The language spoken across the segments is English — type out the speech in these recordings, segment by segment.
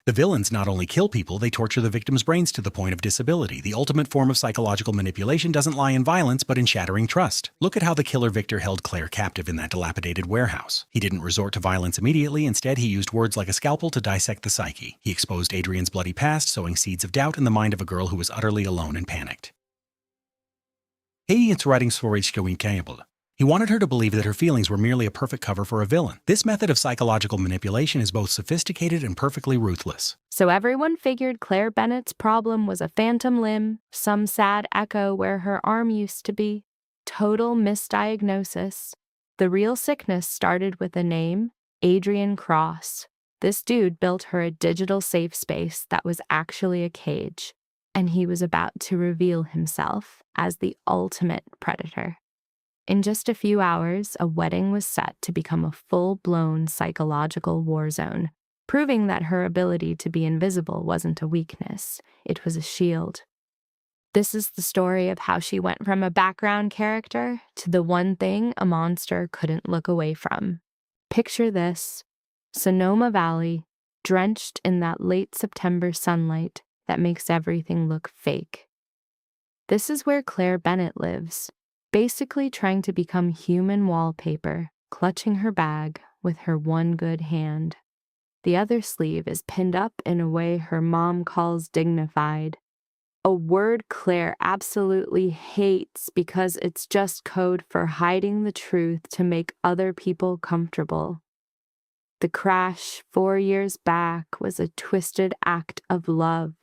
The villains not only kill people, they torture the victim's brains to the point of disability. The ultimate form of psychological manipulation doesn't lie in violence, but in shattering trust. Look at how the killer Victor held Claire captive in that dilapidated warehouse. He didn't resort to violence immediately. Instead, he used words like a scalpel to dissect the psyche. He exposed Adrian's bloody past, sowing seeds of doubt in the mind of a girl who was utterly alone and panicked. It's writing stories incapable. He wanted her to believe that her feelings were merely a perfect cover for a villain. This method of psychological manipulation is both sophisticated and perfectly ruthless. So everyone figured Claire Bennett's problem was a phantom limb, some sad echo where her arm used to be. Total misdiagnosis. The real sickness started with a name, Adrian Cross. This dude built her a digital safe space that was actually a cage, and he was about to reveal himself as the ultimate predator. In just a few hours, a wedding was set to become a full-blown psychological war zone, proving that her ability to be invisible wasn't a weakness, it was a shield. This is the story of how she went from a background character to the one thing a monster couldn't look away from. Picture this: Sonoma Valley, drenched in that late September sunlight that makes everything look fake. This is where Claire Bennett lives, basically trying to become human wallpaper, clutching her bag with her one good hand. The other sleeve is pinned up in a way her mom calls dignified, a word Claire absolutely hates because it's just code for hiding the truth to make other people comfortable. The crash 4 years back was a twisted act of love.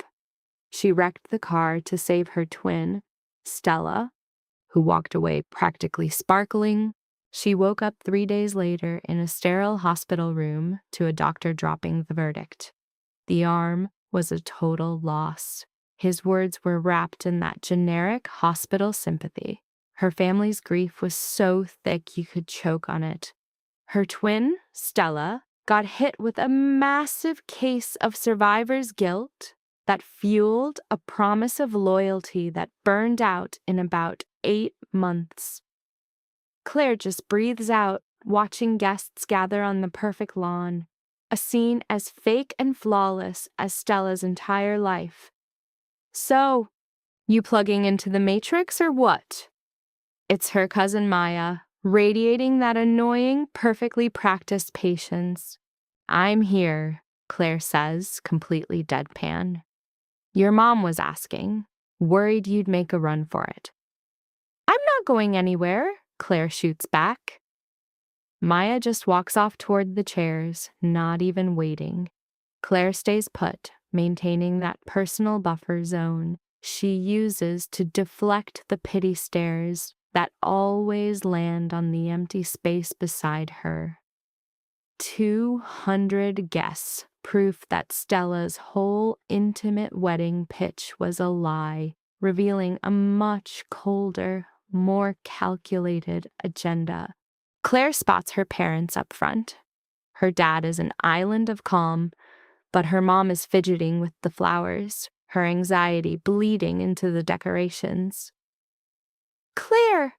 She wrecked the car to save her twin, Stella, who walked away practically sparkling. She woke up 3 days later in a sterile hospital room to a doctor dropping the verdict. The arm was a total loss. His words were wrapped in that generic hospital sympathy. Her family's grief was so thick you could choke on it. Her twin, Stella, got hit with a massive case of survivor's guilt that fueled a promise of loyalty that burned out in about 8 months. Claire just breathes out, watching guests gather on the perfect lawn, a scene as fake and flawless as Stella's entire life. So, you plugging into the Matrix or what? It's her cousin Maya, radiating that annoying, perfectly practiced patience. I'm here, Claire says, completely deadpan. Your mom was asking, worried you'd make a run for it. I'm not going anywhere, Claire shoots back. Maya just walks off toward the chairs, not even waiting. Claire stays put, maintaining that personal buffer zone she uses to deflect the pity stares that always land on the empty space beside her. 200 guests, proof that Stella's whole intimate wedding pitch was a lie, revealing a much colder, more calculated agenda. Claire spots her parents up front. Her dad is an island of calm, but her mom is fidgeting with the flowers, her anxiety bleeding into the decorations. Claire!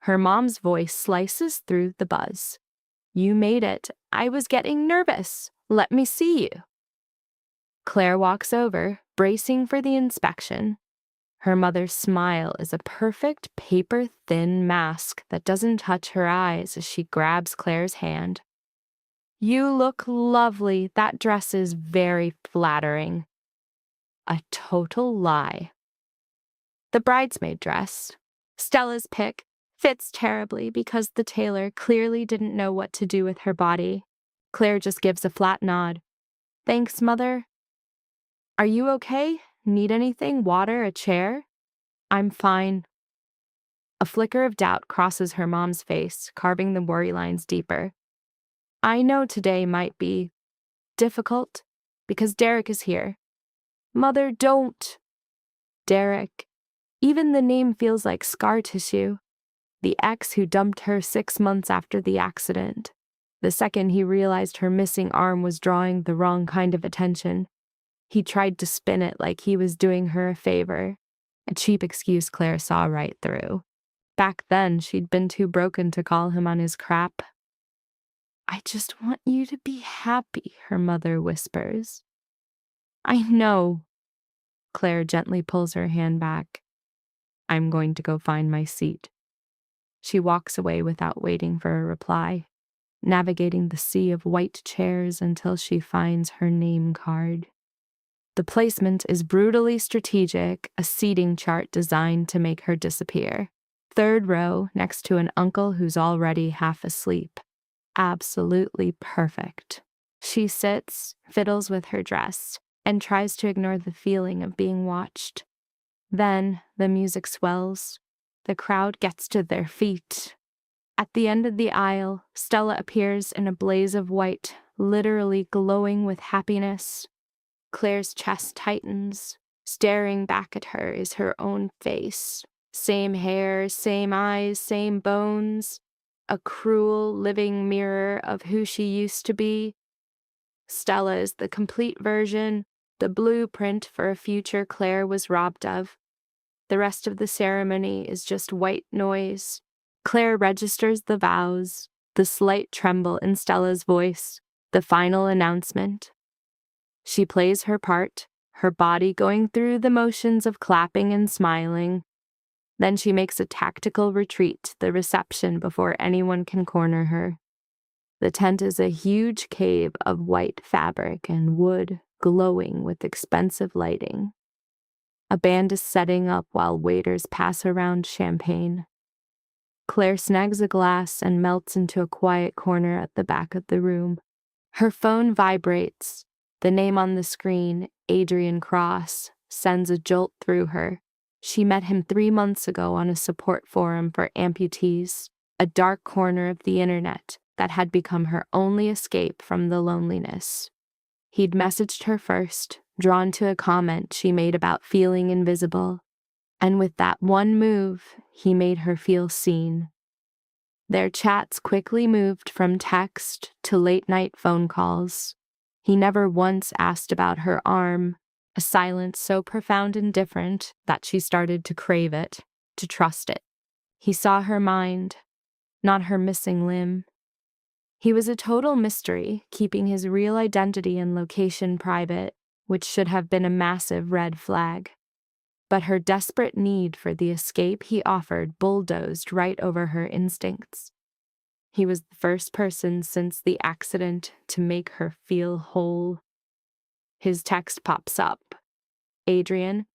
Her mom's voice slices through the buzz. You made it. I was getting nervous. Let me see you. Claire walks over, bracing for the inspection. Her mother's smile is a perfect paper-thin mask that doesn't touch her eyes as she grabs Claire's hand. You look lovely. That dress is very flattering. A total lie. The bridesmaid dress, Stella's pick, fits terribly because the tailor clearly didn't know what to do with her body. Claire just gives a flat nod. Thanks, Mother. Are you okay? Need anything? Water? A chair? I'm fine. A flicker of doubt crosses her mom's face, carving the worry lines deeper. I know today might be difficult because Derek is here. Mother, don't. Derek. Even the name feels like scar tissue. The ex who dumped her 6 months after the accident. The second he realized her missing arm was drawing the wrong kind of attention, he tried to spin it like he was doing her a favor, a cheap excuse Claire saw right through. Back then, she'd been too broken to call him on his crap. I just want you to be happy, her mother whispers. I know. Claire gently pulls her hand back. I'm going to go find my seat. She walks away without waiting for a reply, navigating the sea of white chairs until she finds her name card. The placement is brutally strategic, a seating chart designed to make her disappear. Third row, next to an uncle who's already half asleep. Absolutely perfect. She sits, fiddles with her dress, and tries to ignore the feeling of being watched. Then the music swells. The crowd gets to their feet. At the end of the aisle, Stella appears in a blaze of white, literally glowing with happiness. Claire's chest tightens. Staring back at her is her own face. Same hair, same eyes, same bones. A cruel, living mirror of who she used to be. Stella is the complete version, the blueprint for a future Claire was robbed of. The rest of the ceremony is just white noise. Claire registers the vows, the slight tremble in Stella's voice, the final announcement. She plays her part, her body going through the motions of clapping and smiling. Then she makes a tactical retreat to the reception before anyone can corner her. The tent is a huge cave of white fabric and wood, glowing with expensive lighting. A band is setting up while waiters pass around champagne. Claire snags a glass and melts into a quiet corner at the back of the room. Her phone vibrates. The name on the screen, Adrian Cross, sends a jolt through her. She met him 3 months ago on a support forum for amputees, a dark corner of the internet that had become her only escape from the loneliness. He'd messaged her first, drawn to a comment she made about feeling invisible, and with that one move, he made her feel seen. Their chats quickly moved from text to late-night phone calls. He never once asked about her arm, a silence so profound and different that she started to crave it, to trust it. He saw her mind, not her missing limb. He was a total mystery, keeping his real identity and location private, which should have been a massive red flag. But her desperate need for the escape he offered bulldozed right over her instincts. He was the first person since the accident to make her feel whole. His text pops up. Adrian,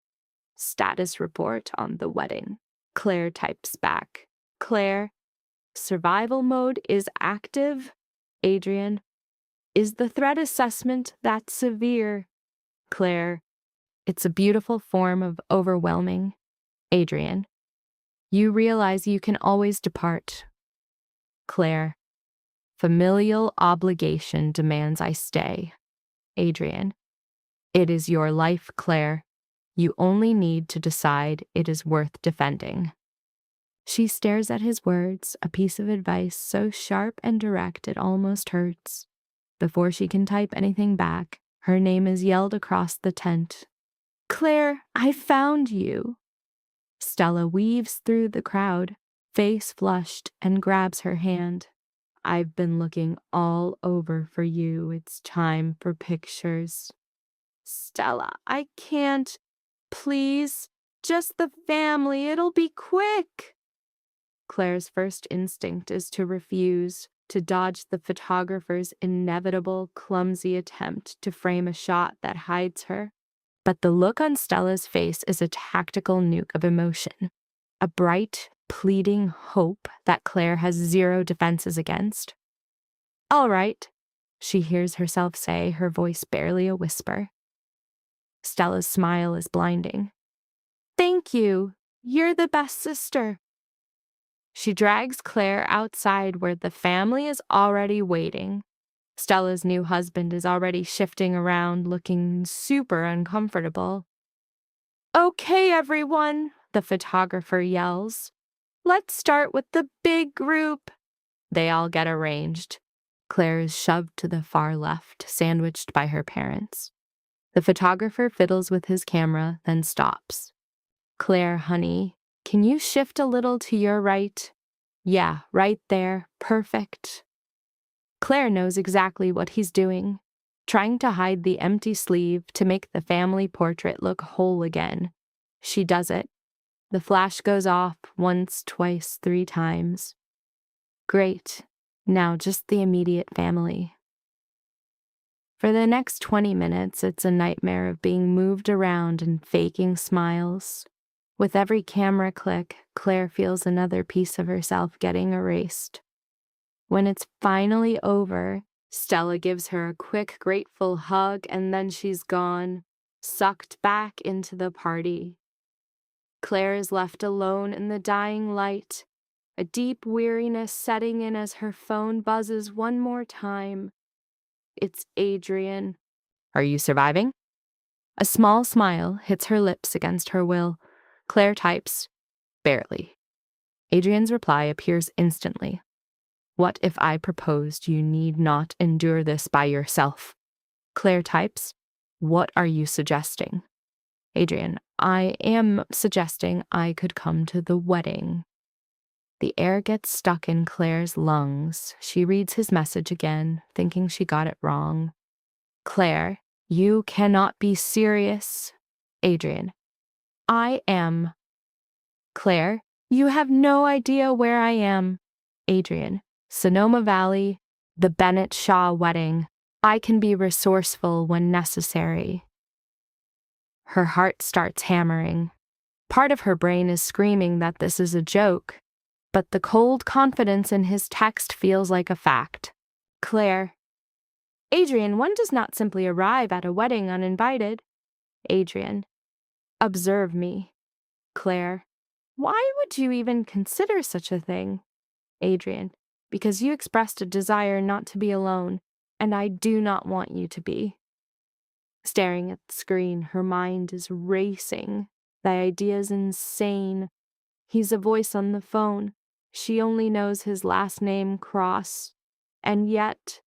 status report on the wedding. Claire types back. Claire, survival mode is active. Adrian, is the threat assessment that severe? Claire, it's a beautiful form of overwhelming. Adrian, you realize you can always depart. Claire, familial obligation demands I stay. Adrian, it is your life, Claire. You only need to decide it is worth defending. She stares at his words, a piece of advice so sharp and direct it almost hurts. Before she can type anything back, her name is yelled across the tent. Claire, I found you. Stella weaves through the crowd, face flushed, and grabs her hand. I've been looking all over for you. It's time for pictures. Stella, I can't. Please, just the family. It'll be quick. Claire's first instinct is to refuse, to dodge the photographer's inevitable, clumsy attempt to frame a shot that hides her. But the look on Stella's face is a tactical nuke of emotion, a bright, pleading hope that Claire has zero defenses against. All right, she hears herself say, her voice barely a whisper. Stella's smile is blinding. Thank you. You're the best sister. She drags Claire outside where the family is already waiting. Stella's new husband is already shifting around, looking super uncomfortable. Okay, everyone, the photographer yells. Let's start with the big group. They all get arranged. Claire is shoved to the far left, sandwiched by her parents. The photographer fiddles with his camera, then stops. Claire, honey, can you shift a little to your right? Yeah, right there. Perfect. Claire knows exactly what he's doing. trying to hide the empty sleeve to make the family portrait look whole again. She does it. The flash goes off once, twice, 3 times. Great. Now just the immediate family. For the next 20 minutes, it's a nightmare of being moved around and faking smiles. With every camera click, Claire feels another piece of herself getting erased. When it's finally over, Stella gives her a quick, grateful hug, and then she's gone, sucked back into the party. Claire is left alone in the dying light, a deep weariness setting in as her phone buzzes one more time. It's Adrian. Are you surviving? A small smile hits her lips against her will. Claire types, barely. Adrian's reply appears instantly. What if I proposed you need not endure this by yourself? Claire types, what are you suggesting? Adrian, I am suggesting I could come to the wedding. The air gets stuck in Claire's lungs. She reads his message again, thinking she got it wrong. Claire, you cannot be serious. Adrian, I am. Claire, you have no idea where I am. Adrian, Sonoma Valley, the Bennett Shaw wedding. I can be resourceful when necessary. Her heart starts hammering. Part of her brain is screaming that this is a joke, but the cold confidence in his text feels like a fact. Claire. Adrian, one does not simply arrive at a wedding uninvited. Adrian. Observe me. Claire. Why would you even consider such a thing? Adrian. Because you expressed a desire not to be alone, and I do not want you to be. Staring at the screen, her mind is racing. The idea's insane. He's a voice on the phone. She only knows his last name, Cross. And yet,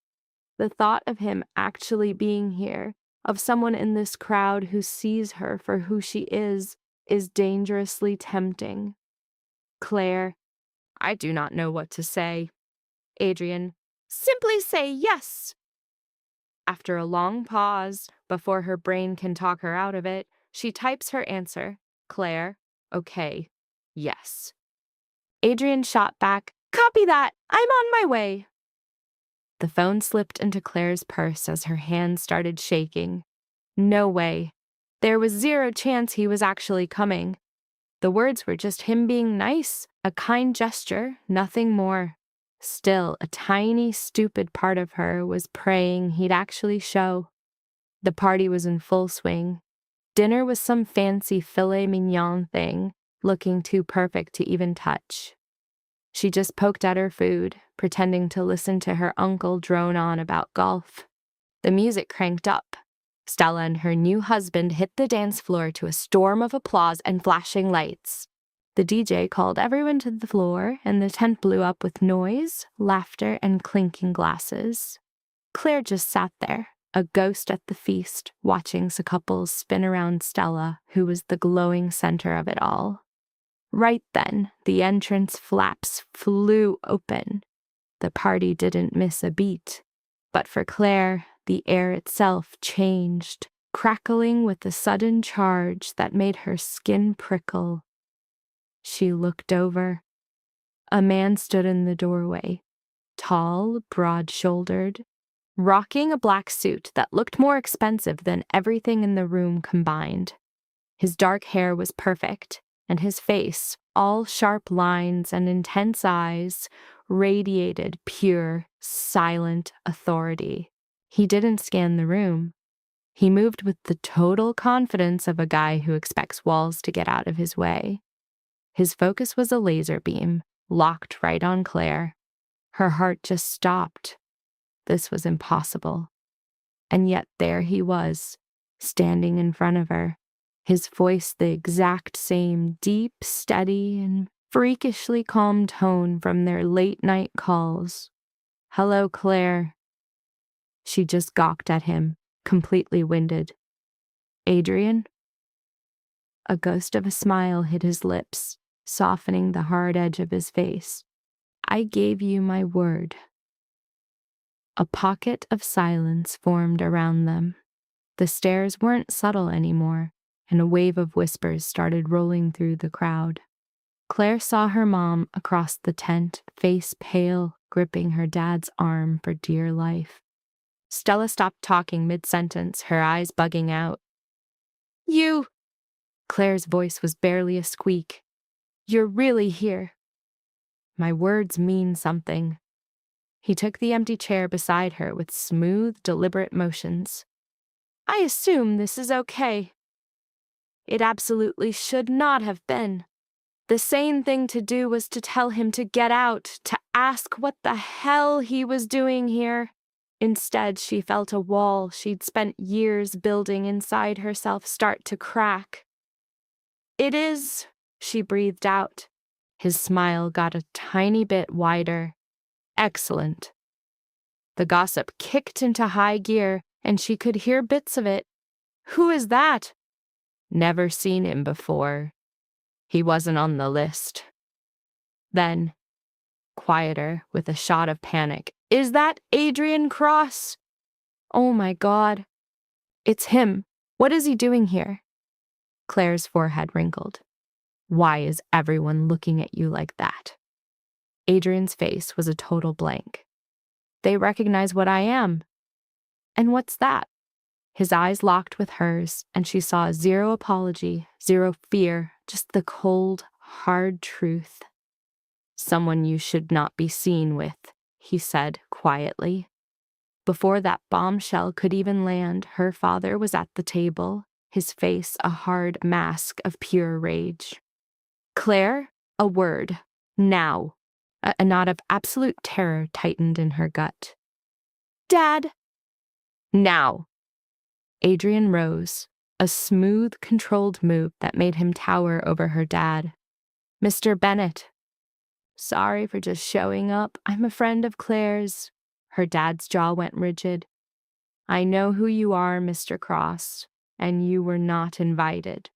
the thought of him actually being here, of someone in this crowd who sees her for who she is dangerously tempting. Claire, I do not know what to say. Adrian, simply say yes. After a long pause, before her brain can talk her out of it, she types her answer. Claire, okay, yes. Adrian shot back, copy that, I'm on my way. The phone slipped into Claire's purse as her hand started shaking. No way. There was zero chance he was actually coming. The words were just him being nice, a kind gesture, nothing more. Still, a tiny, stupid part of her was praying he'd actually show. The party was in full swing. Dinner was some fancy filet mignon thing, looking too perfect to even touch. She just poked at her food, pretending to listen to her uncle drone on about golf. The music cranked up. Stella and her new husband hit the dance floor to a storm of applause and flashing lights. The DJ called everyone to the floor, and the tent blew up with noise, laughter, and clinking glasses. Claire just sat there, a ghost at the feast, watching the couples spin around Stella, who was the glowing center of it all. Right then, the entrance flaps flew open. The party didn't miss a beat. But for Claire, the air itself changed, crackling with a sudden charge that made her skin prickle. She looked over. A man stood in the doorway, tall, broad-shouldered, rocking a black suit that looked more expensive than everything in the room combined. His dark hair was perfect, and his face, all sharp lines and intense eyes, radiated pure, silent authority. He didn't scan the room. He moved with the total confidence of a guy who expects walls to get out of his way. His focus was a laser beam, locked right on Claire. Her heart just stopped. This was impossible. And yet there he was, standing in front of her, his voice the exact same deep, steady, and freakishly calm tone from their late-night calls. Hello, Claire. She just gawked at him, completely winded. Adrian? A ghost of a smile hid his lips, softening the hard edge of his face. I gave you my word. A pocket of silence formed around them. The stares weren't subtle anymore, and a wave of whispers started rolling through the crowd. Claire saw her mom across the tent, face pale, gripping her dad's arm for dear life. Stella stopped talking mid-sentence, her eyes bugging out. "You!" Claire's voice was barely a squeak. "You're really here." "My words mean something." He took the empty chair beside her with smooth, deliberate motions. "I assume this is okay." It absolutely should not have been. The sane thing to do was to tell him to get out, to ask what the hell he was doing here. Instead, she felt a wall she'd spent years building inside herself start to crack. "It is," she breathed out. His smile got a tiny bit wider. "Excellent." The gossip kicked into high gear, and she could hear bits of it. "Who is that?" "Never seen him before. He wasn't on the list." Then, quieter, with a shot of panic, "Is that Adrian Cross?" "Oh my God. It's him. What is he doing here?" Claire's forehead wrinkled. "Why is everyone looking at you like that?" Adrian's face was a total blank. "They recognize what I am." "And what's that?" His eyes locked with hers, and she saw zero apology, zero fear, just the cold, hard truth. "Someone you should not be seen with," he said quietly. Before that bombshell could even land, her father was at the table, his face a hard mask of pure rage. "Claire, a word. Now." A knot of absolute terror tightened in her gut. "Dad!" "Now." Adrian rose, a smooth, controlled move that made him tower over her dad. "Mr. Bennett." "Sorry for just showing up. I'm a friend of Claire's." Her dad's jaw went rigid. "I know who you are, Mr. Cross, and you were not invited."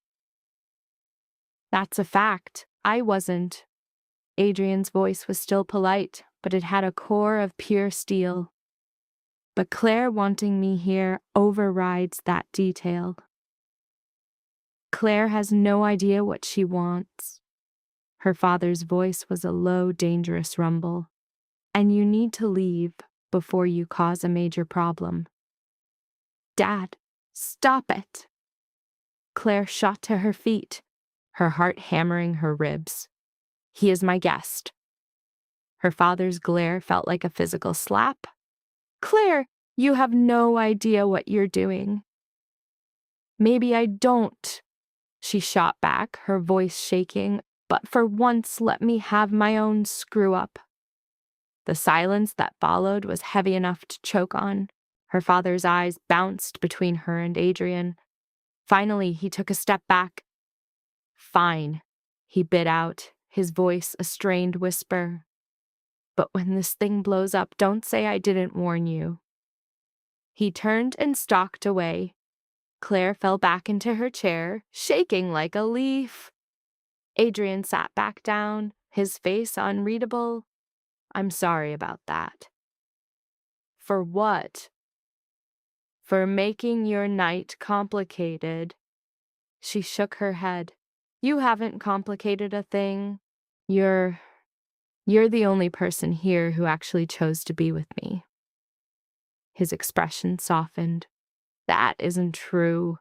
"That's a fact. I wasn't." Adrian's voice was still polite, but it had a core of pure steel. "But Claire wanting me here overrides that detail." "Claire has no idea what she wants." Her father's voice was a low, dangerous rumble. "And you need to leave before you cause a major problem." "Dad, stop it." Claire shot to her feet, her heart hammering her ribs. "He is my guest." Her father's glare felt like a physical slap. "Claire, you have no idea what you're doing." "Maybe I don't," she shot back, her voice shaking, "but for once let me have my own screw-up." The silence that followed was heavy enough to choke on. Her father's eyes bounced between her and Adrian. Finally, he took a step back. "Fine," he bit out, his voice a strained whisper. "But when this thing blows up, don't say I didn't warn you." He turned and stalked away. Claire fell back into her chair, shaking like a leaf. Adrian sat back down, his face unreadable. "I'm sorry about that." "For what?" "For making your night complicated." She shook her head. "You haven't complicated a thing. You're the only person here who actually chose to be with me." His expression softened. "That isn't true."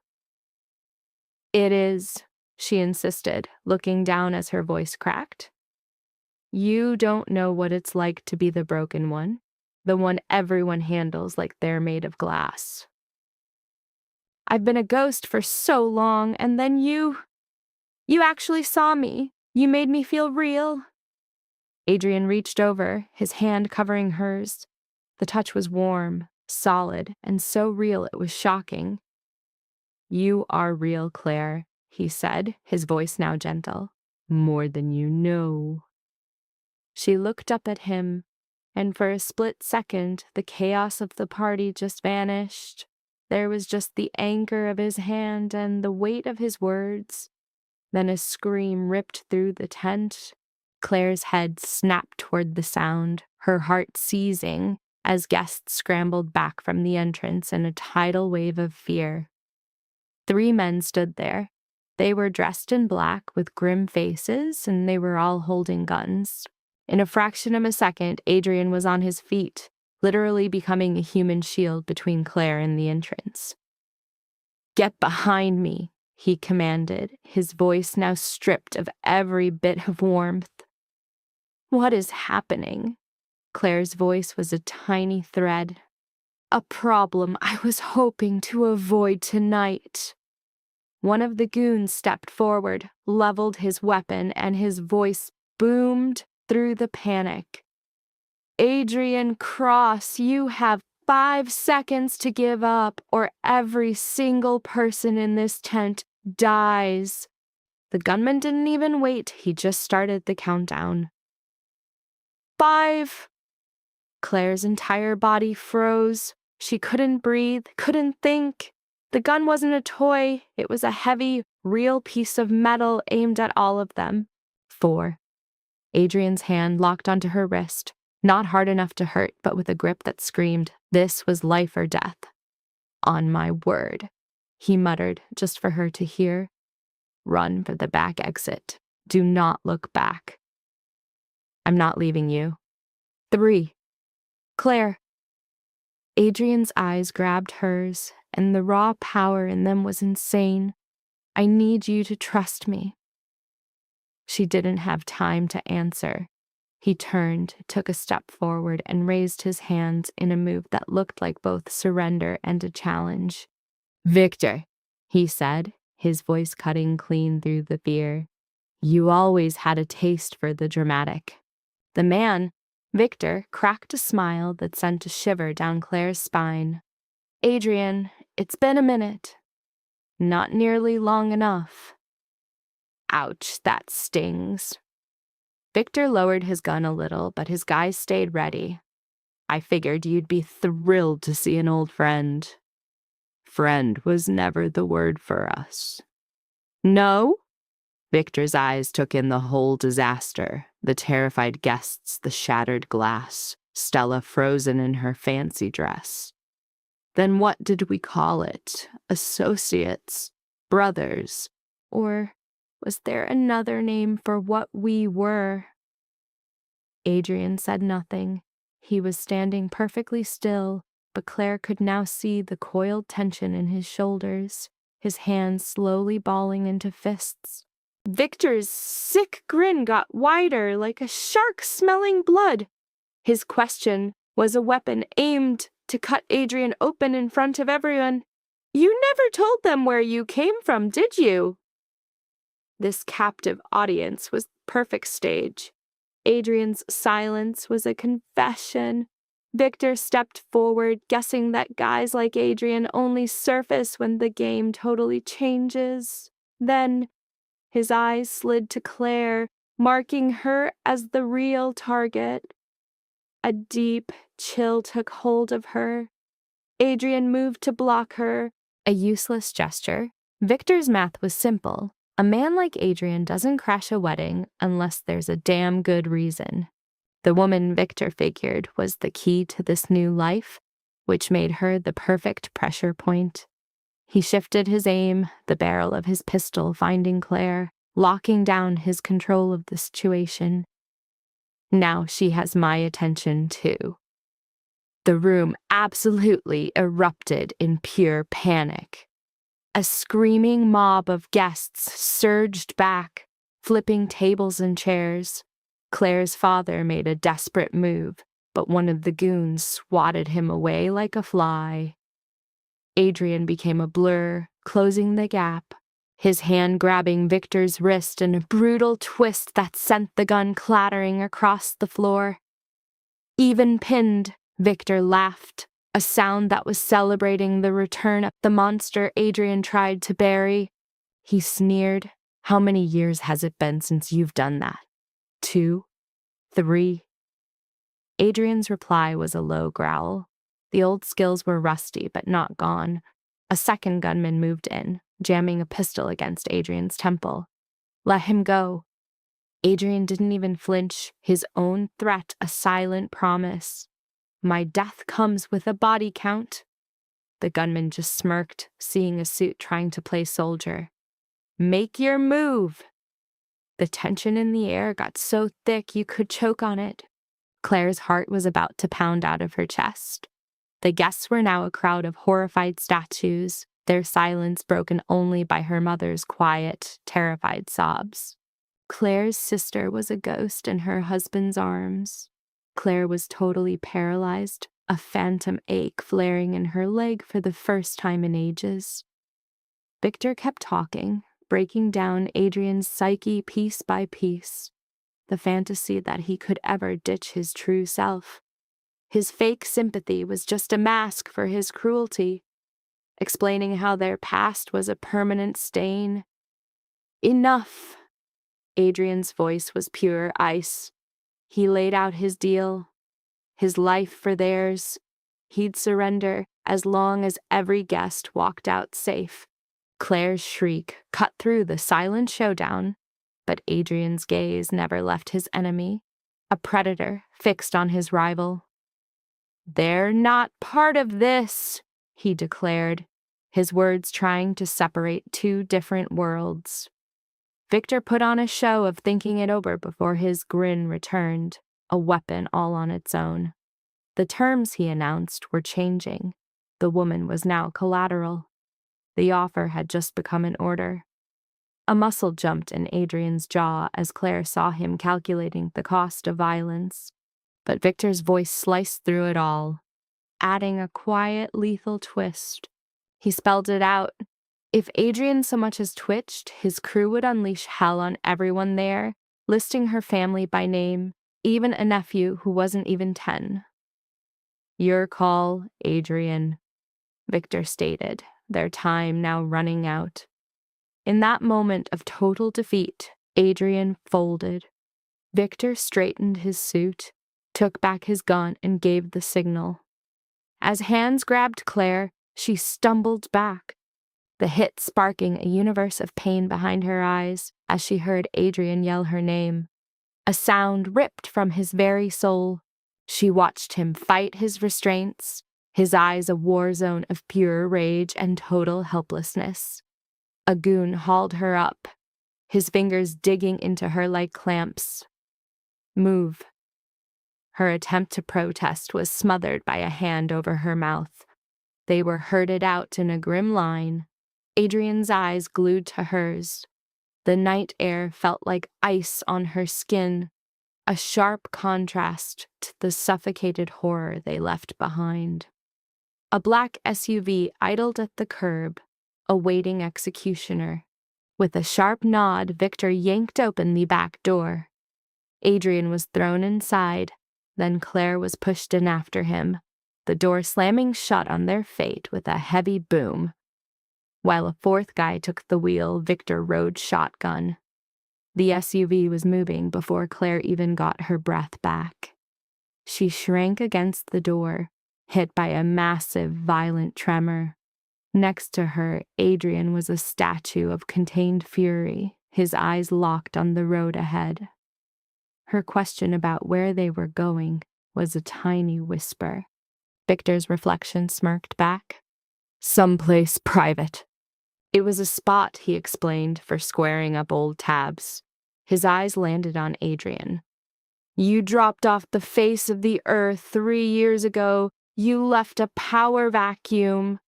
"It is," she insisted, looking down as her voice cracked. "You don't know what it's like to be the broken one, the one everyone handles like they're made of glass." "I've been a ghost for so long, and then you actually saw me. You made me feel real." Adrian reached over, his hand covering hers. The touch was warm, solid, and so real it was shocking. "You are real, Claire," he said, his voice now gentle. "More than you know." She looked up at him, and for a split second, the chaos of the party just vanished. There was just the anchor of his hand and the weight of his words. Then a scream ripped through the tent. Claire's head snapped toward the sound, her heart seizing. as guests scrambled back from the entrance in a tidal wave of fear. 3 men stood there. They were dressed in black with grim faces, and they were all holding guns. In a fraction of a second, Adrian was on his feet, literally becoming a human shield between Claire and the entrance. "Get behind me," he commanded, his voice now stripped of every bit of warmth. "What is happening?" Claire's voice was a tiny thread. "A problem I was hoping to avoid tonight." One of the goons stepped forward, leveled his weapon, and his voice boomed through the panic. "Adrian Cross, you have 5 seconds to give up, or every single person in this tent dies." The gunman didn't even wait, he just started the countdown. 5. Claire's entire body froze. She couldn't breathe, couldn't think. The gun wasn't a toy, it was a heavy, real piece of metal aimed at all of them. 4. Adrian's hand locked onto her wrist, not hard enough to hurt, but with a grip that screamed, this was life or death. "On my word," he muttered, just for her to hear. "Run for the back exit. Do not look back." "I'm not leaving you." 3. "Claire." Adrian's eyes grabbed hers, and the raw power in them was insane. "I need you to trust me." She didn't have time to answer. He turned, took a step forward, and raised his hands in a move that looked like both surrender and a challenge. "Victor," he said, his voice cutting clean through the fear. "You always had a taste for the dramatic." The man, Victor, cracked a smile that sent a shiver down Claire's spine. "Adrian, it's been a minute." "Not nearly long enough." "Ouch, that stings." Victor lowered his gun a little, but his guys stayed ready. "I figured you'd be thrilled to see an old friend." "Friend was never the word for us." "No?" Victor's eyes took in the whole disaster, the terrified guests, the shattered glass, Stella frozen in her fancy dress. "Then what did we call it? Associates? Brothers? Or was there another name for what we were?" Adrian said nothing. He was standing perfectly still, but Claire could now see the coiled tension in his shoulders, his hands slowly balling into fists. Victor's sick grin got wider, like a shark smelling blood. His question was a weapon aimed to cut Adrian open in front of everyone. "You never told them where you came from, did you?" This captive audience was the perfect stage. Adrian's silence was a confession. Victor stepped forward, guessing that guys like Adrian only surface when the game totally changes. Then his eyes slid to Claire, marking her as the real target. A deep chill took hold of her. Adrian moved to block her, a useless gesture. Victor's math was simple. A man like Adrian doesn't crash a wedding unless there's a damn good reason. The woman Victor figured was the key to this new life, which made her the perfect pressure point. He shifted his aim, the barrel of his pistol finding Claire, locking down his control of the situation. "Now she has my attention too." The room absolutely erupted in pure panic. A screaming mob of guests surged back, flipping tables and chairs. Claire's father made a desperate move, but one of the goons swatted him away like a fly. Adrian became a blur, closing the gap, his hand grabbing Victor's wrist in a brutal twist that sent the gun clattering across the floor. "Even pinned," Victor laughed, a sound that was celebrating the return of the monster Adrian tried to bury. He sneered. "How many years has it been since you've done that? 2? 3? Adrian's reply was a low growl. The old skills were rusty, but not gone. A second gunman moved in, jamming a pistol against Adrian's temple. "Let him go." Adrian didn't even flinch, his own threat a silent promise. My death comes with a body count. The gunman just smirked, seeing a suit trying to play soldier. Make your move! The tension in the air got so thick you could choke on it. Claire's heart was about to pound out of her chest. The guests were now a crowd of horrified statues, their silence broken only by her mother's quiet, terrified sobs. Claire's sister was a ghost in her husband's arms. Claire was totally paralyzed, a phantom ache flaring in her leg for the first time in ages. Victor kept talking, breaking down Adrian's psyche piece by piece. The fantasy that he could ever ditch his true self. His fake sympathy was just a mask for his cruelty, explaining how their past was a permanent stain. Enough! Adrian's voice was pure ice. He laid out his deal, his life for theirs. He'd surrender as long as every guest walked out safe. Claire's shriek cut through the silent showdown, but Adrian's gaze never left his enemy, a predator fixed on his rival. They're not part of this, he declared, his words trying to separate two different worlds. Victor put on a show of thinking it over before his grin returned, a weapon all on its own. The terms he announced were changing. The woman was now collateral. The offer had just become an order. A muscle jumped in Adrian's jaw as Claire saw him calculating the cost of violence. But Victor's voice sliced through it all, adding a quiet, lethal twist. He spelled it out. If Adrian so much as twitched, his crew would unleash hell on everyone there, listing her family by name, even a nephew who wasn't even 10. Your call, Adrian, Victor stated, their time now running out. In that moment of total defeat, Adrian folded. Victor straightened his suit, took back his gun, and gave the signal. As hands grabbed Claire, she stumbled back, the hit sparking a universe of pain behind her eyes as she heard Adrian yell her name. A sound ripped from his very soul. She watched him fight his restraints, his eyes a war zone of pure rage and total helplessness. A goon hauled her up, his fingers digging into her like clamps. Move. Her attempt to protest was smothered by a hand over her mouth. They were herded out in a grim line, Adrian's eyes glued to hers. The night air felt like ice on her skin, a sharp contrast to the suffocated horror they left behind. A black SUV idled at the curb, awaiting executioner. With a sharp nod, Victor yanked open the back door. Adrian was thrown inside, then Claire was pushed in after him, the door slamming shut on their fate with a heavy boom. While a fourth guy took the wheel, Victor rode shotgun. The SUV was moving before Claire even got her breath back. She shrank against the door, hit by a massive, violent tremor. Next to her, Adrian was a statue of contained fury, his eyes locked on the road ahead. Her question about where they were going was a tiny whisper. Victor's reflection smirked back. Someplace private. It was a spot, he explained, for squaring up old tabs. His eyes landed on Adrian. You dropped off the face of the earth 3 years ago. You left a power vacuum.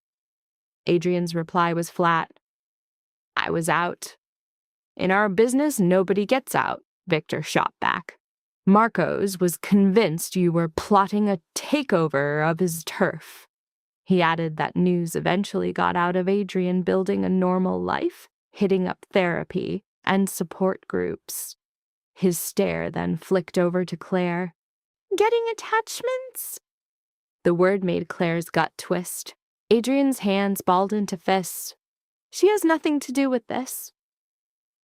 Adrian's reply was flat. I was out. In our business, nobody gets out, Victor shot back. Marcos was convinced you were plotting a takeover of his turf. He added that news eventually got out of Adrian building a normal life, hitting up therapy and support groups. His stare then flicked over to Claire. Getting attachments? The word made Claire's gut twist. Adrian's hands balled into fists. She has nothing to do with this.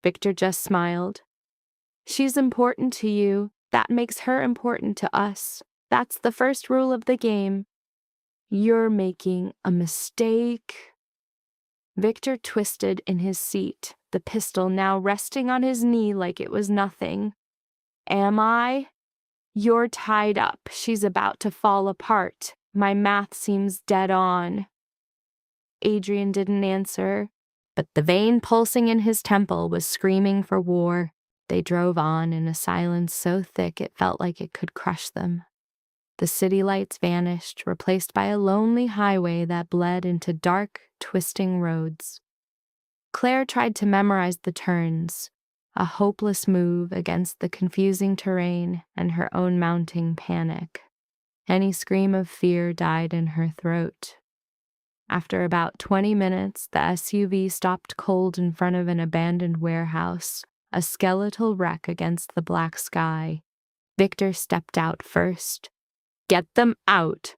Victor just smiled. She's important to you. That makes her important to us. That's the first rule of the game. You're making a mistake. Victor twisted in his seat, the pistol now resting on his knee like it was nothing. Am I? You're tied up. She's about to fall apart. My math seems dead on. Adrian didn't answer, but the vein pulsing in his temple was screaming for war. They drove on in a silence so thick it felt like it could crush them. The city lights vanished, replaced by a lonely highway that bled into dark, twisting roads. Claire tried to memorize the turns, a hopeless move against the confusing terrain and her own mounting panic. Any scream of fear died in her throat. After about 20 minutes, the SUV stopped cold in front of an abandoned warehouse, a skeletal wreck against the black sky. Victor stepped out first. Get them out.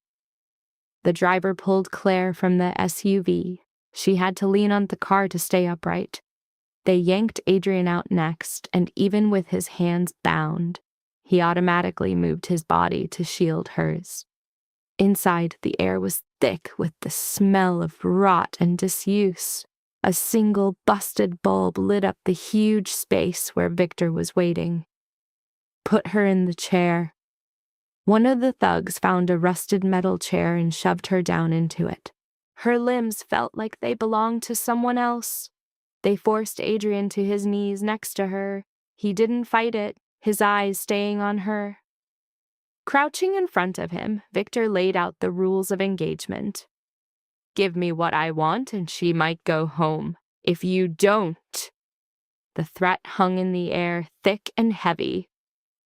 The driver pulled Claire from the SUV. She had to lean on the car to stay upright. They yanked Adrian out next, and even with his hands bound, he automatically moved his body to shield hers. Inside, the air was thick with the smell of rot and disuse. A single busted bulb lit up the huge space where Victor was waiting. Put her in the chair. One of the thugs found a rusted metal chair and shoved her down into it. Her limbs felt like they belonged to someone else. They forced Adrian to his knees next to her. He didn't fight it, his eyes staying on her. Crouching in front of him, Victor laid out the rules of engagement. Give me what I want and she might go home. If you don't... The threat hung in the air, thick and heavy.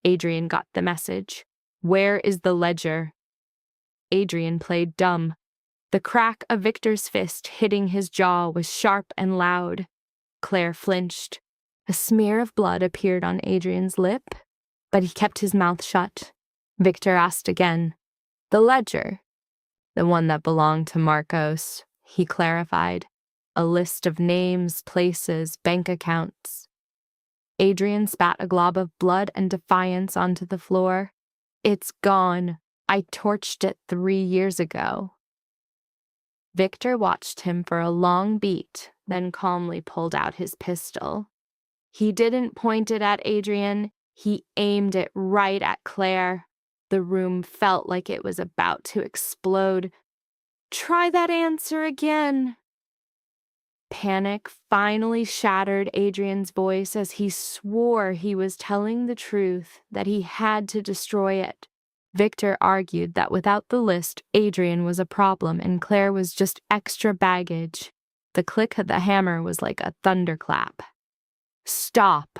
Adrian got the message. Where is the ledger? Adrian played dumb. The crack of Victor's fist hitting his jaw was sharp and loud. Claire flinched. A smear of blood appeared on Adrian's lip, but he kept his mouth shut. Victor asked again. The ledger. The one that belonged to Marcos, he clarified. A list of names, places, bank accounts. Adrian spat a glob of blood and defiance onto the floor. It's gone. I torched it 3 years ago. Victor watched him for a long beat, then calmly pulled out his pistol. He didn't point it at Adrian. He aimed it right at Claire. The room felt like it was about to explode. Try that answer again. Panic finally shattered Adrian's voice as he swore he was telling the truth, that he had to destroy it. Victor argued that without the list, Adrian was a problem and Claire was just extra baggage. The click of the hammer was like a thunderclap. Stop.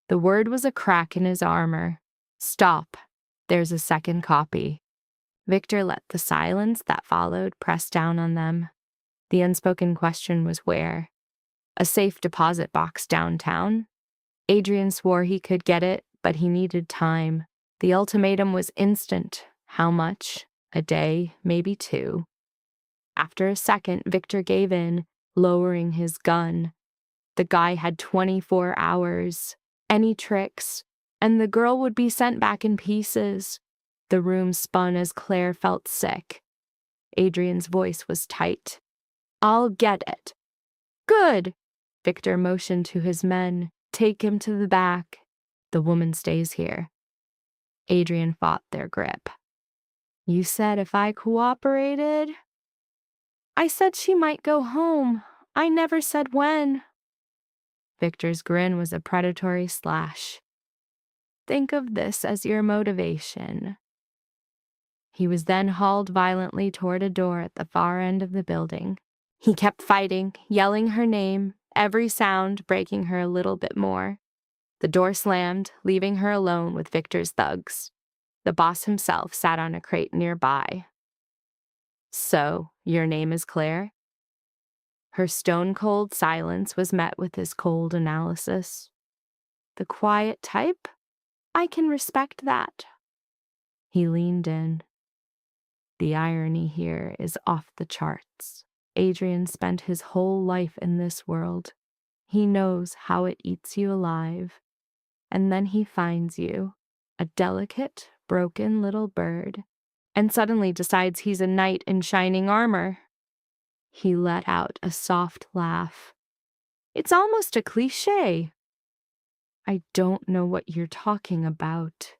The word was a crack in his armor. Stop. There's a second copy. Victor let the silence that followed press down on them. The unspoken question was where? A safe deposit box downtown? Adrian swore he could get it, but he needed time. The ultimatum was instant. How much? A day, maybe 2. After a second, Victor gave in, lowering his gun. The guy had 24 hours. Any tricks, and the girl would be sent back in pieces. The room spun as Claire felt sick. Adrian's voice was tight. I'll get it. Good. Victor motioned to his men. Take him to the back. The woman stays here. Adrian fought their grip. You said if I cooperated? I said she might go home. I never said when. Victor's grin was a predatory slash. Think of this as your motivation. He was then hauled violently toward a door at the far end of the building. He kept fighting, yelling her name, every sound breaking her a little bit more. The door slammed, leaving her alone with Victor's thugs. The boss himself sat on a crate nearby. So, your name is Claire? Her stone-cold silence was met with his cold analysis. The quiet type? I can respect that. He leaned in. The irony here is off the charts. Adrian spent his whole life in this world. He knows how it eats you alive. And then he finds you, a delicate, broken little bird, and suddenly decides he's a knight in shining armor. He let out a soft laugh. It's almost a cliché. I don't know what you're talking about.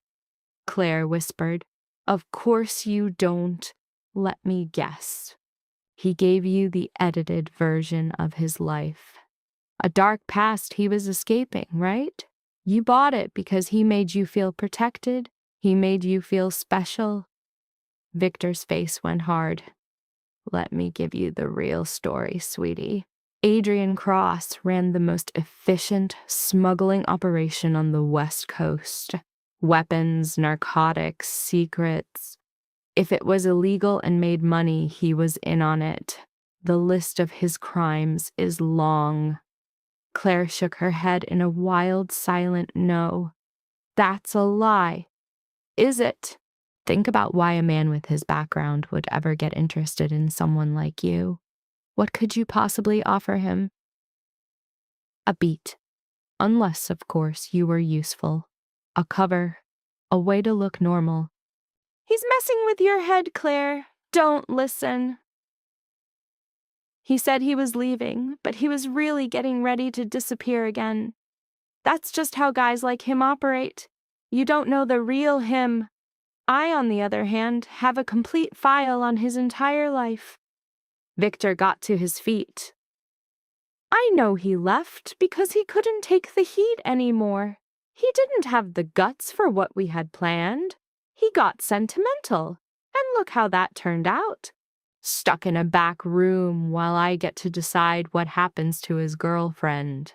Claire whispered. Of course you don't. Let me guess. He gave you the edited version of his life. A dark past he was escaping, right? You bought it because he made you feel protected. He made you feel special. Victor's face went hard. Let me give you the real story, sweetie. Adrian Cross ran the most efficient smuggling operation on the West Coast. Weapons, narcotics, secrets. If it was illegal and made money, he was in on it. The list of his crimes is long. Claire shook her head in a wild, silent no. That's a lie. Is it? Think about why a man with his background would ever get interested in someone like you. What could you possibly offer him? A beat. Unless, of course, you were useful. A cover. A way to look normal. He's messing with your head, Claire. Don't listen. He said he was leaving, but he was really getting ready to disappear again. That's just how guys like him operate. You don't know the real him. I, on the other hand, have a complete file on his entire life. Victor got to his feet. I know he left because he couldn't take the heat anymore. He didn't have the guts for what we had planned. He got sentimental, and look how that turned out. Stuck in a back room while I get to decide what happens to his girlfriend.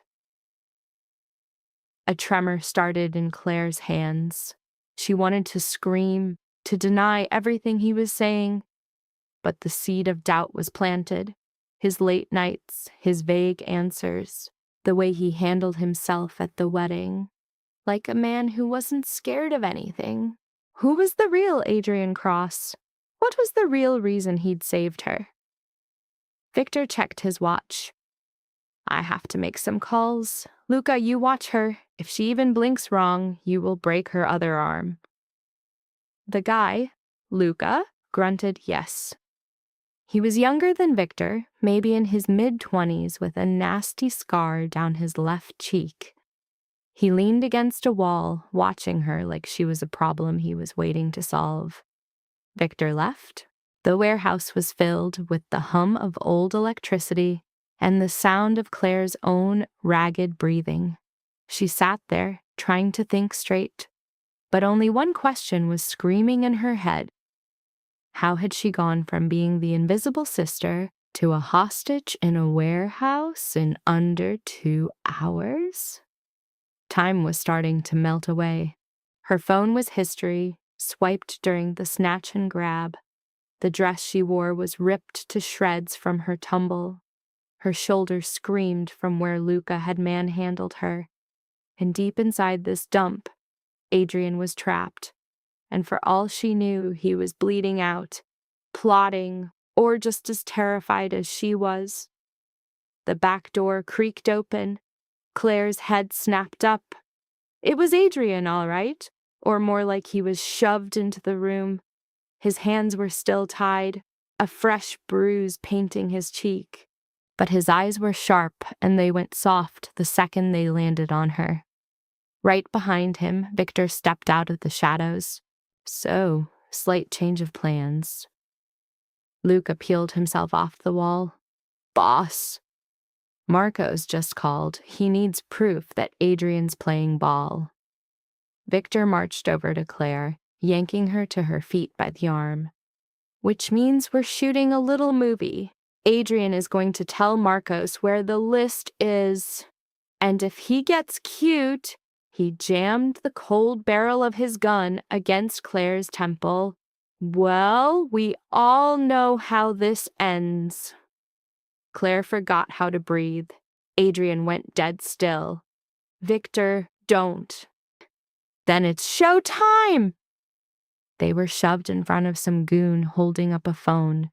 A tremor started in Claire's hands. She wanted to scream, to deny everything he was saying, but the seed of doubt was planted. His late nights, his vague answers, the way he handled himself at the wedding, like a man who wasn't scared of anything. Who was the real Adrian Cross? What was the real reason he'd saved her? Victor checked his watch. I have to make some calls. Luca, you watch her. If she even blinks wrong, you will break her other arm. The guy, Luca, grunted yes. He was younger than Victor, maybe in his mid-20s with a nasty scar down his left cheek. He leaned against a wall, watching her like she was a problem he was waiting to solve. Victor left. The warehouse was filled with the hum of old electricity and the sound of Claire's own ragged breathing. She sat there, trying to think straight, but only one question was screaming in her head. How had she gone from being the invisible sister to a hostage in a warehouse in under 2 hours? Time was starting to melt away. Her phone was history, swiped during the snatch and grab. The dress she wore was ripped to shreds from her tumble. Her shoulders screamed from where Luca had manhandled her. And deep inside this dump, Adrian was trapped. And for all she knew, he was bleeding out, plotting, or just as terrified as she was. The back door creaked open. Claire's head snapped up. It was Adrian, all right, or more like he was shoved into the room. His hands were still tied, a fresh bruise painting his cheek. But his eyes were sharp, and they went soft the second they landed on her. Right behind him, Victor stepped out of the shadows. So, slight change of plans. Luca peeled himself off the wall. Boss. Marco's just called. He needs proof that Adrian's playing ball. Victor marched over to Claire, yanking her to her feet by the arm. Which means we're shooting a little movie. Adrian is going to tell Marcos where the list is. And if he gets cute, he jammed the cold barrel of his gun against Claire's temple. Well, we all know how this ends. Claire forgot how to breathe. Adrian went dead still. Victor, don't. Then it's show time! They were shoved in front of some goon holding up a phone.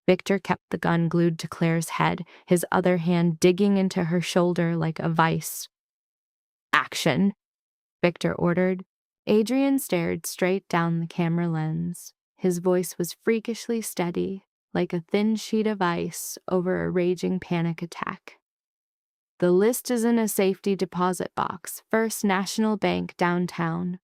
Victor kept the gun glued to Claire's head, his other hand digging into her shoulder like a vice. Action, Victor ordered. Adrian stared straight down the camera lens. His voice was freakishly steady, like a thin sheet of ice over a raging panic attack. The list is in a safety deposit box, First National Bank downtown.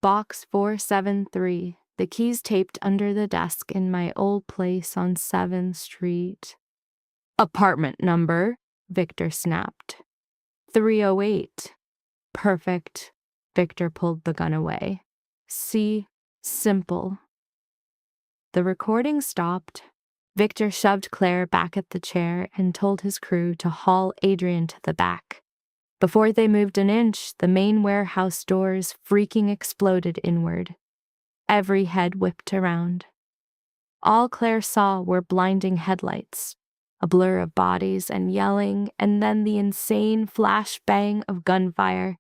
Box 473. The keys taped under the desk in my old place on 7th Street. Apartment number, Victor snapped. 308. Perfect. Victor pulled the gun away. See, simple. The recording stopped. Victor shoved Claire back at the chair and told his crew to haul Adrian to the back. Before they moved an inch, the main warehouse doors freaking exploded inward. Every head whipped around. All Claire saw were blinding headlights, a blur of bodies and yelling, and then the insane flash-bang of gunfire.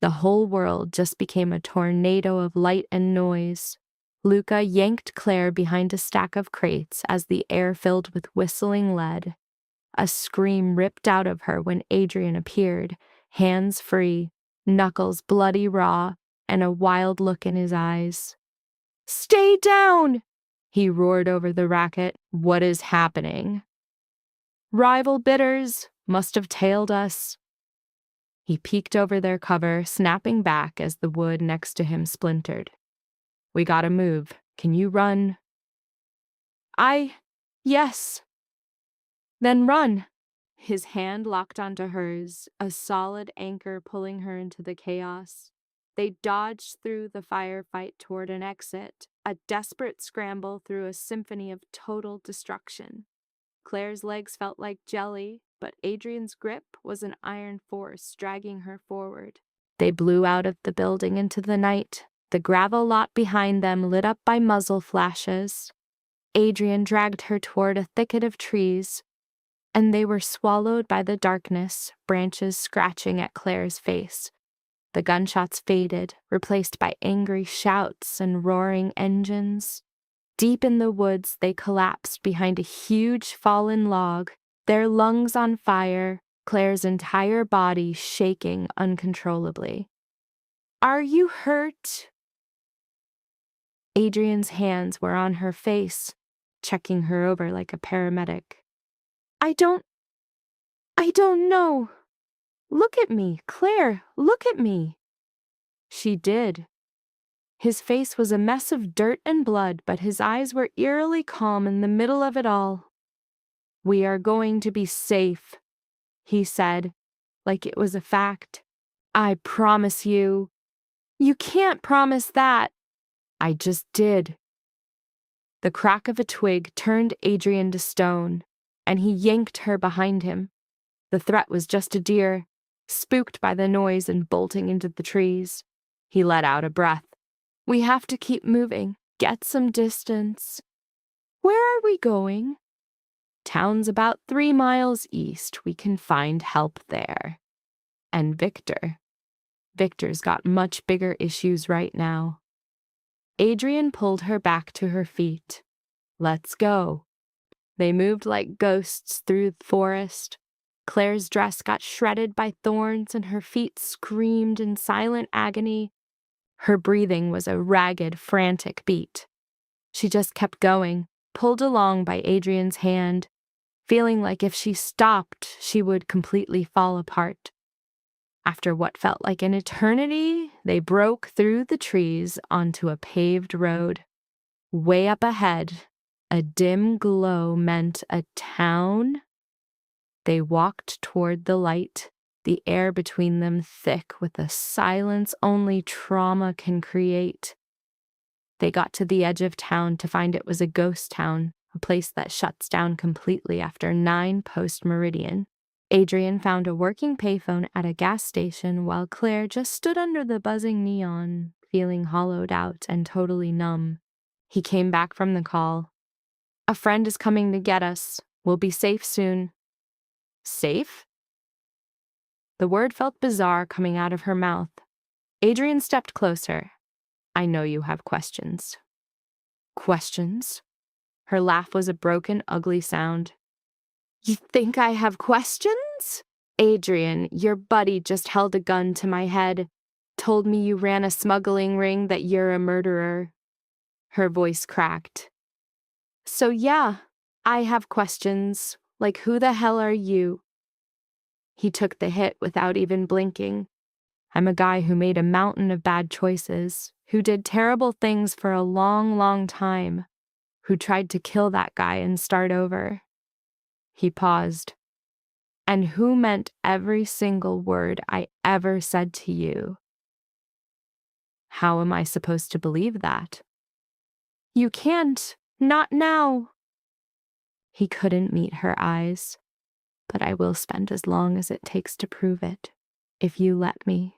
The whole world just became a tornado of light and noise. Luca yanked Claire behind a stack of crates as the air filled with whistling lead. A scream ripped out of her when Adrian appeared, hands free, knuckles bloody raw, and a wild look in his eyes. "Stay down!" he roared over the racket. "What is happening?" "Rival bidders must have tailed us." He peeked over their cover, snapping back as the wood next to him splintered. "We gotta move. Can you run?" Yes." "Then run." His hand locked onto hers, a solid anchor pulling her into the chaos. They dodged through the firefight toward an exit, a desperate scramble through a symphony of total destruction. Claire's legs felt like jelly, but Adrian's grip was an iron force dragging her forward. They blew out of the building into the night, the gravel lot behind them lit up by muzzle flashes. Adrian dragged her toward a thicket of trees, and they were swallowed by the darkness, branches scratching at Claire's face. The gunshots faded, replaced by angry shouts and roaring engines. Deep in the woods, they collapsed behind a huge fallen log, their lungs on fire, Claire's entire body shaking uncontrollably. "Are you hurt?" Adrian's hands were on her face, checking her over like a paramedic. I don't know. Look at me, Claire, look at me." She did. His face was a mess of dirt and blood, but his eyes were eerily calm in the middle of it all. "We are going to be safe," he said, like it was a fact. "I promise you." "You can't promise that." "I just did." The crack of a twig turned Adrian to stone, and he yanked her behind him. The threat was just a deer, spooked by the noise and bolting into the trees. He let out a breath. "We have to keep moving, get some distance." "Where are we going?" "Town's about 3 miles east. We can find help there." And Victor's got much bigger issues right now. Adrian pulled her back to her feet. "Let's go." They moved like ghosts through the forest. Claire's dress got shredded by thorns and her feet screamed in silent agony. Her breathing was a ragged, frantic beat. She just kept going, pulled along by Adrian's hand, feeling like if she stopped, she would completely fall apart. After what felt like an eternity, they broke through the trees onto a paved road. Way up ahead, a dim glow meant a town. They walked toward the light, the air between them thick with a silence only trauma can create. They got to the edge of town to find it was a ghost town, a place that shuts down completely after 9 post-meridian. Adrian found a working payphone at a gas station while Claire just stood under the buzzing neon, feeling hollowed out and totally numb. He came back from the call. "A friend is coming to get us. We'll be safe soon." "Safe?" The word felt bizarre coming out of her mouth. Adrian stepped closer. "I know you have questions." "Questions?" Her laugh was a broken, ugly sound. "You think I have questions?" "Adrian, your buddy just held a gun to my head. Told me you ran a smuggling ring, that you're a murderer." Her voice cracked. "So yeah, I have questions. Like, who the hell are you?" He took the hit without even blinking. "I'm a guy who made a mountain of bad choices, who did terrible things for a long, long time, who tried to kill that guy and start over. He paused. And who meant every single word I ever said to you. How am I supposed to believe that? You can't. Not now. He couldn't meet her eyes, but I will spend as long as it takes to prove it, if you let me.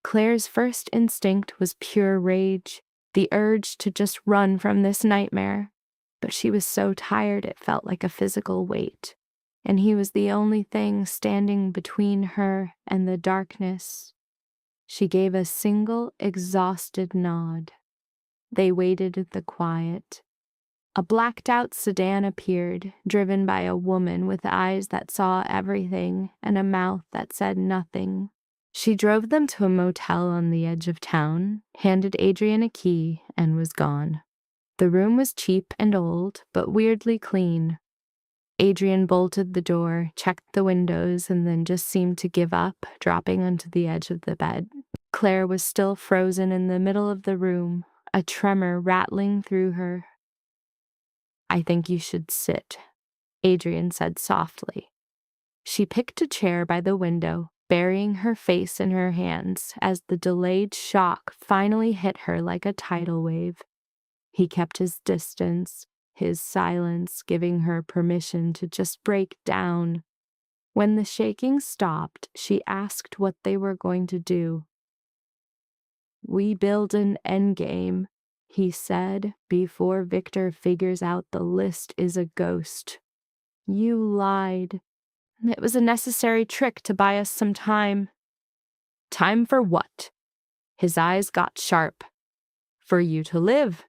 Claire's first instinct was pure rage, the urge to just run from this nightmare, but she was so tired it felt like a physical weight, and he was the only thing standing between her and the darkness. She gave a single, exhausted nod. They waited in the quiet. A blacked-out sedan appeared, driven by a woman with eyes that saw everything and a mouth that said nothing. She drove them to a motel on the edge of town, handed Adrian a key, and was gone. The room was cheap and old, but weirdly clean. Adrian bolted the door, checked the windows, and then just seemed to give up, dropping onto the edge of the bed. Claire was still frozen in the middle of the room, a tremor rattling through her. I think you should sit, Adrian said softly. She picked a chair by the window, burying her face in her hands as the delayed shock finally hit her like a tidal wave. He kept his distance, his silence giving her permission to just break down. When the shaking stopped, she asked what they were going to do. We build an endgame, he said, before Victor figures out the list is a ghost. You lied. It was a necessary trick to buy us some time. Time for what? His eyes got sharp. For you to live.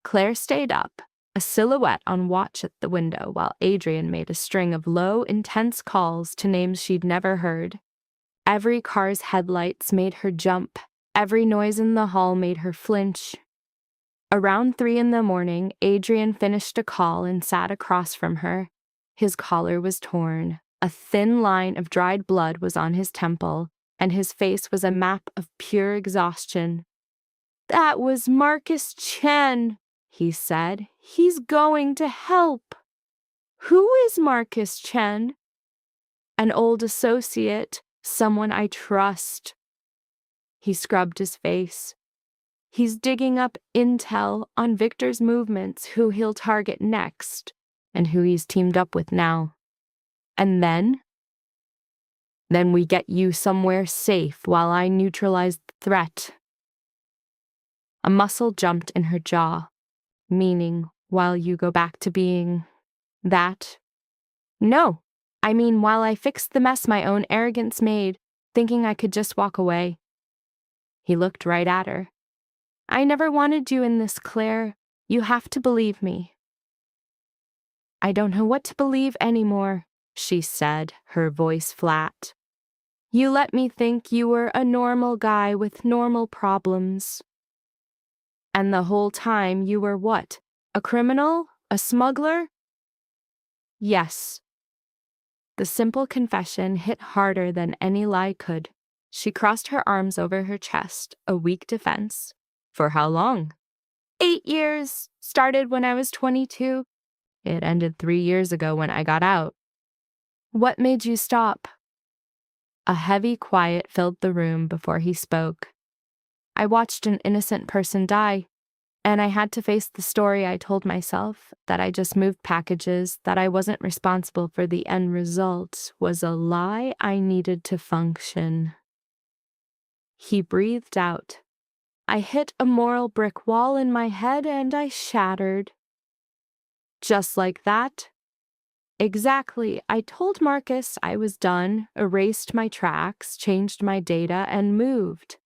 Claire stayed up, a silhouette on watch at the window, while Adrian made a string of low, intense calls to names she'd never heard. Every car's headlights made her jump. Every noise in the hall made her flinch. Around 3 a.m, Adrian finished a call and sat across from her. His collar was torn. A thin line of dried blood was on his temple, and his face was a map of pure exhaustion. That was Marcus Chen, he said. He's going to help. Who is Marcus Chen? An old associate, someone I trust. He scrubbed his face. He's digging up intel on Victor's movements, who he'll target next, and who he's teamed up with now. And then we get you somewhere safe while I neutralize the threat. A muscle jumped in her jaw, meaning while you go back to being that. No, I mean while I fix the mess my own arrogance made, thinking I could just walk away. He looked right at her. I never wanted you in this, Claire. You have to believe me. I don't know what to believe anymore, she said, her voice flat. You let me think you were a normal guy with normal problems. And the whole time you were what? A criminal? A smuggler? Yes. The simple confession hit harder than any lie could. She crossed her arms over her chest, a weak defense. For how long? 8 years. Started when I was 22. It ended 3 years ago when I got out. What made you stop? A heavy quiet filled the room before he spoke. I watched an innocent person die, and I had to face the story I told myself, that I just moved packages, that I wasn't responsible for the end result, was a lie I needed to function. He breathed out. I hit a moral brick wall in my head and I shattered. Just like that? Exactly. I told Marcus I was done, erased my tracks, changed my data, and moved.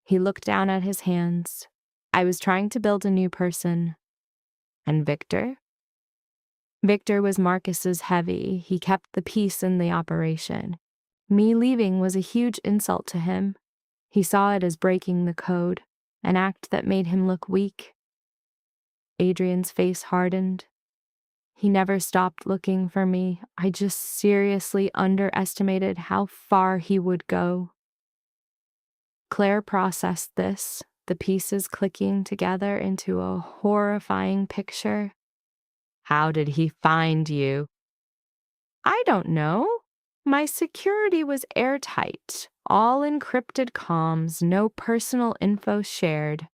He looked down at his hands. I was trying to build a new person. And Victor? Victor was Marcus's heavy. He kept the peace in the operation. Me leaving was a huge insult to him. He saw it as breaking the code, an act that made him look weak. Adrian's face hardened. He never stopped looking for me. I just seriously underestimated how far he would go. Claire processed this, the pieces clicking together into a horrifying picture. How did he find you? I don't know. My security was airtight, all encrypted comms, no personal info shared.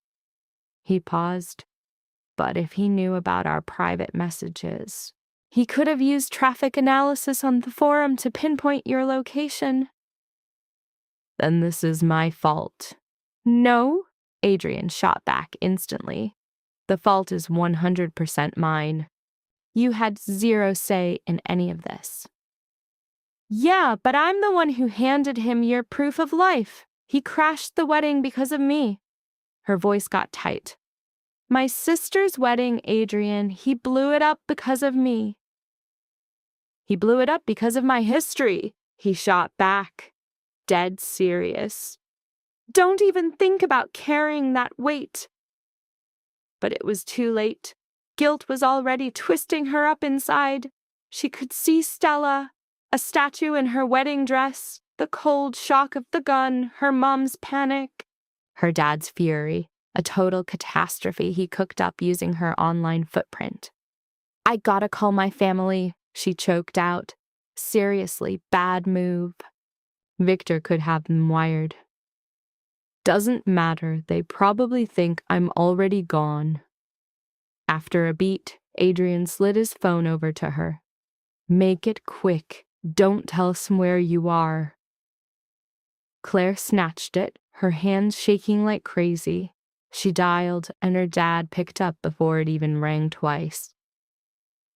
He paused. But if he knew about our private messages, he could have used traffic analysis on the forum to pinpoint your location. Then this is my fault. No, Adrian shot back instantly. The fault is 100% mine. You had zero say in any of this. Yeah, but I'm the one who handed him your proof of life. He crashed the wedding because of me. Her voice got tight. My sister's wedding, Adrian. He blew it up because of me. He blew it up because of my history, he shot back, dead serious. Don't even think about carrying that weight. But it was too late. Guilt was already twisting her up inside. She could see Stella, a statue in her wedding dress, the cold shock of the gun, her mom's panic, her dad's fury, a total catastrophe he cooked up using her online footprint. I gotta call my family, she choked out. Seriously, bad move. Victor could have them wired. Doesn't matter, they probably think I'm already gone. After a beat, Adrian slid his phone over to her. Make it quick. Don't tell us where you are. Claire snatched it, her hands shaking like crazy. She dialed, and her dad picked up before it even rang twice.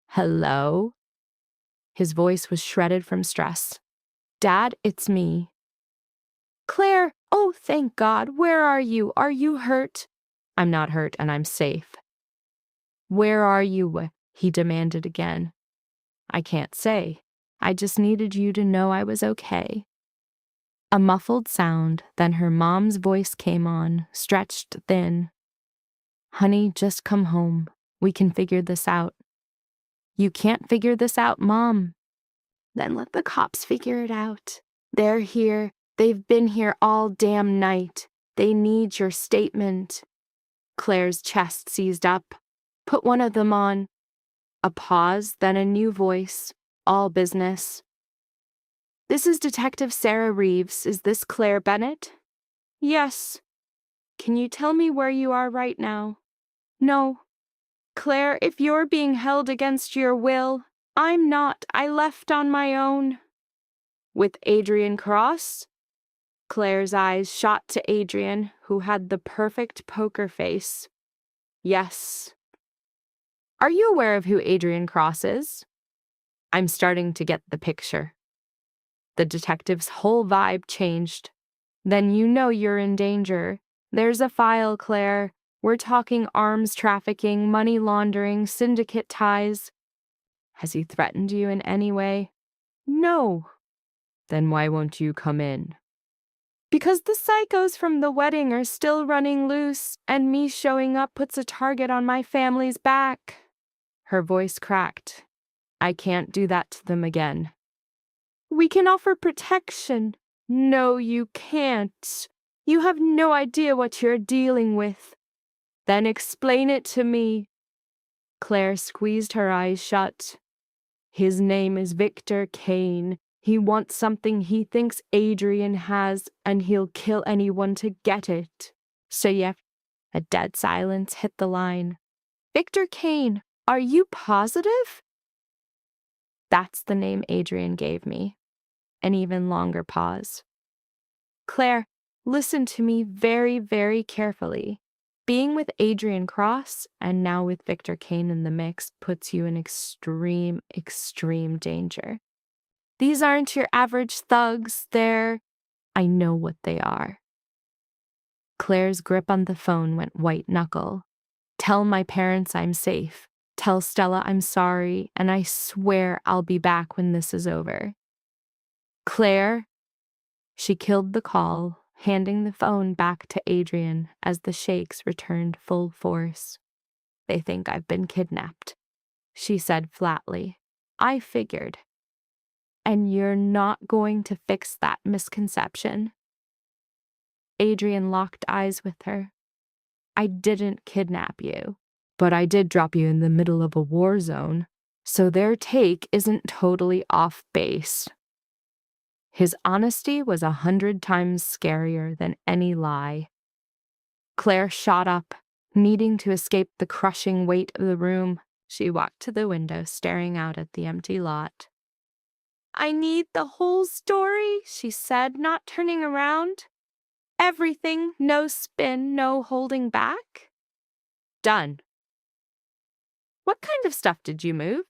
Hello? His voice was shredded from stress. Dad, it's me. Claire, oh, thank God. Where are you? Are you hurt? I'm not hurt, and I'm safe. Where are you? He demanded again. I can't say. I just needed you to know I was okay. A muffled sound, then her mom's voice came on, stretched thin. Honey, just come home. We can figure this out. You can't figure this out, Mom. Then let the cops figure it out. They're here. They've been here all damn night. They need your statement. Claire's chest seized up. Put one of them on. A pause, then a new voice. All business. This is Detective Sarah Reeves. Is this Claire Bennett? Yes. Can you tell me where you are right now? No. Claire, if you're being held against your will, I'm not. I left on my own. With Adrian Cross? Claire's eyes shot to Adrian, who had the perfect poker face. Yes. Are you aware of who Adrian Cross is? I'm starting to get the picture. The detective's whole vibe changed. Then you know you're in danger. There's a file, Claire. We're talking arms trafficking, money laundering, syndicate ties. Has he threatened you in any way? No. Then why won't you come in? Because the psychos from the wedding are still running loose, and me showing up puts a target on my family's back. Her voice cracked. I can't do that to them again. We can offer protection. No, you can't. You have no idea what you're dealing with. Then explain it to me. Claire squeezed her eyes shut. His name is Victor Kane. He wants something he thinks Adrian has, and he'll kill anyone to get it. So yeah, a dead silence hit the line. Victor Kane, are you positive? That's the name Adrian gave me. An even longer pause. Claire, listen to me very, very carefully. Being with Adrian Cross, and now with Victor Kane in the mix, puts you in extreme, extreme danger. These aren't your average thugs, I know what they are. Claire's grip on the phone went white-knuckle. Tell my parents I'm safe. Tell Stella I'm sorry, and I swear I'll be back when this is over. Claire? She killed the call, handing the phone back to Adrian as the shakes returned full force. They think I've been kidnapped, she said flatly. I figured. And you're not going to fix that misconception. Adrian locked eyes with her. I didn't kidnap you, but I did drop you in the middle of a war zone, so their take isn't totally off base. His honesty was 100 times scarier than any lie. Claire shot up, needing to escape the crushing weight of the room. She walked to the window, staring out at the empty lot. "I need the whole story," she said, not turning around. "Everything, no spin, no holding back." "Done." "What kind of stuff did you move?"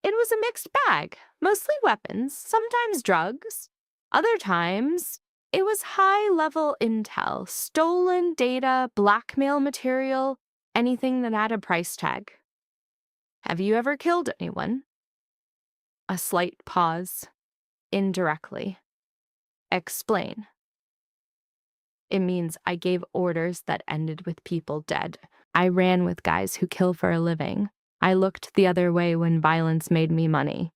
"It was a mixed bag, mostly weapons, sometimes drugs. Other times, it was high-level intel, stolen data, blackmail material, anything that had a price tag." "Have you ever killed anyone?" A slight pause. Indirectly. "Explain." "It means I gave orders that ended with people dead. I ran with guys who kill for a living. I looked the other way when violence made me money."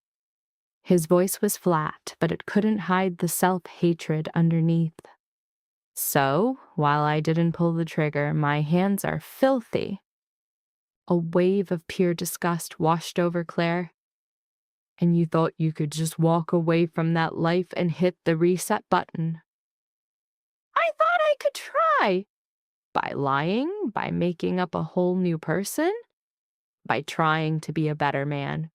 His voice was flat, but it couldn't hide the self-hatred underneath. "So, while I didn't pull the trigger, my hands are filthy." A wave of pure disgust washed over Claire. "And you thought you could just walk away from that life and hit the reset button?" "I thought I could try." "By lying? By making up a whole new person? By trying to be a better man?"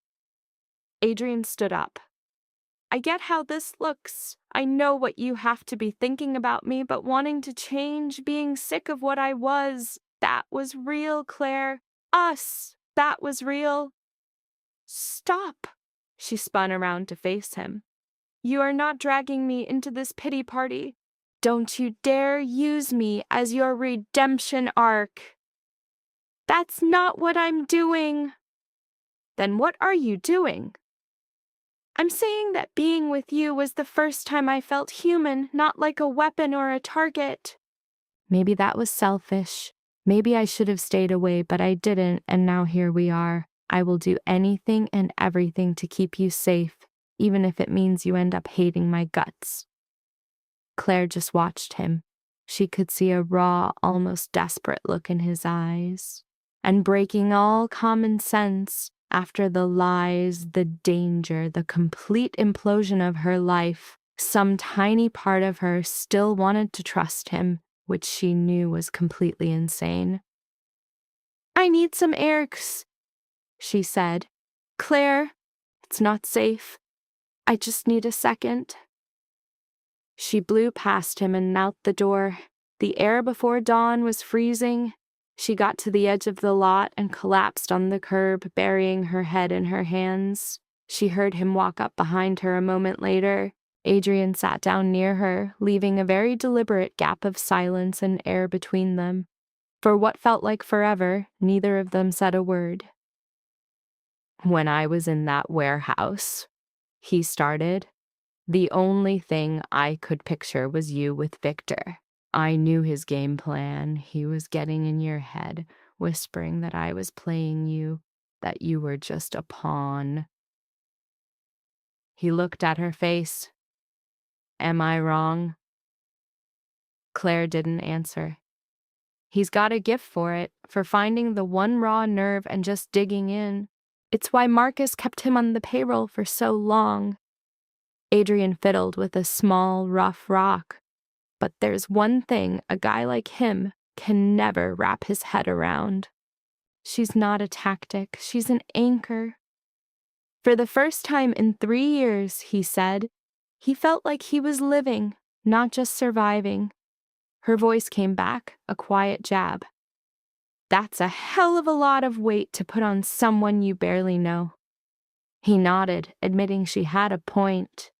Adrian stood up. "I get how this looks. I know what you have to be thinking about me, but wanting to change, being sick of what I was, that was real, Claire. Us, that was real." "Stop." She spun around to face him. "You are not dragging me into this pity party. Don't you dare use me as your redemption arc." "That's not what I'm doing." "Then what are you doing?" "I'm saying that being with you was the first time I felt human, not like a weapon or a target." Maybe that was selfish. Maybe I should have stayed away, but I didn't, and now here we are. I will do anything and everything to keep you safe, even if it means you end up hating my guts. Claire just watched him. She could see a raw, almost desperate look in his eyes. And breaking all common sense, after the lies, the danger, the complete implosion of her life, some tiny part of her still wanted to trust him, which she knew was completely insane. "I need some air," she said. "Claire, it's not safe. I just need a second." She blew past him and out the door. The air before dawn was freezing. She got to the edge of the lot and collapsed on the curb, burying her head in her hands. She heard him walk up behind her a moment later. Adrian sat down near her, leaving a very deliberate gap of silence and air between them. For what felt like forever, neither of them said a word. "When I was in that warehouse," he started, "the only thing I could picture was you with Victor. I knew his game plan. He was getting in your head, whispering that I was playing you, that you were just a pawn." He looked at her face. "Am I wrong?" Claire didn't answer. "He's got a gift for it, for finding the one raw nerve and just digging in. It's why Marcus kept him on the payroll for so long." Adrian fiddled with a small, rough rock. "But there's one thing a guy like him can never wrap his head around. She's not a tactic, she's an anchor." For the first time in 3 years, he said, he felt like he was living, not just surviving. Her voice came back, a quiet jab. "That's a hell of a lot of weight to put on someone you barely know." He nodded, admitting she had a point.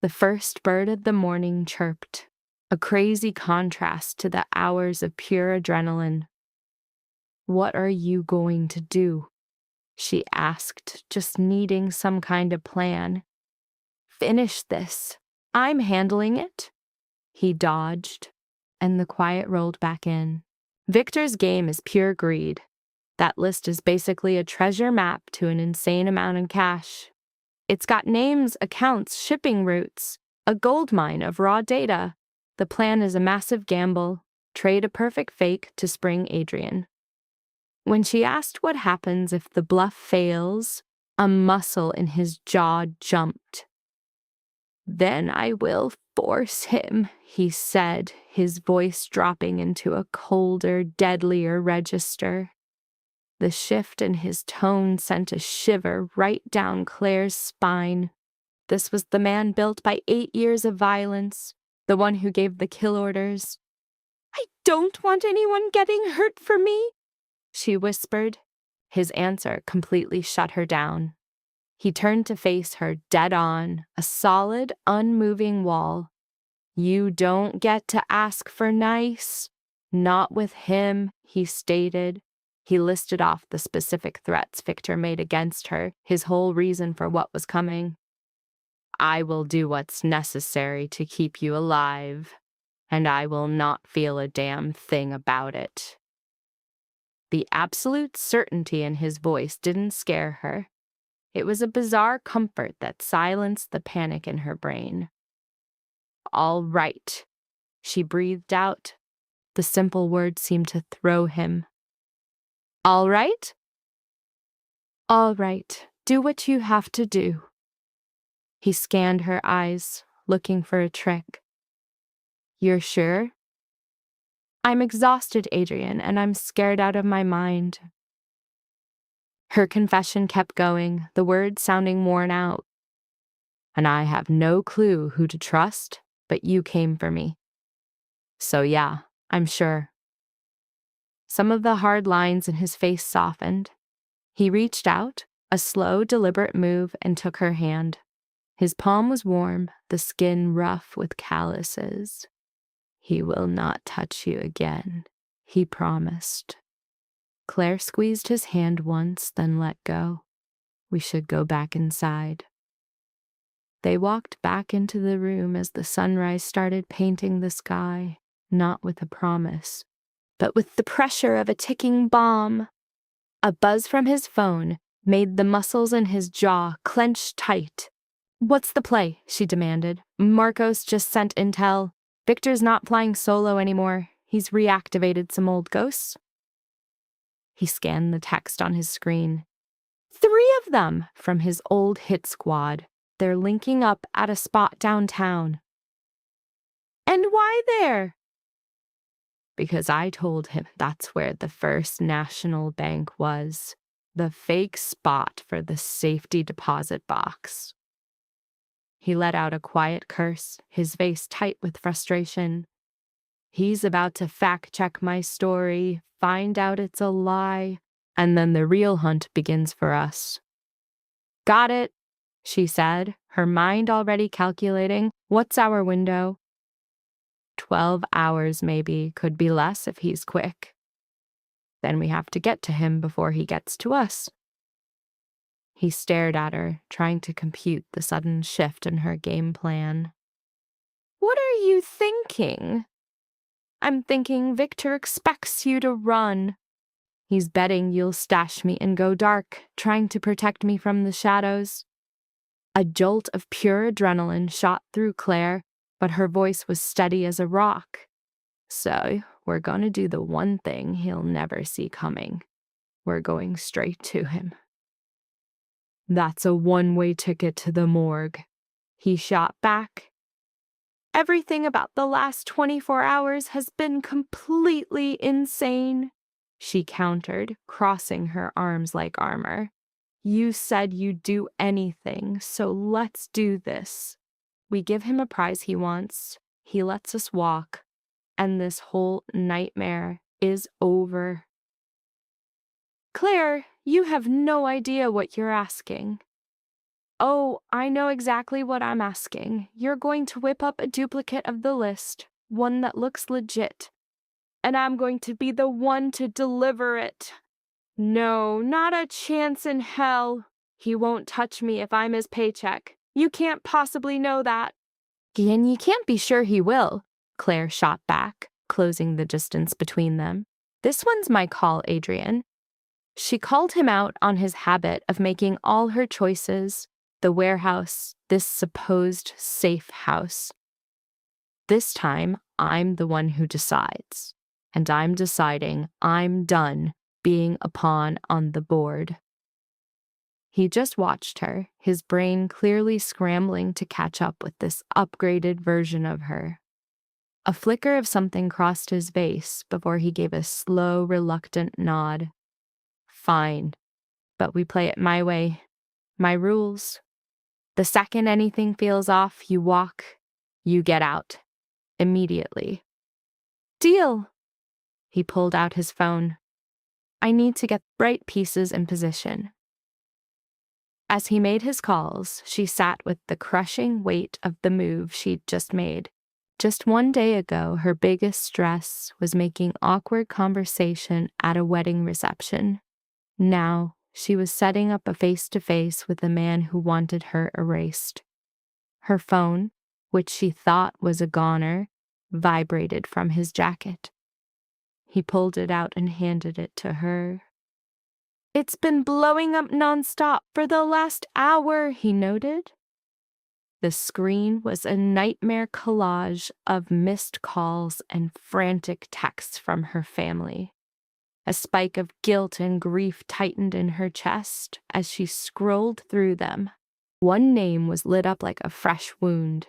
The first bird of the morning chirped, a crazy contrast to the hours of pure adrenaline. "What are you going to do?" she asked, just needing some kind of plan. "Finish this. I'm handling it." He dodged, and the quiet rolled back in. Victor's game is pure greed. That list is basically a treasure map to an insane amount of cash. It's got names, accounts, shipping routes, a goldmine of raw data. The plan is a massive gamble. trade a perfect fake to spring Adrian. When she asked what happens if the bluff fails, a muscle in his jaw jumped. "Then I will force him," he said, his voice dropping into a colder, deadlier register. The shift in his tone sent a shiver right down Claire's spine. This was the man built by 8 years of violence, the one who gave the kill orders. "I don't want anyone getting hurt for me," she whispered. His answer completely shut her down. He turned to face her dead on, a solid, unmoving wall. "You don't get to ask for nice." "Not with him," he stated. He listed off the specific threats Victor made against her, his whole reason for what was coming. "I will do what's necessary to keep you alive, and I will not feel a damn thing about it." The absolute certainty in his voice didn't scare her. It was a bizarre comfort that silenced the panic in her brain. "All right," she breathed out. The simple word seemed to throw him. "All right?" "All right. Do what you have to do." He scanned her eyes, looking for a trick. "You're sure?" "I'm exhausted, Adrian, and I'm scared out of my mind." Her confession kept going, the words sounding worn out. "And I have no clue who to trust, but you came for me. So yeah, I'm sure." Some of the hard lines in his face softened. He reached out, a slow, deliberate move, and took her hand. His palm was warm, the skin rough with calluses. "He will not touch you again," he promised. Claire squeezed his hand once, then let go. "We should go back inside." They walked back into the room as the sunrise started painting the sky, not with a promise, but with the pressure of a ticking bomb. A buzz from his phone made the muscles in his jaw clench tight. "What's the play?" she demanded. "Marcos just sent intel. Victor's not flying solo anymore. He's reactivated some old ghosts." He scanned the text on his screen. 3 of them from his old hit squad. They're linking up at a spot downtown. "And why there?" "Because I told him that's where the First National Bank was. The fake spot for the safety deposit box." He let out a quiet curse, his face tight with frustration. He's about to fact-check my story, find out it's a lie, and then the real hunt begins for us. "Got it," she said, her mind already calculating. "What's our window?" 12 hours maybe, could be less if he's quick. Then we have to get to him before he gets to us. He stared at her, trying to compute the sudden shift in her game plan. "What are you thinking?" "I'm thinking Victor expects you to run. He's betting you'll stash me and go dark, trying to protect me from the shadows." A jolt of pure adrenaline shot through Claire, but her voice was steady as a rock. "So, we're gonna do the one thing he'll never see coming. We're going straight to him." "That's a one-way ticket to the morgue," he shot back. "Everything about the last 24 hours has been completely insane," she countered, crossing her arms like armor. "You said you'd do anything, so let's do this. We give him a prize he wants, he lets us walk, and this whole nightmare is over." "Claire, you have no idea what you're asking." "Oh, I know exactly what I'm asking. You're going to whip up a duplicate of the list, one that looks legit, and I'm going to be the one to deliver it. No, not a chance in hell. He won't touch me if I'm his paycheck. You can't possibly know that." "And you can't be sure he will," Claire shot back, closing the distance between them. "This one's my call, Adrian." She called him out on his habit of making all her choices, the warehouse, this supposed safe house. "This time, I'm the one who decides." and I'm deciding I'm done being a pawn on the board. He just watched her, his brain clearly scrambling to catch up with this upgraded version of her. A flicker of something crossed his face before he gave a slow, reluctant nod. Fine, but we play it my way. My rules. The second anything feels off, you walk, you get out. Immediately. Deal! He pulled out his phone. I need to get right pieces in position. As he made his calls, she sat with the crushing weight of the move she'd just made. Just one day ago, her biggest stress was making awkward conversation at a wedding reception. Now, she was setting up a face-to-face with a man who wanted her erased. Her phone, which she thought was a goner, vibrated from his jacket. He pulled it out and handed it to her. It's been blowing up nonstop for the last hour, he noted. The screen was a nightmare collage of missed calls and frantic texts from her family. A spike of guilt and grief tightened in her chest as she scrolled through them. One name was lit up like a fresh wound.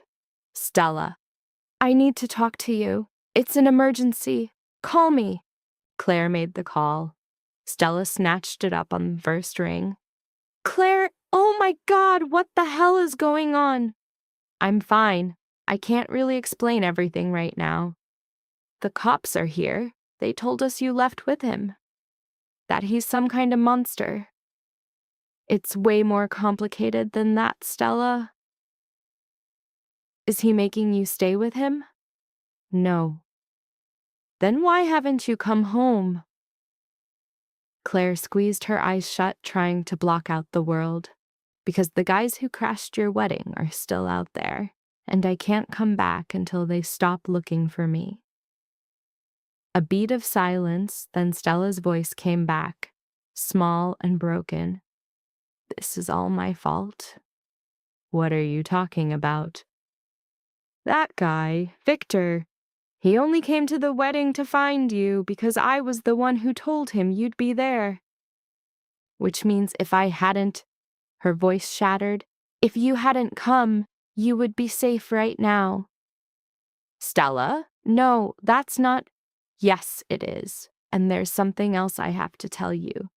Stella. I need to talk to you. It's an emergency. Call me. Claire made the call. Stella snatched it up on the first ring. Claire, oh my God, what the hell is going on? I'm fine. I can't really explain everything right now. The cops are here. They told us you left with him. That he's some kind of monster. It's way more complicated than that, Stella. Is he making you stay with him? No. Then why haven't you come home? Claire squeezed her eyes shut, trying to block out the world. Because the guys who crashed your wedding are still out there, and I can't come back until they stop looking for me. A beat of silence, then Stella's voice came back, small and broken. This is all my fault. What are you talking about? That guy, Victor. He only came to the wedding to find you because I was the one who told him you'd be there. Which means if I hadn't, her voice shattered, if you hadn't come, you would be safe right now. Stella? No, that's not. Yes, it is. And there's something else I have to tell you.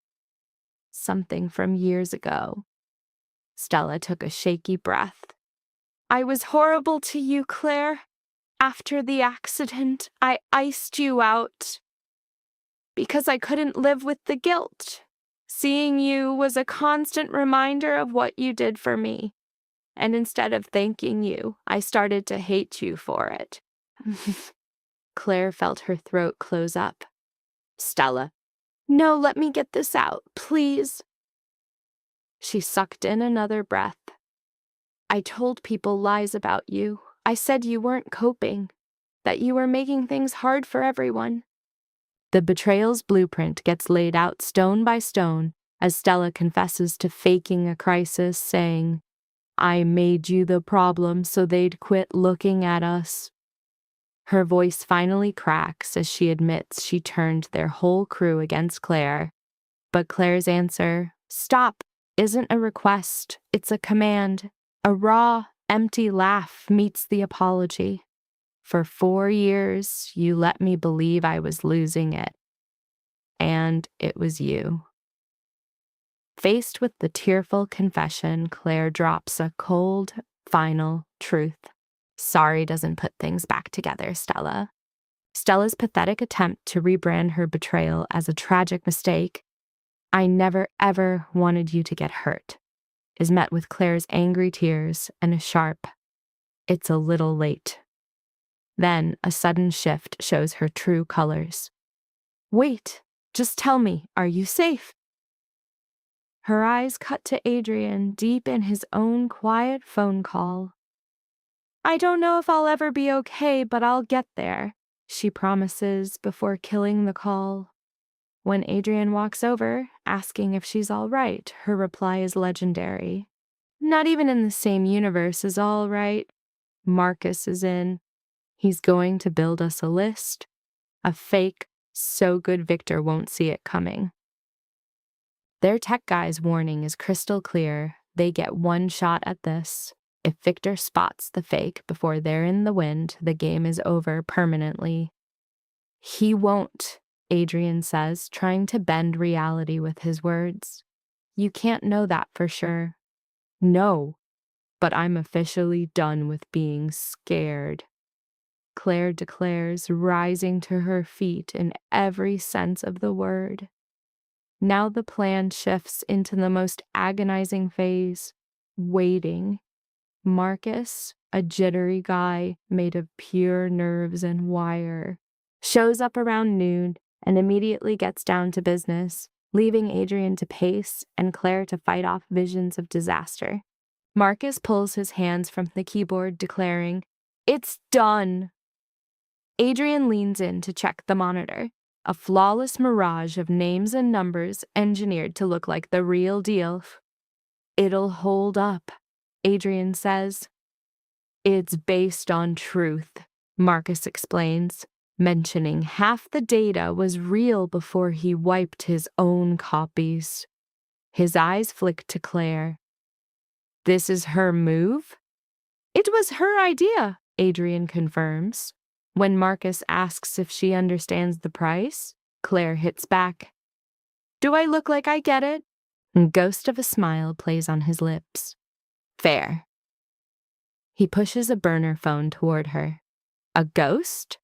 Something from years ago. Stella took a shaky breath. I was horrible to you, Claire. After the accident, I iced you out. Because I couldn't live with the guilt. Seeing you was a constant reminder of what you did for me. And instead of thanking you, I started to hate you for it. Claire felt her throat close up. Stella. No, let me get this out, please. She sucked in another breath. I told people lies about you. I said you weren't coping, that you were making things hard for everyone. The betrayal's blueprint gets laid out stone by stone as Stella confesses to faking a crisis, saying, I made you the problem so they'd quit looking at us. Her voice finally cracks as she admits she turned their whole crew against Claire. But Claire's answer, stop, isn't a request, it's a command. A raw, empty laugh meets the apology. For 4 years, you let me believe I was losing it. And it was you. Faced with the tearful confession, Claire drops a cold, final truth. Sorry doesn't put things back together, Stella. Stella's pathetic attempt to rebrand her betrayal as a tragic mistake, I never ever wanted you to get hurt, is met with Claire's angry tears and a sharp, it's a little late. Then a sudden shift shows her true colors. Wait, just tell me, are you safe? Her eyes cut to Adrian deep in his own quiet phone call. I don't know if I'll ever be okay, but I'll get there, she promises before killing the call. When Adrian walks over, asking if she's all right, her reply is legendary. Not even in the same universe is all right. Marcus is in. He's going to build us a list. A fake, so good Victor won't see it coming. Their tech guy's warning is crystal clear. They get one shot at this. If Victor spots the fake before they're in the wind, the game is over permanently. He won't, Adrian says, trying to bend reality with his words. You can't know that for sure. No, but I'm officially done with being scared, Claire declares, rising to her feet in every sense of the word. Now the plan shifts into the most agonizing phase, waiting. Marcus, a jittery guy made of pure nerves and wire, shows up around noon and immediately gets down to business, leaving Adrian to pace and Claire to fight off visions of disaster. Marcus pulls his hands from the keyboard, declaring, "It's done!" Adrian leans in to check the monitor, a flawless mirage of names and numbers engineered to look like the real deal. "It'll hold up," Adrian says. "It's based on truth," Marcus explains, mentioning half the data was real before he wiped his own copies. His eyes flick to Claire. "This is her move?" "It was her idea," Adrian confirms. When Marcus asks if she understands the price, Claire hits back. "Do I look like I get it?" Ghost of a smile plays on his lips. "Fair." He pushes a burner phone toward her. "A ghost?"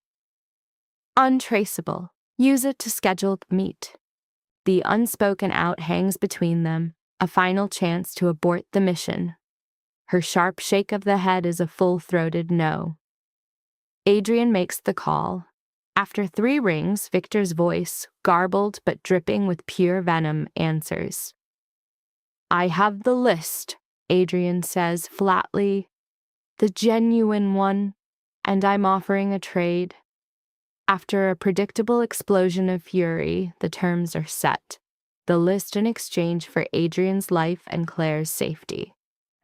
"Untraceable. Use it to schedule the meet." The unspoken out hangs between them, a final chance to abort the mission. Her sharp shake of the head is a full-throated no. Adrian makes the call. After 3 rings, Victor's voice, garbled but dripping with pure venom, answers. "I have the list," Adrian says flatly. "The genuine one, and I'm offering a trade." After a predictable explosion of fury, the terms are set. The list in exchange for Adrian's life and Claire's safety.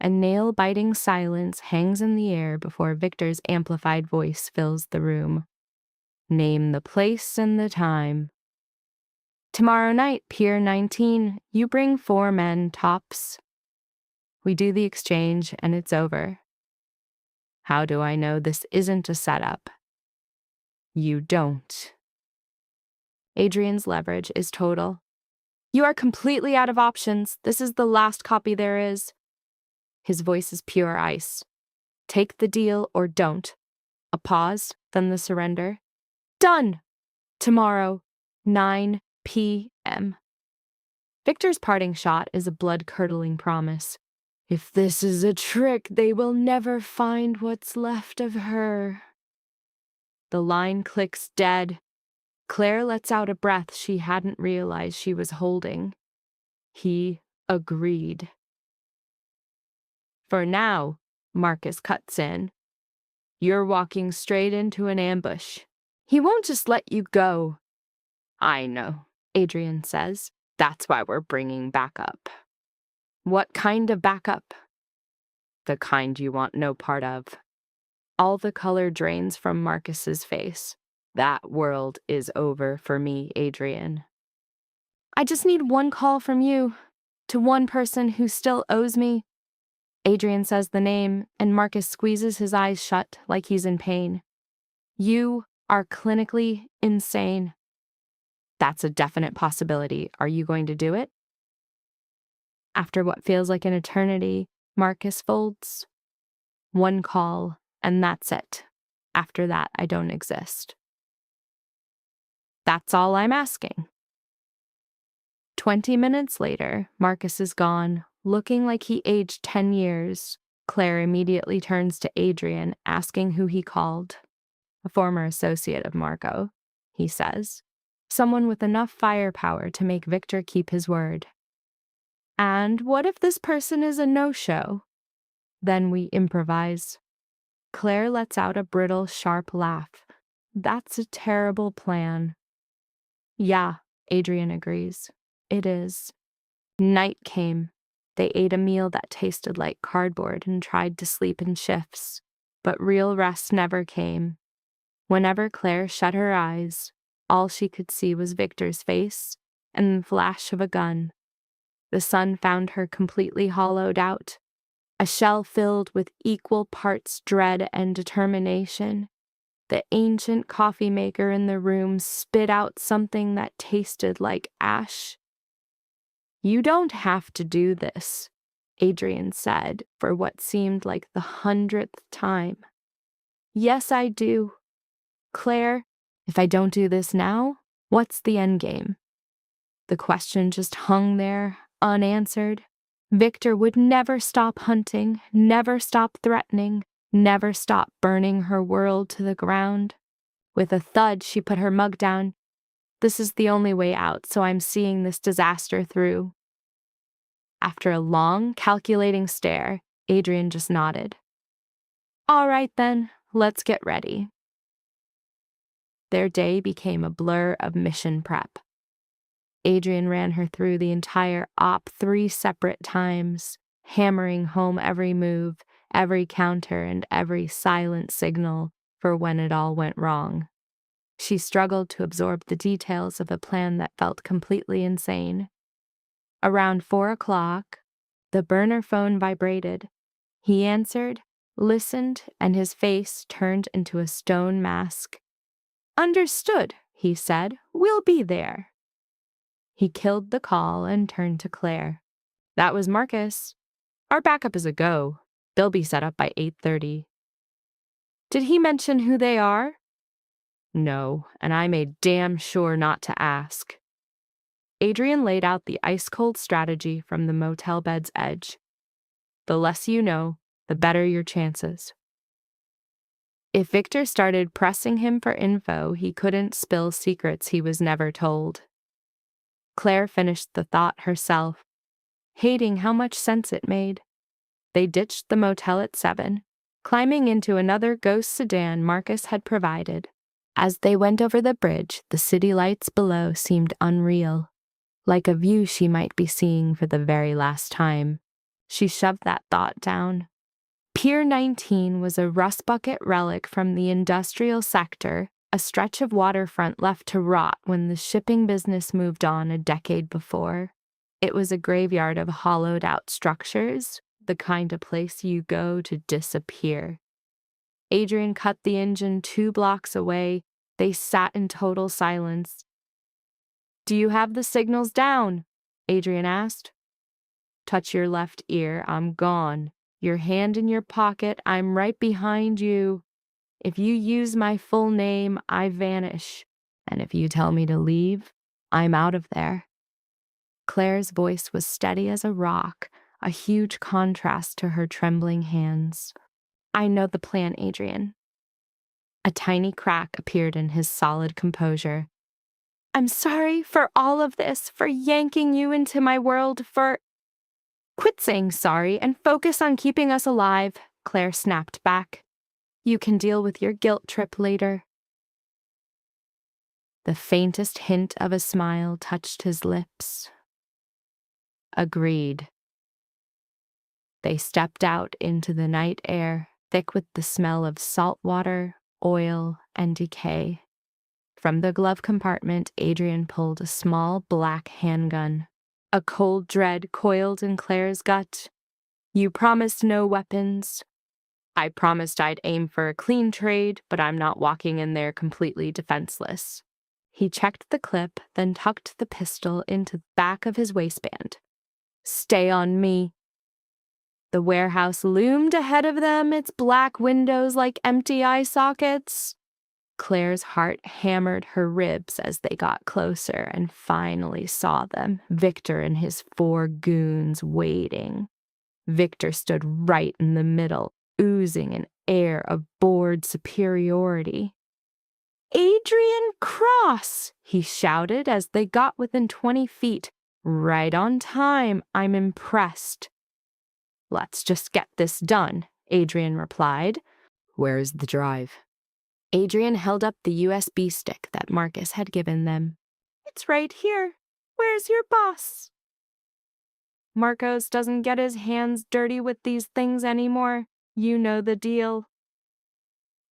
A nail-biting silence hangs in the air before Victor's amplified voice fills the room. "Name the place and the time." "Tomorrow night, Pier 19, you bring 4 men, tops." We do the exchange, and it's over. How do I know this isn't a setup? You don't. Adrian's leverage is total. "You are completely out of options. This is the last copy there is." His voice is pure ice. "Take the deal or don't." A pause, then the surrender. "Done! Tomorrow, 9 p.m. Victor's parting shot is a blood-curdling promise. "If this is a trick, they will never find what's left of her." The line clicks dead. Claire lets out a breath she hadn't realized she was holding. He agreed. "For now," Marcus cuts in, "you're walking straight into an ambush. He won't just let you go." "I know," Adrian says. "That's why we're bringing backup." "What kind of backup?" "The kind you want no part of." All the color drains from Marcus's face. "That world is over for me, Adrian." "I just need one call from you, to one person who still owes me." Adrian says the name, and Marcus squeezes his eyes shut like he's in pain. "You are clinically insane." "That's a definite possibility. Are you going to do it?" After what feels like an eternity, Marcus folds. "One call, and that's it. After that, I don't exist." "That's all I'm asking." 20 minutes later, Marcus is gone, looking like he aged 10 years. Claire immediately turns to Adrian, asking who he called. "A former associate of Marco," he says. "Someone with enough firepower to make Victor keep his word." "And what if this person is a no-show?" Then we improvise. Claire lets out a brittle, sharp laugh. "That's a terrible plan." "Yeah," Adrian agrees. "It is." Night came. They ate a meal that tasted like cardboard and tried to sleep in shifts. But real rest never came. Whenever Claire shut her eyes, all she could see was Victor's face and the flash of a gun. The sun found her completely hollowed out, a shell filled with equal parts dread and determination. The ancient coffee maker in the room spit out something that tasted like ash. "You don't have to do this," Adrian said for what seemed like the 100th time. "Yes, I do. Claire, if I don't do this now, what's the end game?" The question just hung there, unanswered. Victor would never stop hunting, never stop threatening, never stop burning her world to the ground. With a thud, she put her mug down. "This is the only way out, so I'm seeing this disaster through." After a long, calculating stare, Adrian just nodded. "All right then, let's get ready." Their day became a blur of mission prep. Adrian ran her through the entire op 3 separate times, hammering home every move, every counter, and every silent signal for when it all went wrong. She struggled to absorb the details of a plan that felt completely insane. Around 4 o'clock, the burner phone vibrated. He answered, listened, and his face turned into a stone mask. "Understood," he said. "We'll be there." He killed the call and turned to Claire. "That was Marcus. Our backup is a go. They'll be set up by 8:30. "Did he mention who they are?" "No, and I made damn sure not to ask." Adrian laid out the ice-cold strategy from the motel bed's edge. "The less you know, the better your chances." If Victor started pressing him for info, he couldn't spill secrets he was never told. Claire finished the thought herself, hating how much sense it made. They ditched the motel at 7, climbing into another ghost sedan Marcus had provided. As they went over the bridge, the city lights below seemed unreal, like a view she might be seeing for the very last time. She shoved that thought down. Pier 19 was a rust bucket relic from the industrial sector, a stretch of waterfront left to rot when the shipping business moved on a decade before. It was a graveyard of hollowed-out structures, the kind of place you go to disappear. Adrian cut the engine 2 blocks away. They sat in total silence. "Do you have the signals down?" Adrian asked. "Touch your left ear, I'm gone. Your hand in your pocket, I'm right behind you. If you use my full name, I vanish. And if you tell me to leave, I'm out of there." Claire's voice was steady as a rock, a huge contrast to her trembling hands. "I know the plan, Adrian." A tiny crack appeared in his solid composure. "I'm sorry for all of this, for yanking you into my world, for—" "Quit saying sorry and focus on keeping us alive," Claire snapped back. "You can deal with your guilt trip later." The faintest hint of a smile touched his lips. Agreed. They stepped out into the night air, thick with the smell of salt water, oil, and decay. From the glove compartment, Adrian pulled a small black handgun. A cold dread coiled in Claire's gut. "You promised no weapons." "I promised I'd aim for a clean trade, but I'm not walking in there completely defenseless." He checked the clip, then tucked the pistol into the back of his waistband. "Stay on me." The warehouse loomed ahead of them, its black windows like empty eye sockets. Claire's heart hammered her ribs as they got closer and finally saw them, Victor and his 4 goons waiting. Victor stood right in the middle, oozing an air of bored superiority. "Adrian Cross!" he shouted as they got within 20 feet. "Right on time, I'm impressed." "Let's just get this done," Adrian replied. "Where's the drive?" Adrian held up the USB stick that Marcus had given them. "It's right here. Where's your boss?" "Marcos doesn't get his hands dirty with these things anymore. You know the deal."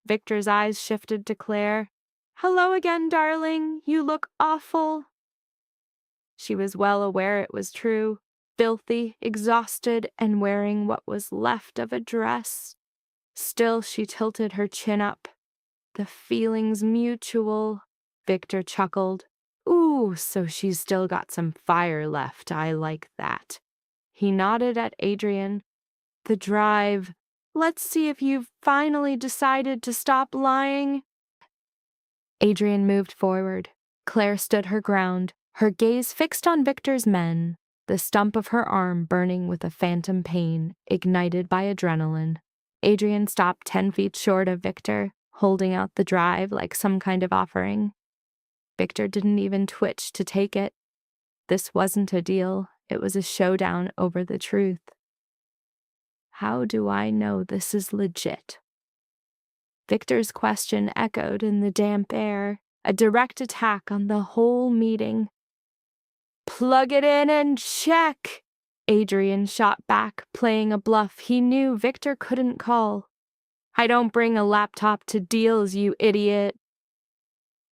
Victor's eyes shifted to Claire. "Hello again, darling. You look awful." She was well aware it was true, filthy, exhausted, and wearing what was left of a dress. Still, she tilted her chin up. "The feeling's mutual," Victor chuckled. "Ooh, so she's still got some fire left. I like that." He nodded at Adrian. "The drive. Let's see if you've finally decided to stop lying." Adrian moved forward. Claire stood her ground, her gaze fixed on Victor's men, the stump of her arm burning with a phantom pain, ignited by adrenaline. Adrian stopped 10 feet short of Victor, holding out the drive like some kind of offering. Victor didn't even twitch to take it. This wasn't a deal. It was a showdown over the truth. How do I know this is legit? Victor's question echoed in the damp air, a direct attack on the whole meeting. "Plug it in and check!" Adrian shot back, playing a bluff he knew Victor couldn't call. "I don't bring a laptop to deals, you idiot."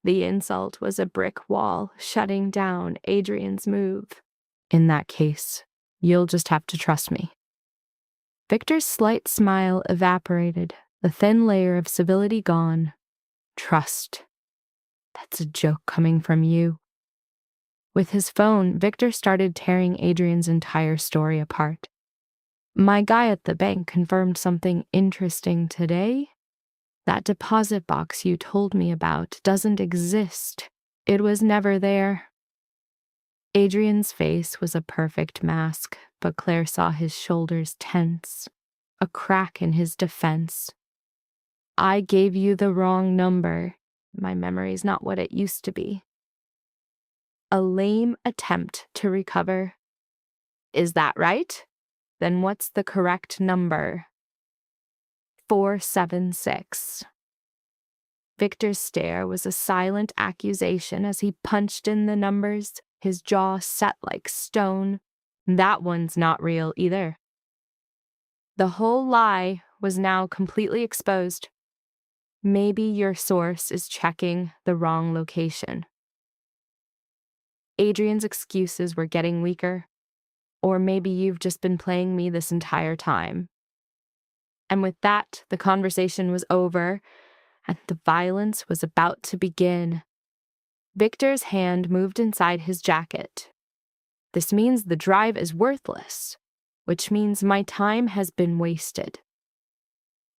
The insult was a brick wall, shutting down Adrian's move. "In that case, you'll just have to trust me." Victor's slight smile evaporated, the thin layer of civility gone. "Trust. That's a joke coming from you." With his phone, Victor started tearing Adrian's entire story apart. "My guy at the bank confirmed something interesting today. That deposit box you told me about doesn't exist. It was never there." Adrian's face was a perfect mask, but Claire saw his shoulders tense, a crack in his defense. "I gave you the wrong number. My memory's not what it used to be." A lame attempt to recover. "Is that right? Then what's the correct number?" 476. Victor's stare was a silent accusation as he punched in the numbers, his jaw set like stone. "That one's not real either." The whole lie was now completely exposed. "Maybe your source is checking the wrong location." Adrian's excuses were getting weaker. "Or maybe you've just been playing me this entire time." And with that, the conversation was over, and the violence was about to begin. Victor's hand moved inside his jacket. "This means the drive is worthless, which means my time has been wasted."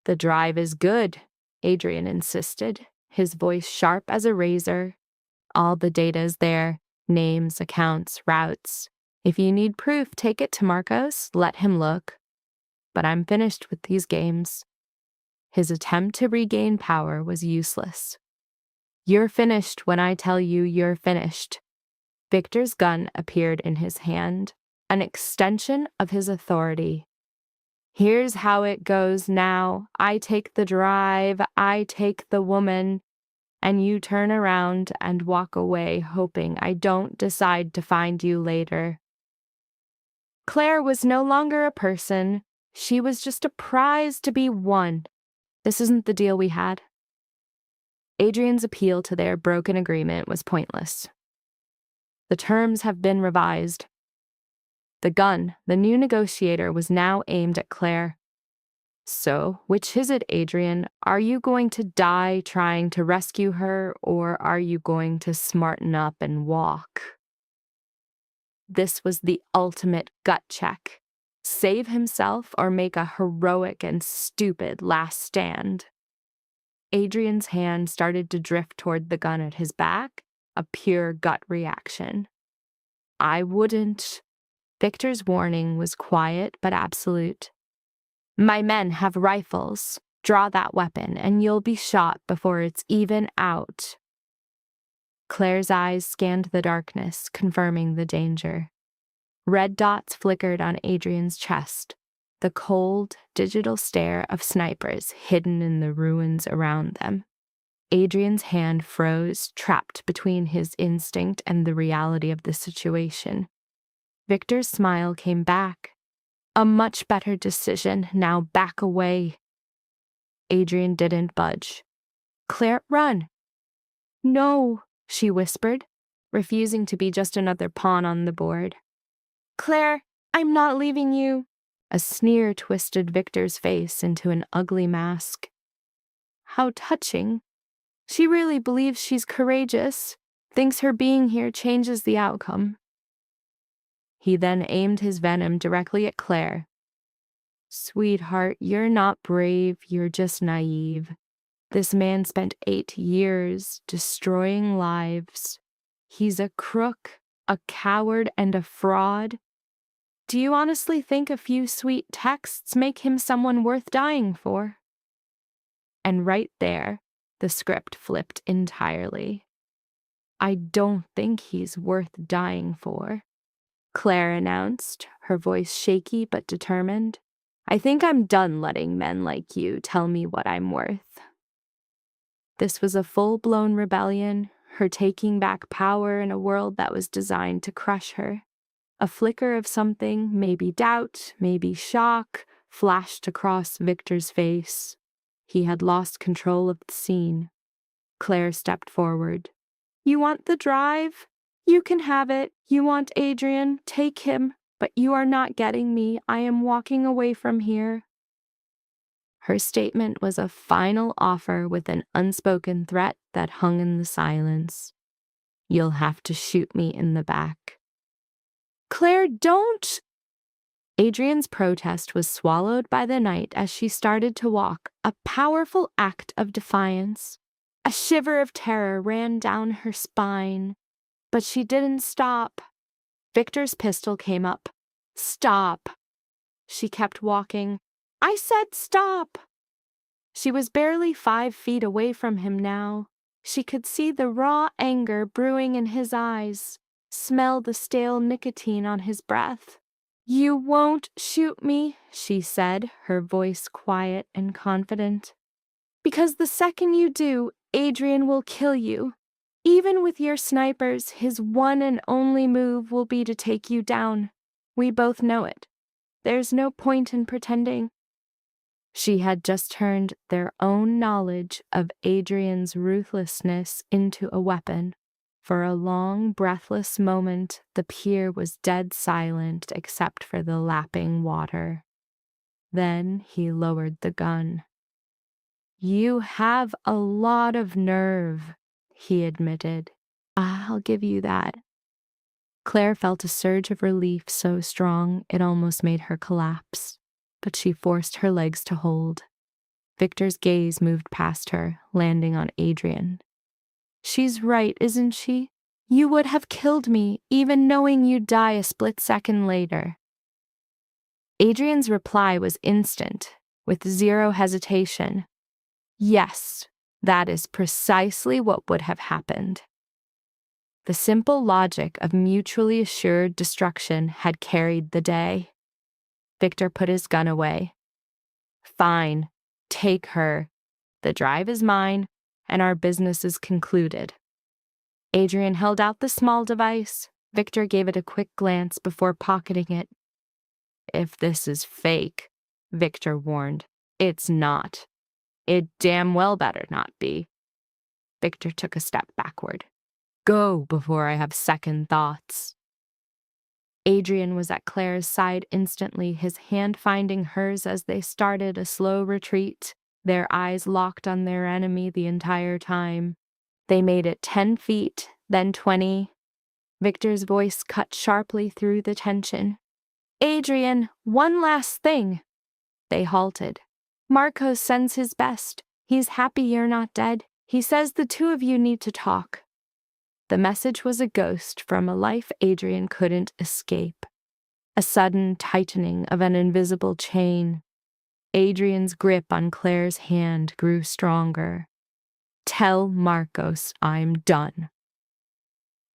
"The drive is good," Adrian insisted, his voice sharp as a razor. "All the data's there, names, accounts, routes. If you need proof, take it to Marcos, let him look. But I'm finished with these games." His attempt to regain power was useless. "You're finished when I tell you you're finished." Victor's gun appeared in his hand, an extension of his authority. "Here's how it goes now. I take the drive, I take the woman, and you turn around and walk away hoping I don't decide to find you later." Claire was no longer a person. She was just a prize to be won. This isn't the deal we had. Adrian's appeal to their broken agreement was pointless. "The terms have been revised." The gun, the new negotiator, was now aimed at Claire. "So, which is it, Adrian? Are you going to die trying to rescue her, or are you going to smarten up and walk?" This was the ultimate gut check. Save himself or make a heroic and stupid last stand. Adrian's hand started to drift toward the gun at his back, a pure gut reaction. "I wouldn't." Victor's warning was quiet but absolute. "My men have rifles. Draw that weapon and you'll be shot before it's even out." Claire's eyes scanned the darkness, confirming the danger. Red dots flickered on Adrian's chest, the cold, digital stare of snipers hidden in the ruins around them. Adrian's hand froze, trapped between his instinct and the reality of the situation. Victor's smile came back. A much better decision, now back away. Adrian didn't budge. "Claire, run!" No, she whispered, refusing to be just another pawn on the board. Claire, I'm not leaving you. A sneer twisted Victor's face into an ugly mask. How touching. She really believes she's courageous, thinks her being here changes the outcome. He then aimed his venom directly at Claire. Sweetheart, you're not brave, you're just naive. This man spent 8 years destroying lives. He's a crook, a coward, and a fraud. Do you honestly think a few sweet texts make him someone worth dying for? And right there, the script flipped entirely. I don't think he's worth dying for, Claire announced, her voice shaky but determined. I think I'm done letting men like you tell me what I'm worth. This was a full-blown rebellion, her taking back power in a world that was designed to crush her. A flicker of something, maybe doubt, maybe shock, flashed across Victor's face. He had lost control of the scene. Claire stepped forward. You want the drive? You can have it. You want Adrian? Take him. But you are not getting me. I am walking away from here. Her statement was a final offer with an unspoken threat that hung in the silence. You'll have to shoot me in the back. Claire, don't! Adrian's protest was swallowed by the night as she started to walk, a powerful act of defiance. A shiver of terror ran down her spine, but she didn't stop. Victor's pistol came up. Stop. She kept walking. I said stop. She was barely 5 feet away from him now. She could see the raw anger brewing in his eyes, smell the stale nicotine on his breath. You won't shoot me, she said, her voice quiet and confident. Because the second you do, Adrian will kill you. Even with your snipers, his one and only move will be to take you down. We both know it. There's no point in pretending. She had just turned their own knowledge of Adrian's ruthlessness into a weapon. For a long, breathless moment, the pier was dead silent except for the lapping water. Then he lowered the gun. You have a lot of nerve, he admitted. I'll give you that. Claire felt a surge of relief so strong it almost made her collapse, but she forced her legs to hold. Victor's gaze moved past her, landing on Adrian. She's right, isn't she? You would have killed me, even knowing you'd die a split second later. Adrian's reply was instant, with zero hesitation. Yes, that is precisely what would have happened. The simple logic of mutually assured destruction had carried the day. Victor put his gun away. Fine, take her. The drive is mine, and our business is concluded. Adrian held out the small device. Victor gave it a quick glance before pocketing it. If this is fake, Victor warned, it's not. It damn well better not be. Victor took a step backward. Go before I have second thoughts. Adrian was at Claire's side instantly, his hand finding hers as they started a slow retreat, their eyes locked on their enemy the entire time. They made it 10 feet, then 20. Victor's voice cut sharply through the tension. Adrian, one last thing. They halted. Marcos sends his best. He's happy you're not dead. He says the two of you need to talk. The message was a ghost from a life Adrian couldn't escape. A sudden tightening of an invisible chain. Adrian's grip on Claire's hand grew stronger. Tell Marcos I'm done.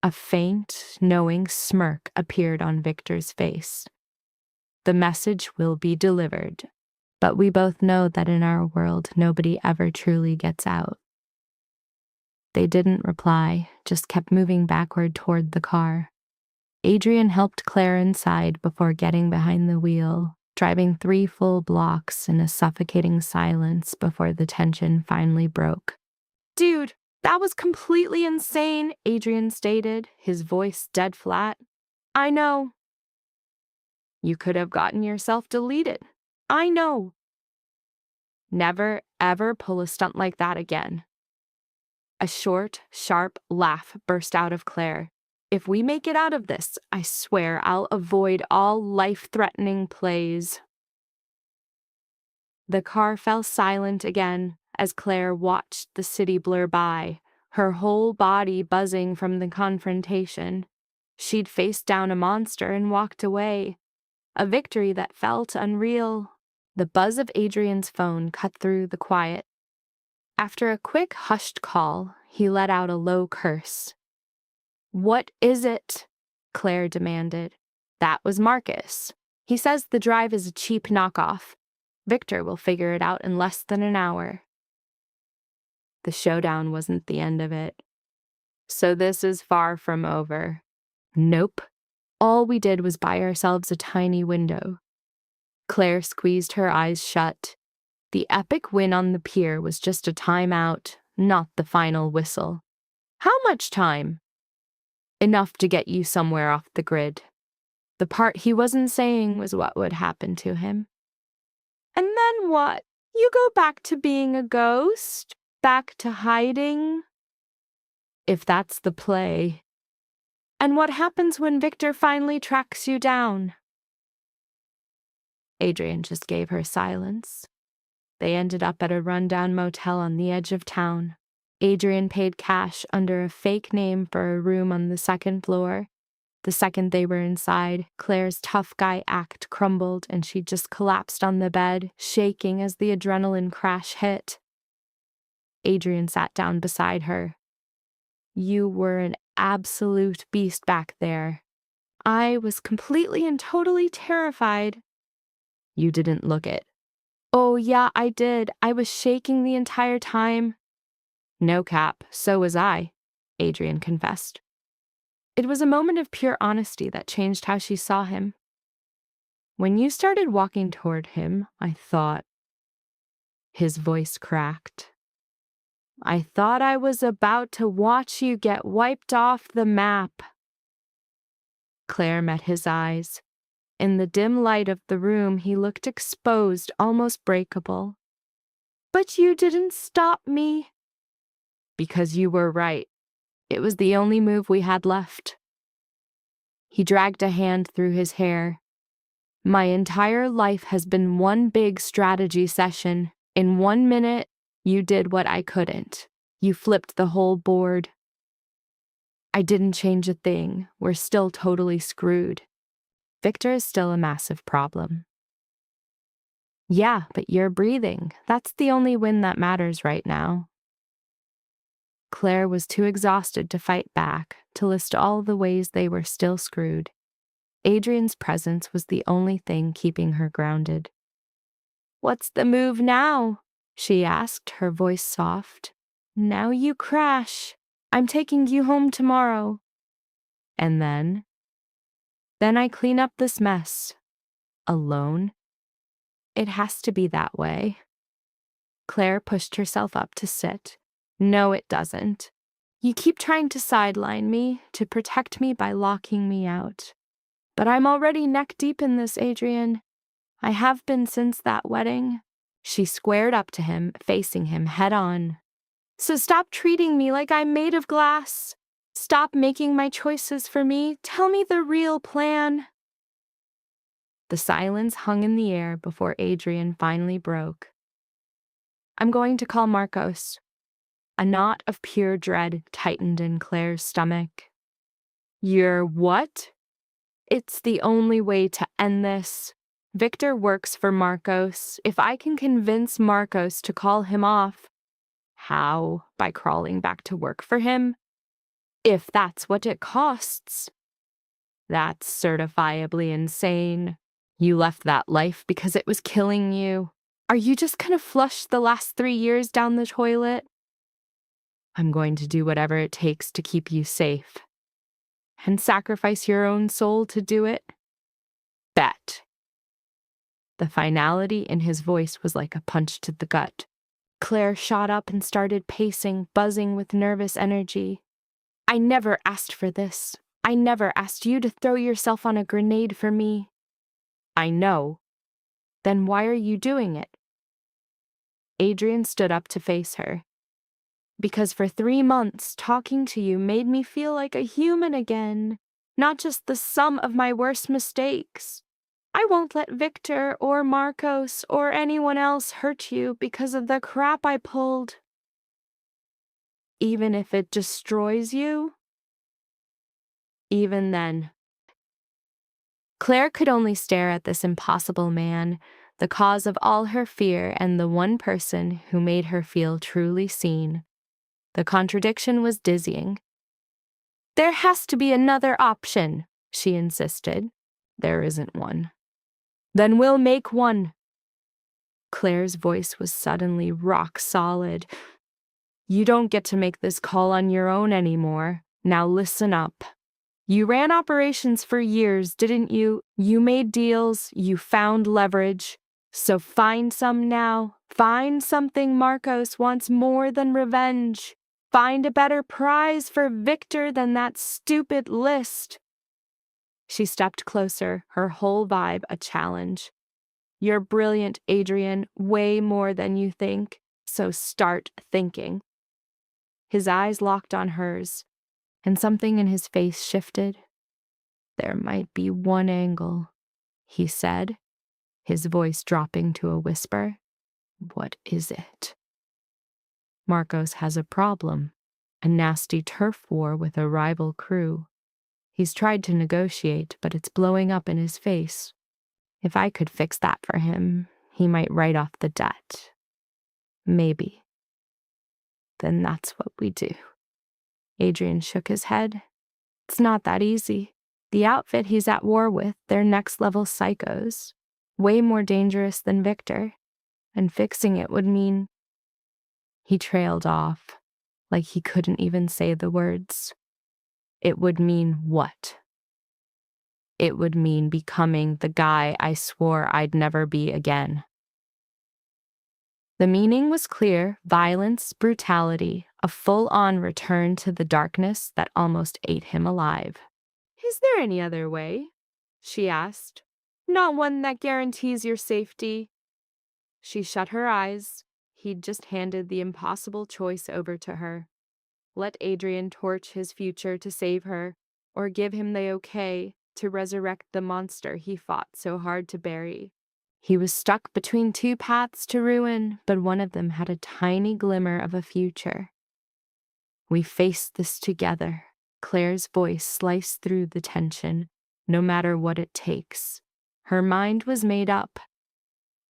A faint, knowing smirk appeared on Victor's face. The message will be delivered, but we both know that in our world nobody ever truly gets out. They didn't reply, just kept moving backward toward the car. Adrian helped Claire inside before getting behind the wheel, driving 3 full blocks in a suffocating silence before the tension finally broke. Dude, That was completely insane, Adrian stated, his voice dead flat. I know. You could have gotten yourself deleted. I know. Never, ever pull a stunt like that again. A short, sharp laugh burst out of Claire. If we make it out of this, I swear I'll avoid all life-threatening plays. The car fell silent again as Claire watched the city blur by, her whole body buzzing from the confrontation. She'd faced down a monster and walked away, a victory that felt unreal. The buzz of Adrian's phone cut through the quiet. After a quick, hushed call, he let out a low curse. "What is it?" Claire demanded. That was Marcus. He says the drive is a cheap knockoff. Victor will figure it out in less than an hour. The showdown wasn't the end of it. So this is far from over. Nope. All we did was buy ourselves a tiny window. Claire squeezed her eyes shut. The epic win on the pier was just a timeout, not the final whistle. How much time? Enough to get you somewhere off the grid. The part he wasn't saying was what would happen to him. And then what? You go back to being a ghost? Back to hiding? If that's the play. And what happens when Victor finally tracks you down? Adrian just gave her silence. They ended up at a rundown motel on the edge of town. Adrian paid cash under a fake name for a room on the second floor. The second they were inside, Claire's tough guy act crumbled and she just collapsed on the bed, shaking as the adrenaline crash hit. Adrian sat down beside her. You were an absolute beast back there. I was completely and totally terrified. You didn't look it. Oh, yeah, I did. I was shaking the entire time. No cap, so was I, Adrian confessed. It was a moment of pure honesty that changed how she saw him. When you started walking toward him, I thought. His voice cracked. I thought I was about to watch you get wiped off the map. Claire met his eyes. In the dim light of the room, he looked exposed, almost breakable. But you didn't stop me. Because you were right. It was the only move we had left. He dragged a hand through his hair. My entire life has been one big strategy session. In 1 minute, you did what I couldn't. You flipped the whole board. I didn't change a thing. We're still totally screwed. Victor is still a massive problem. Yeah, but you're breathing. That's the only win that matters right now. Claire was too exhausted to fight back, to list all the ways they were still screwed. Adrian's presence was the only thing keeping her grounded. What's the move now? She asked, her voice soft. Now you crash. I'm taking you home tomorrow. And then? Then I clean up this mess. Alone? It has to be that way. Claire pushed herself up to sit. No, it doesn't. You keep trying to sideline me, to protect me by locking me out. But I'm already neck deep in this, Adrian. I have been since that wedding. She squared up to him, facing him head on. So stop treating me like I'm made of glass. Stop making my choices for me. Tell me the real plan. The silence hung in the air before Adrian finally broke. I'm going to call Marcos. A knot of pure dread tightened in Claire's stomach. You're what? It's the only way to end this. Victor works for Marcos. If I can convince Marcos to call him off. How? By crawling back to work for him? If that's what it costs. That's certifiably insane. You left that life because it was killing you. Are you just gonna flush the last 3 years down the toilet? I'm going to do whatever it takes to keep you safe. And sacrifice your own soul to do it? Bet. The finality in his voice was like a punch to the gut. Claire shot up and started pacing, buzzing with nervous energy. I never asked for this. I never asked you to throw yourself on a grenade for me. I know. Then why are you doing it? Adrian stood up to face her. Because for 3 months, talking to you made me feel like a human again, not just the sum of my worst mistakes. I won't let Victor or Marcos or anyone else hurt you because of the crap I pulled. Even if it destroys you? Even then. Claire could only stare at this impossible man, the cause of all her fear and the one person who made her feel truly seen. The contradiction was dizzying. There has to be another option, she insisted. There isn't one. Then we'll make one. Claire's voice was suddenly rock solid. You don't get to make this call on your own anymore. Now listen up. You ran operations for years, didn't you? You made deals, you found leverage. So find some now. Find something Marcos wants more than revenge. Find a better prize for Victor than that stupid list. She stepped closer, her whole vibe a challenge. You're brilliant, Adrian, way more than you think. So start thinking. His eyes locked on hers, and something in his face shifted. There might be one angle, he said, his voice dropping to a whisper. What is it? Marcos has a problem, a nasty turf war with a rival crew. He's tried to negotiate, but it's blowing up in his face. If I could fix that for him, he might write off the debt. Maybe. Then that's what we do. Adrian shook his head. It's not that easy. The outfit he's at war with, they're next-level psychos. Way more dangerous than Victor. And fixing it would mean... He trailed off, like he couldn't even say the words. It would mean what? It would mean becoming the guy I swore I'd never be again. The meaning was clear: violence, brutality, a full-on return to the darkness that almost ate him alive. Is there any other way? She asked. Not one that guarantees your safety. She shut her eyes. He'd just handed the impossible choice over to her. Let Adrian torch his future to save her, or give him the okay to resurrect the monster he fought so hard to bury. He was stuck between 2 paths to ruin, but one of them had a tiny glimmer of a future. We face this together. Claire's voice sliced through the tension, no matter what it takes. Her mind was made up.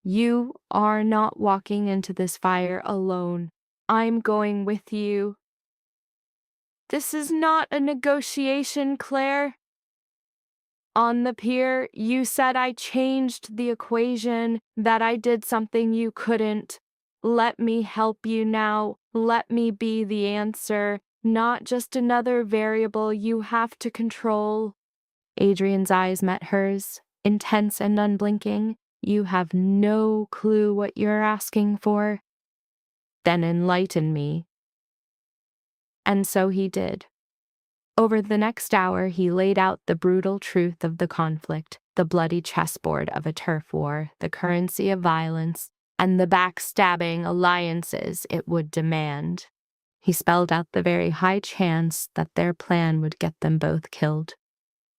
You are not walking into this fire alone. I'm going with you. This is not a negotiation, Claire. On the pier, you said I changed the equation, that I did something you couldn't. Let me help you now. Let me be the answer, not just another variable you have to control. Adrian's eyes met hers, intense and unblinking. You have no clue what you're asking for. Then enlighten me. And so he did. Over the next hour, he laid out the brutal truth of the conflict, the bloody chessboard of a turf war, the currency of violence, and the backstabbing alliances it would demand. He spelled out the very high chance that their plan would get them both killed.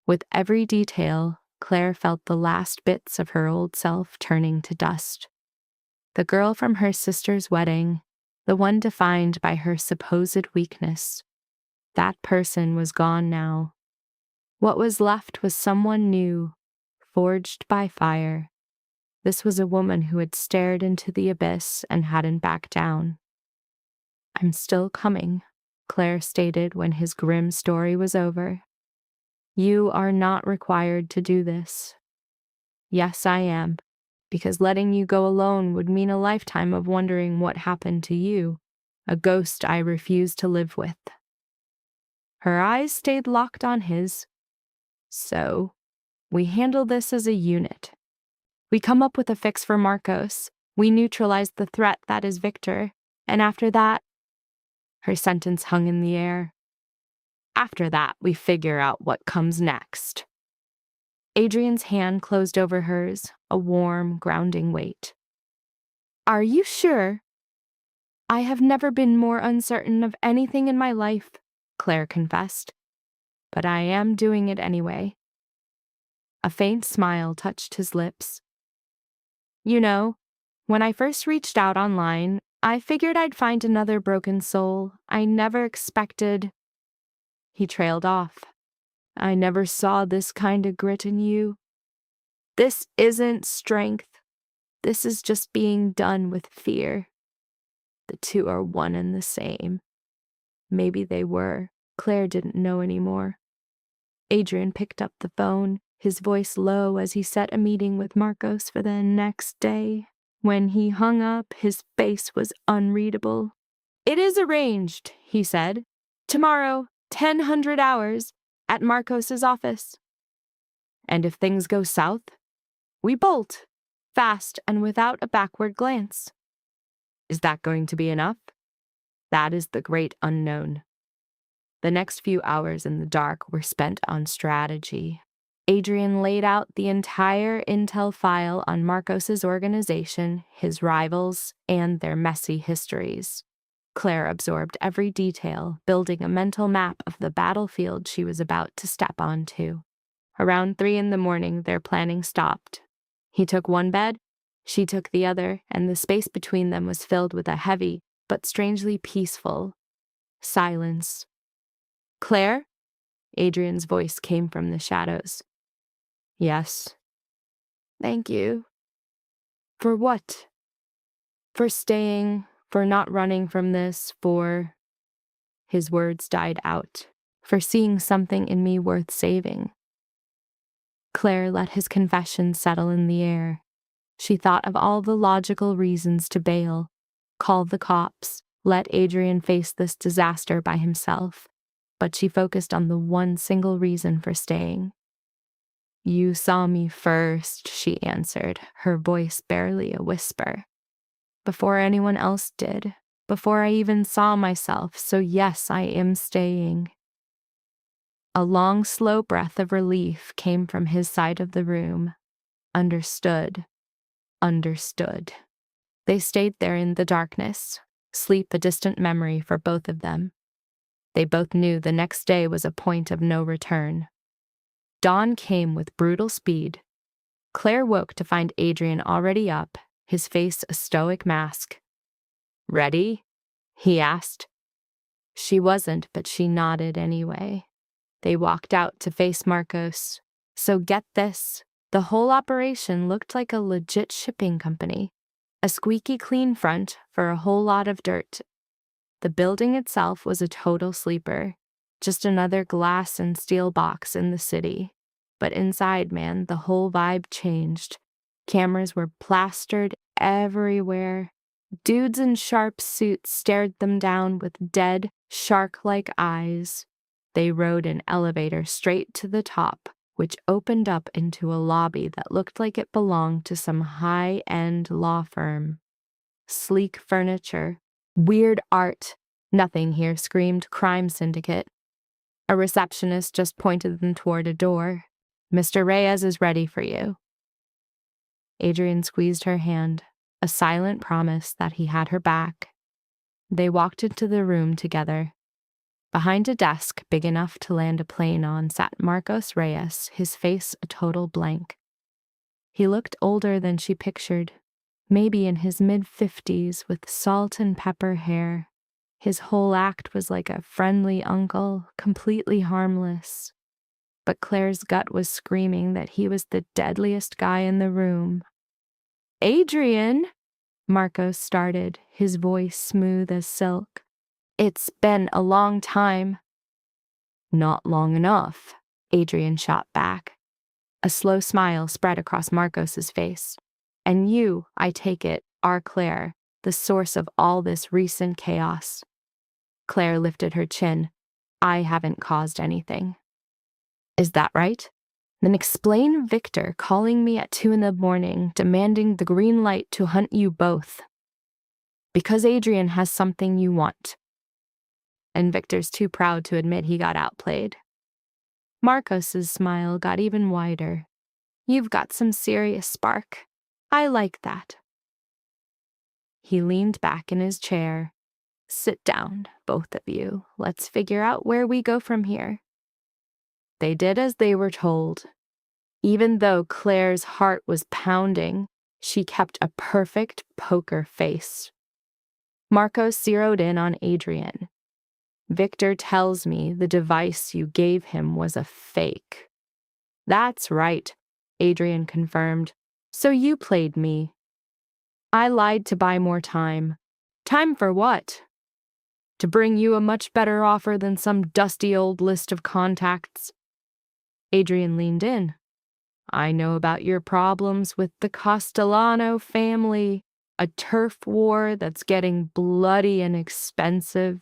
With every detail, Claire felt the last bits of her old self turning to dust. The girl from her sister's wedding, the one defined by her supposed weakness. That person was gone now. What was left was someone new, forged by fire. This was a woman who had stared into the abyss and hadn't backed down. I'm still coming, Claire stated when his grim story was over. You are not required to do this. Yes, I am, because letting you go alone would mean a lifetime of wondering what happened to you, a ghost I refuse to live with. Her eyes stayed locked on his. So, we handle this as a unit. We come up with a fix for Marcos. We neutralize the threat that is Victor. And after that, her sentence hung in the air. After that, we figure out what comes next. Adrian's hand closed over hers, a warm, grounding weight. Are you sure? I have never been more uncertain of anything in my life, Claire confessed. But I am doing it anyway. A faint smile touched his lips. You know, when I first reached out online, I figured I'd find another broken soul. I never expected... He trailed off. I never saw this kind of grit in you. This isn't strength. This is just being done with fear. The two are one and the same. Maybe they were. Claire didn't know anymore. Adrian picked up the phone, his voice low as he set a meeting with Marcos for the next day. When he hung up, his face was unreadable. It is arranged, he said. Tomorrow, 1000 hours, at Marcos's office. And if things go south, we bolt, fast and without a backward glance. Is that going to be enough? That is the great unknown. The next few hours in the dark were spent on strategy. Adrian laid out the entire intel file on Marcos's organization, his rivals, and their messy histories. Claire absorbed every detail, building a mental map of the battlefield she was about to step onto. Around 3 a.m, their planning stopped. He took one bed, she took the other, and the space between them was filled with a heavy, but strangely peaceful silence. Claire? Adrian's voice came from the shadows. Yes. Thank you. For what? For staying, for not running from this, for... His words died out. For seeing something in me worth saving. Claire let his confession settle in the air. She thought of all the logical reasons to bail, call the cops, let Adrian face this disaster by himself, but she focused on the one single reason for staying. You saw me first, she answered, her voice barely a whisper. Before anyone else did, before I even saw myself, so yes, I am staying. A long, slow breath of relief came from his side of the room. Understood. Understood. They stayed there in the darkness, sleep a distant memory for both of them. They both knew the next day was a point of no return. Dawn came with brutal speed. Claire woke to find Adrian already up, his face a stoic mask. Ready? He asked. She wasn't, but she nodded anyway. They walked out to face Marcos. So get this, the whole operation looked like a legit shipping company. A squeaky clean front for a whole lot of dirt. The building itself was a total sleeper, just another glass and steel box in the city. But inside, man, the whole vibe changed. Cameras were plastered everywhere. Dudes in sharp suits stared them down with dead, shark-like eyes. They rode an elevator straight to the top, which opened up into a lobby that looked like it belonged to some high-end law firm. Sleek furniture, weird art. Nothing here screamed crime syndicate. A receptionist just pointed them toward a door. Mr. Reyes is ready for you. Adrian squeezed her hand, a silent promise that he had her back. They walked into the room together. Behind a desk big enough to land a plane on sat Marcos Reyes, his face a total blank. He looked older than she pictured, maybe in his mid-50s with salt and pepper hair. His whole act was like a friendly uncle, completely harmless. But Claire's gut was screaming that he was the deadliest guy in the room. Adrian, Marcos started, his voice smooth as silk. It's been a long time. Not long enough, Adrian shot back. A slow smile spread across Marcos's face. And you, I take it, are Claire, the source of all this recent chaos. Claire lifted her chin. I haven't caused anything. Is that right? Then explain Victor calling me at 2 a.m, demanding the green light to hunt you both. Because Adrian has something you want. And Victor's too proud to admit he got outplayed. Marcos's smile got even wider. You've got some serious spark. I like that. He leaned back in his chair. Sit down, both of you. Let's figure out where we go from here. They did as they were told. Even though Claire's heart was pounding, she kept a perfect poker face. Marcos zeroed in on Adrian. Victor tells me the device you gave him was a fake. That's right, Adrian confirmed. So you played me. I lied to buy more time. Time for what? To bring you a much better offer than some dusty old list of contacts. Adrian leaned in. I know about your problems with the Castellano family, a turf war that's getting bloody and expensive.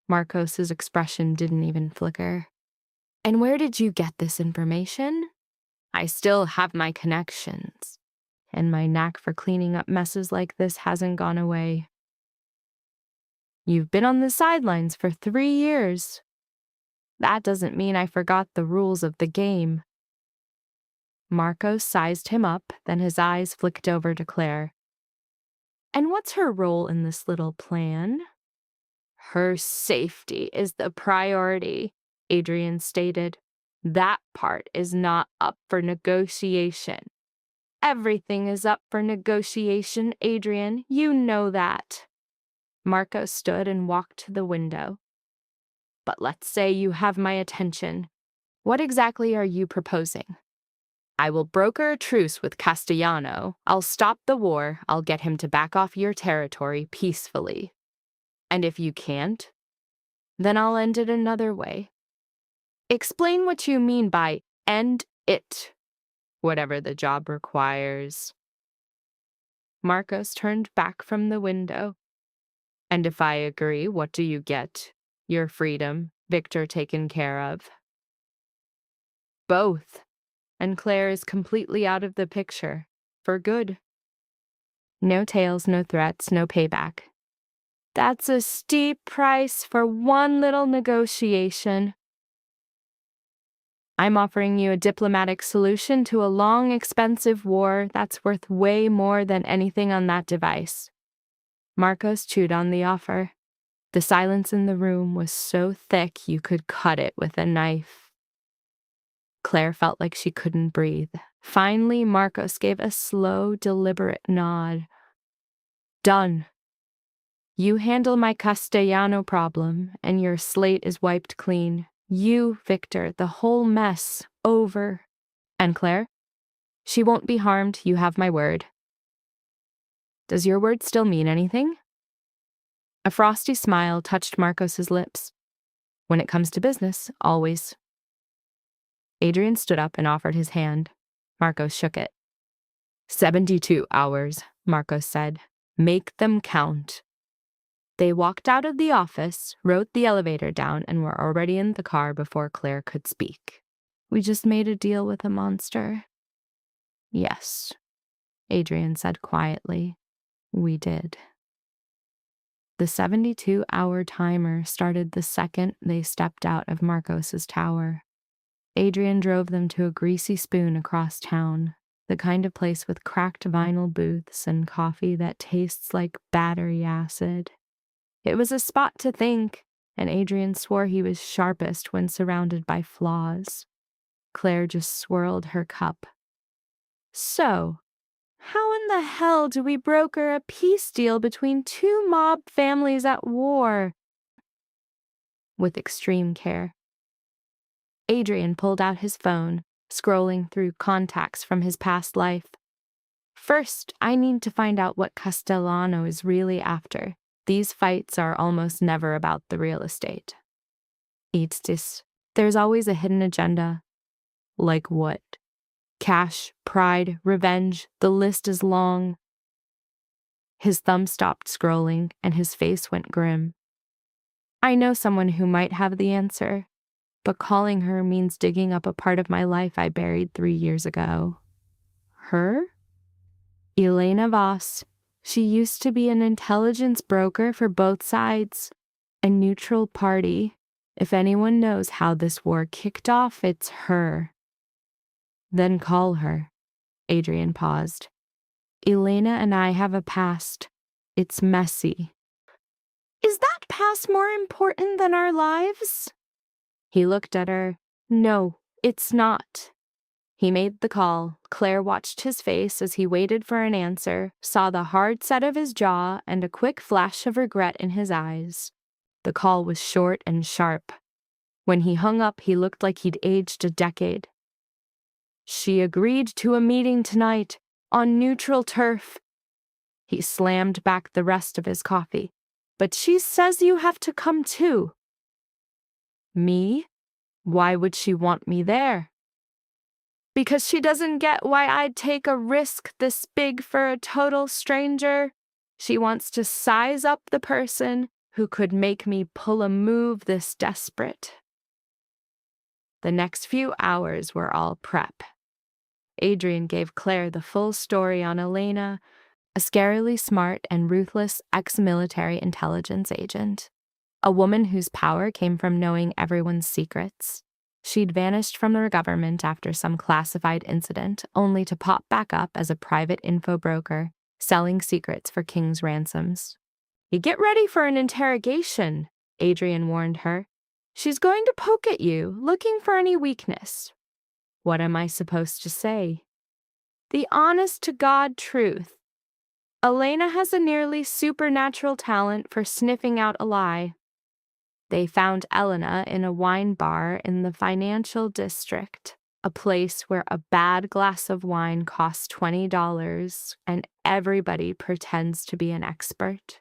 Marcos's expression didn't even flicker. And where did you get this information? I still have my connections, and my knack for cleaning up messes like this hasn't gone away. You've been on the sidelines for 3 years. That doesn't mean I forgot the rules of the game. Marcos sized him up, then his eyes flicked over to Claire. And what's her role in this little plan? Her safety is the priority, Adrian stated. That part is not up for negotiation. Everything is up for negotiation, Adrian. You know that. Marcos stood and walked to the window. But let's say you have my attention. What exactly are you proposing? I will broker a truce with Castellano. I'll stop the war. I'll get him to back off your territory peacefully. And if you can't, then I'll end it another way. Explain what you mean by end it, whatever the job requires. Marcos turned back from the window. And if I agree, what do you get? Your freedom, Victor taken care of. Both. And Claire is completely out of the picture. For good. No tales, no threats, no payback. That's a steep price for one little negotiation. I'm offering you a diplomatic solution to a long, expensive war that's worth way more than anything on that device. Marcos chewed on the offer. The silence in the room was so thick you could cut it with a knife. Claire felt like she couldn't breathe. Finally, Marcos gave a slow, deliberate nod. Done. You handle my Castellano problem, and your slate is wiped clean. You, Victor, the whole mess, over. And Claire? She won't be harmed, you have my word. Does your word still mean anything? A frosty smile touched Marcos's lips. When it comes to business, always. Adrian stood up and offered his hand. Marcos shook it. 72 hours, Marcos said. Make them count. They walked out of the office, rode the elevator down, and were already in the car before Claire could speak. We just made a deal with a monster. Yes, Adrian said quietly. We did. The 72-hour timer started the second they stepped out of Marcos's tower. Adrian drove them to a greasy spoon across town, the kind of place with cracked vinyl booths and coffee that tastes like battery acid. It was a spot to think, and Adrian swore he was sharpest when surrounded by flaws. Claire just swirled her cup. So, how in the hell do we broker a peace deal between two mob families at war? With extreme care. Adrian pulled out his phone, scrolling through contacts from his past life. First, I need to find out what Castellano is really after. These fights are almost never about the real estate. There's always a hidden agenda. Like what? Cash, pride, revenge, the list is long. His thumb stopped scrolling, and his face went grim. I know someone who might have the answer. But calling her means digging up a part of my life I buried 3 years ago. Her? Elena Voss. She used to be an intelligence broker for both sides, a neutral party. If anyone knows how this war kicked off, it's her. Then call her. Adrian paused. Elena and I have a past. It's messy. Is that past more important than our lives? He looked at her. No, it's not. He made the call. Claire watched his face as he waited for an answer, saw the hard set of his jaw and a quick flash of regret in his eyes. The call was short and sharp. When he hung up, he looked like he'd aged a decade. She agreed to a meeting tonight, on neutral turf. He slammed back the rest of his coffee. But she says you have to come too. Me? Why would she want me there? Because she doesn't get why I'd take a risk this big for a total stranger. She wants to size up the person who could make me pull a move this desperate. The next few hours were all prep. Adrian gave Claire the full story on Elena, a scarily smart and ruthless ex-military intelligence agent. A woman whose power came from knowing everyone's secrets. She'd vanished from the government after some classified incident, only to pop back up as a private info broker, selling secrets for king's ransoms. You get ready for an interrogation, Adrian warned her. She's going to poke at you, looking for any weakness. What am I supposed to say? The honest-to-God truth. Elena has a nearly supernatural talent for sniffing out a lie. They found Elena in a wine bar in the financial district, a place where a bad glass of wine costs $20 and everybody pretends to be an expert.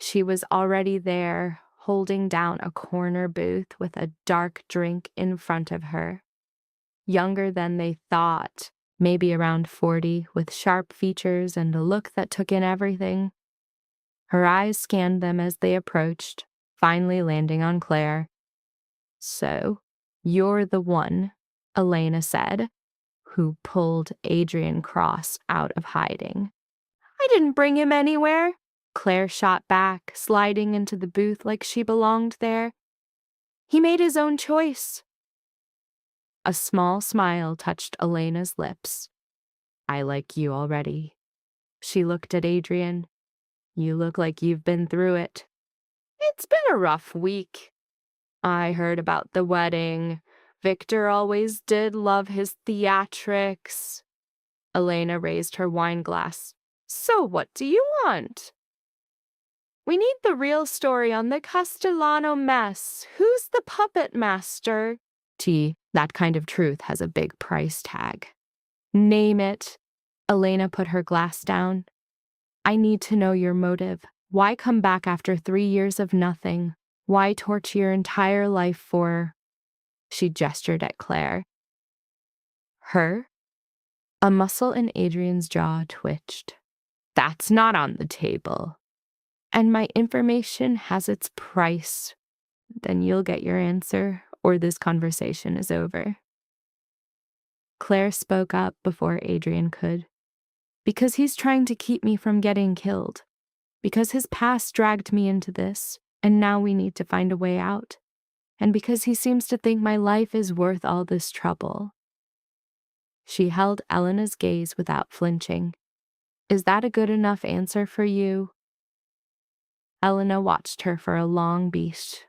She was already there, holding down a corner booth with a dark drink in front of her. Younger than they thought, maybe around 40, with sharp features and a look that took in everything. Her eyes scanned them as they approached, finally landing on Claire. So, you're the one, Elena said, who pulled Adrian Cross out of hiding. I didn't bring him anywhere, Claire shot back, sliding into the booth like she belonged there. He made his own choice. A small smile touched Elena's lips. I like you already. She looked at Adrian. You look like you've been through it. It's been a rough week. I heard about the wedding. Victor always did love his theatrics. Elena raised her wine glass. So what do you want? We need the real story on the Castellano mess. Who's the puppet master? That kind of truth has a big price tag. Name it. Elena put her glass down. I need to know your motive. Why come back after 3 years of nothing? Why torture your entire life for... She gestured at Claire. Her? A muscle in Adrian's jaw twitched. That's not on the table. And my information has its price. Then you'll get your answer, or this conversation is over. Claire spoke up before Adrian could. Because he's trying to keep me from getting killed. Because his past dragged me into this, and now we need to find a way out. And because he seems to think my life is worth all this trouble. She held Elena's gaze without flinching. Is that a good enough answer for you? Elena watched her for a long beat.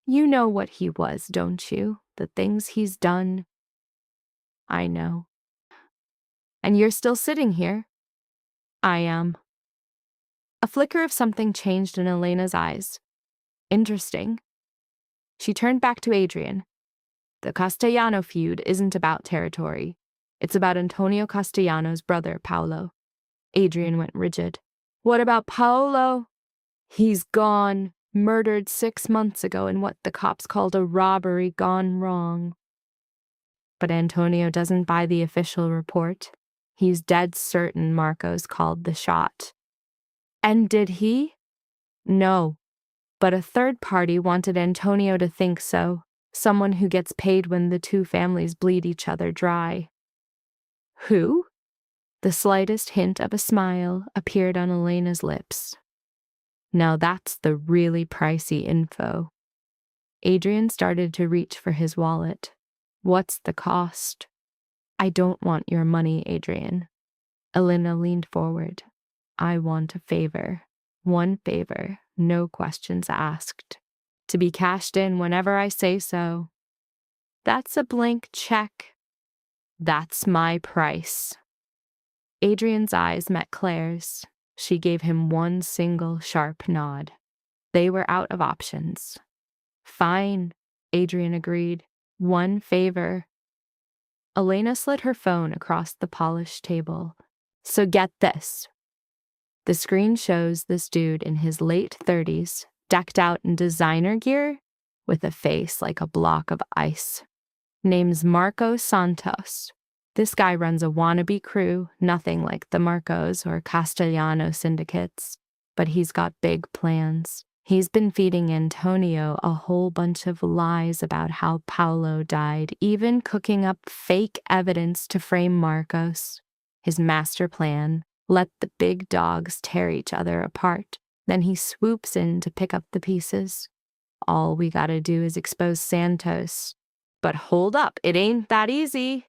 You know what he was, don't you? The things he's done. I know. And you're still sitting here? I am. A flicker of something changed in Elena's eyes. Interesting. She turned back to Adrian. The Castellano feud isn't about territory. It's about Antonio Castellano's brother, Paolo. Adrian went rigid. What about Paolo? He's gone, murdered 6 months ago in what the cops called a robbery gone wrong. But Antonio doesn't buy the official report. He's dead certain Marcos called the shot. And did he? No. But a third party wanted Antonio to think so. Someone who gets paid when the two families bleed each other dry. Who? The slightest hint of a smile appeared on Elena's lips. Now that's the really pricey info. Adrian started to reach for his wallet. What's the cost? I don't want your money, Adrian. Elena leaned forward. I want a favor. One favor, no questions asked. To be cashed in whenever I say so. That's a blank check. That's my price. Adrian's eyes met Claire's. She gave him one single sharp nod. They were out of options. Fine, Adrian agreed. One favor. Elena slid her phone across the polished table. So get this. The screen shows this dude in his late 30s, decked out in designer gear, with a face like a block of ice. Name's Marco Santos. This guy runs a wannabe crew, nothing like the Marcos or Castellano syndicates, but he's got big plans. He's been feeding Antonio a whole bunch of lies about how Paolo died, even cooking up fake evidence to frame Marcos. His master plan: let the big dogs tear each other apart. Then he swoops in to pick up the pieces. All we gotta do is expose Santos. But hold up, it ain't that easy.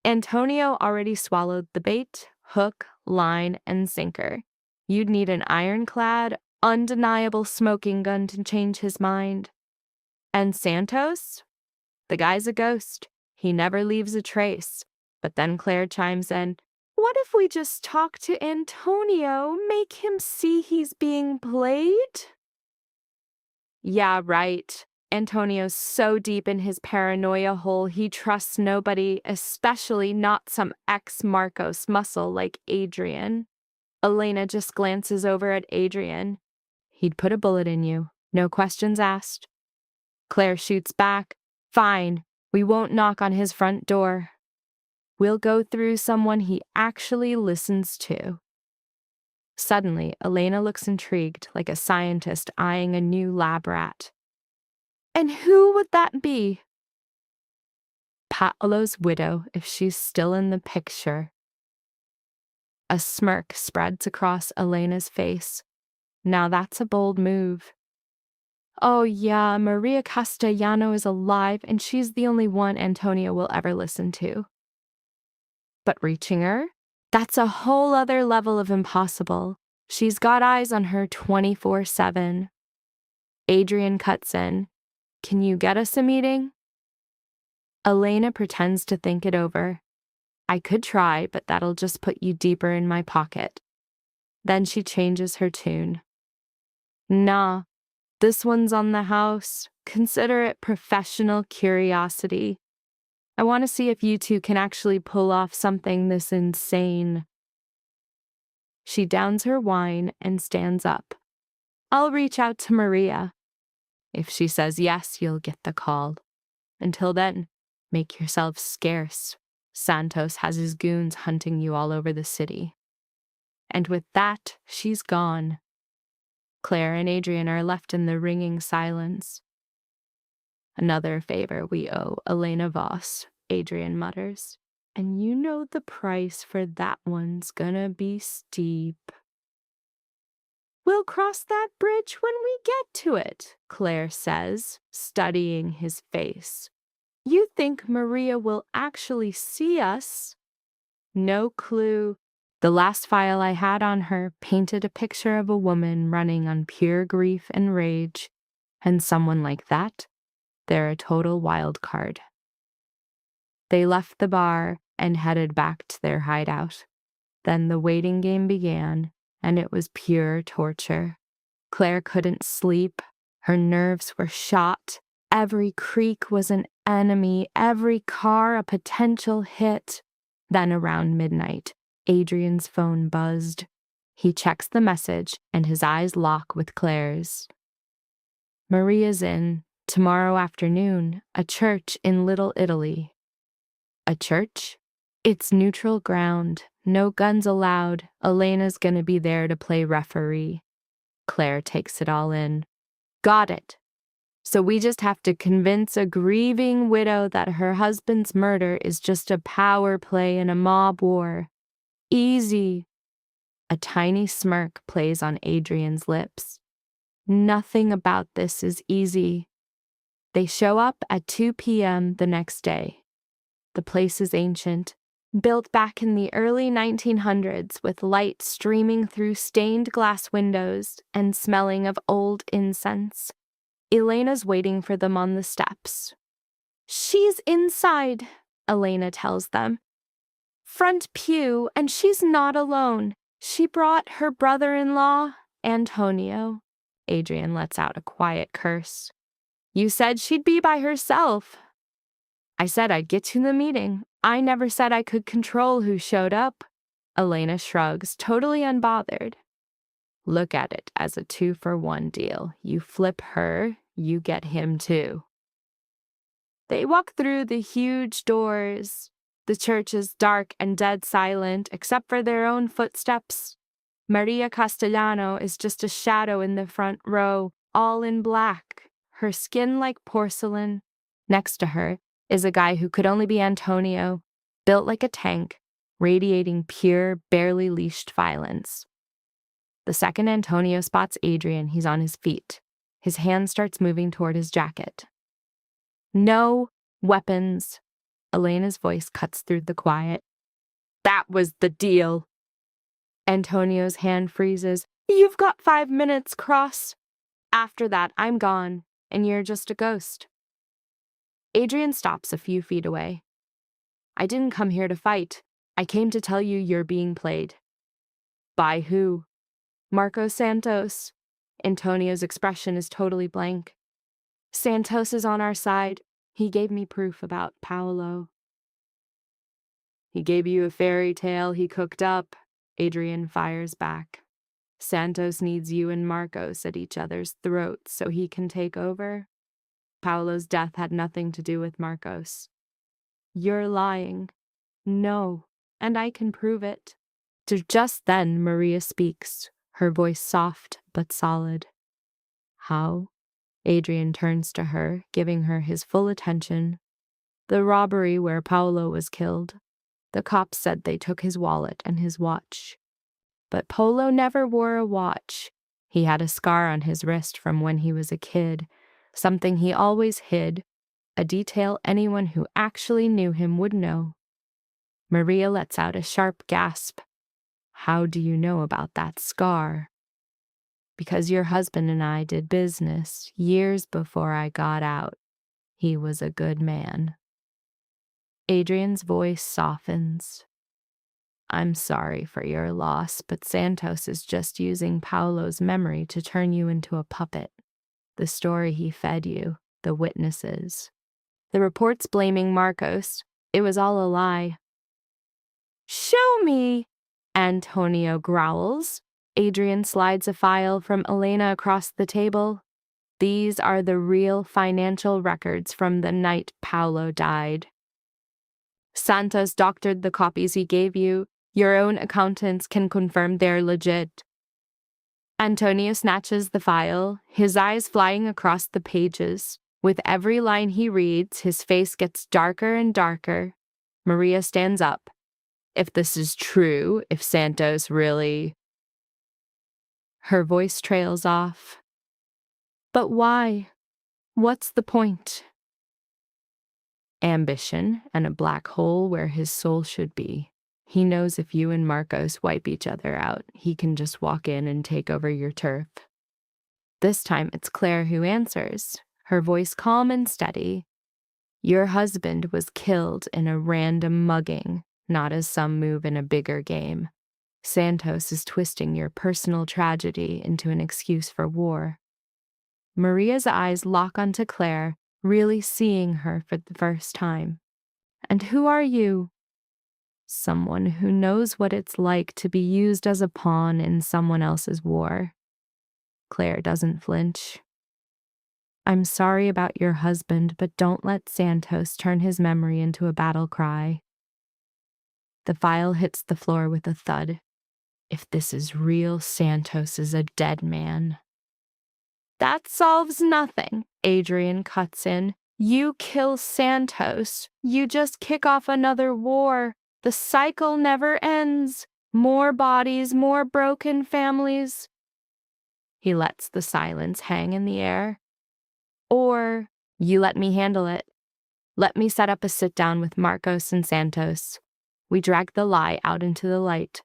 Antonio already swallowed the bait, hook, line, and sinker. You'd need an ironclad, undeniable smoking gun to change his mind. And Santos? The guy's a ghost. He never leaves a trace. But then Claire chimes in, what if we just talk to Antonio, make him see he's being played? Yeah, right. Antonio's so deep in his paranoia hole he trusts nobody, especially not some ex-Marcos muscle like Adrian. Elena just glances over at Adrian. He'd put a bullet in you, no questions asked. Claire shoots back. Fine, we won't knock on his front door. We'll go through someone he actually listens to. Suddenly, Elena looks intrigued, like a scientist eyeing a new lab rat. And who would that be? Paolo's widow, if she's still in the picture. A smirk spreads across Elena's face. Now that's a bold move. Oh yeah, Maria Castellano is alive, and she's the only one Antonio will ever listen to. But reaching her? That's a whole other level of impossible. She's got eyes on her 24/7. Adrian cuts in. Can you get us a meeting? Elena pretends to think it over. I could try, but that'll just put you deeper in my pocket. Then she changes her tune. Nah, this one's on the house. Consider it professional curiosity. I want to see if you two can actually pull off something this insane. She downs her wine and stands up. I'll reach out to Maria. If she says yes, you'll get the call. Until then, make yourself scarce. Santos has his goons hunting you all over the city. And with that, she's gone. Claire and Adrian are left in the ringing silence. Another favor we owe Elena Voss, Adrian mutters. And you know the price for that one's gonna be steep. We'll cross that bridge when we get to it, Claire says, studying his face. You think Maria will actually see us? No clue. The last file I had on her painted a picture of a woman running on pure grief and rage, and someone like that, they're a total wild card. They left the bar and headed back to their hideout. Then the waiting game began, and it was pure torture. Claire couldn't sleep. Her nerves were shot. Every creak was an enemy, every car a potential hit. Then around midnight, Adrian's phone buzzed. He checks the message, and his eyes lock with Claire's. Maria's in, tomorrow afternoon, a church in Little Italy. A church? It's neutral ground. No guns allowed. Elena's gonna be there to play referee. Claire takes it all in. Got it. So we just have to convince a grieving widow that her husband's murder is just a power play in a mob war. easy. A tiny smirk plays on Adrian's lips. Nothing about this is easy. They show up at 2 p.m. the next day. The place is ancient, built back in the early 1900s with light streaming through stained glass windows and smelling of old incense. Elena's waiting for them on the steps. "She's inside," Elena tells them. "Front pew, and she's not alone. She brought her brother-in-law, Antonio." Adrian lets out a quiet curse. "You said she'd be by herself." "I said I'd get to the meeting. I never said I could control who showed up." Elena shrugs, totally unbothered. "Look at it as a 2-for-1 deal. You flip her, you get him too." They walk through the huge doors. The church is dark and dead silent, except for their own footsteps. Maria Castellano is just a shadow in the front row, all in black, her skin like porcelain. Next to her is a guy who could only be Antonio, built like a tank, radiating pure, barely leashed violence. The second Antonio spots Adrian, he's on his feet. His hand starts moving toward his jacket. "No weapons." Elena's voice cuts through the quiet. "That was the deal." Antonio's hand freezes. "You've got 5 minutes, Cross. After that, I'm gone, and you're just a ghost." Adrian stops a few feet away. "I didn't come here to fight. I came to tell you you're being played." "By who?" "Marcos Santos." Antonio's expression is totally blank. "Santos is on our side. He gave me proof about Paolo." "He gave you a fairy tale he cooked up," Adrian fires back. "Santos needs you and Marcos at each other's throats so he can take over. Paolo's death had nothing to do with Marcos." "You're lying." "No, and I can prove it." Just then, Maria speaks, her voice soft but solid. "How?" Adrian turns to her, giving her his full attention. "The robbery where Paolo was killed. The cops said they took his wallet and his watch. But Paolo never wore a watch. He had a scar on his wrist from when he was a kid, something he always hid, a detail anyone who actually knew him would know." Maria lets out a sharp gasp. "How do you know about that scar?" "Because your husband and I did business years before I got out. He was a good man." Adrian's voice softens. "I'm sorry for your loss, but Santos is just using Paolo's memory to turn you into a puppet. The story he fed you, the witnesses. The reports blaming Marcos, it was all a lie." "Show me!" Antonio growls. Adrian slides a file from Elena across the table. "These are the real financial records from the night Paolo died. Santos doctored the copies he gave you. Your own accountants can confirm they're legit." Antonio snatches the file, his eyes flying across the pages. With every line he reads, his face gets darker and darker. Maria stands up. "If this is true, if Santos really—" Her voice trails off. "But why? What's the point?" "Ambition and a black hole where his soul should be. He knows if you and Marcos wipe each other out, he can just walk in and take over your turf." This time it's Claire who answers, her voice calm and steady. "Your husband was killed in a random mugging, not as some move in a bigger game. Santos is twisting your personal tragedy into an excuse for war." Maria's eyes lock onto Claire, really seeing her for the first time. "And who are you?" "Someone who knows what it's like to be used as a pawn in someone else's war." Claire doesn't flinch. "I'm sorry about your husband, but don't let Santos turn his memory into a battle cry." The file hits the floor with a thud. If this is real, Santos is a dead man. "That solves nothing," Adrian cuts in. "You kill Santos, you just kick off another war. The cycle never ends. More bodies, more broken families. He lets the silence hang in the air. Or, you let me handle it. Let me set up a sit-down with Marcos and Santos. We drag the lie out into the light.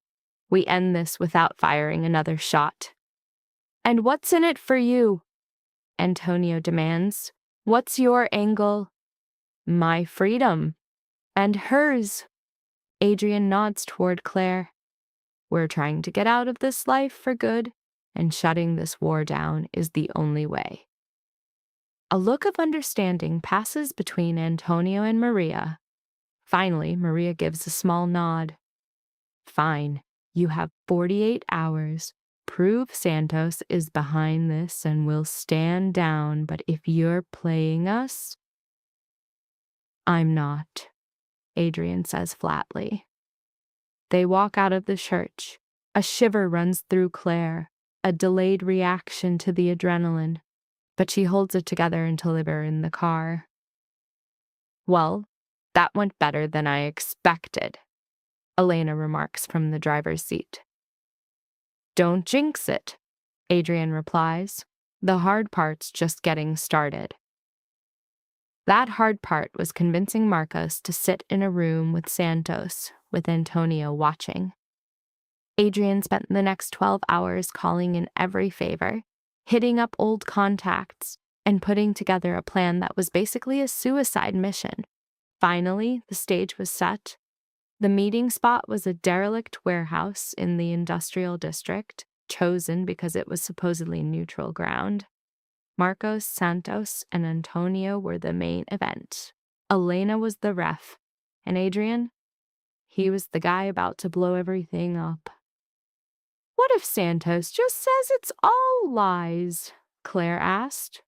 We end this without firing another shot. And what's in it for you? Antonio demands. What's your angle? My freedom. And hers. Adrian nods toward Claire. We're trying to get out of this life for good, and shutting this war down is the only way. A look of understanding passes between Antonio and Maria. Finally, Maria gives a small nod. Fine, you have 48 hours. Prove Santos is behind this and we'll stand down, but if you're playing us, I'm not, Adrian says flatly. They walk out of the church. A shiver runs through Claire, a delayed reaction to the adrenaline, but she holds it together until they're in the car. Well, that went better than I expected, Elena remarks from the driver's seat. Don't jinx it, Adrian replies. The hard part's just getting started. That hard part was convincing Marcos to sit in a room with Santos, with Antonio watching. Adrian spent the next 12 hours calling in every favor, hitting up old contacts, and putting together a plan that was basically a suicide mission. Finally, the stage was set. The meeting spot was a derelict warehouse in the industrial district, chosen because it was supposedly neutral ground. Marcos, Santos, and Antonio were the main event. Elena was the ref, and Adrian, he was the guy about to blow everything up. What if Santos just says it's all lies? Claire asked.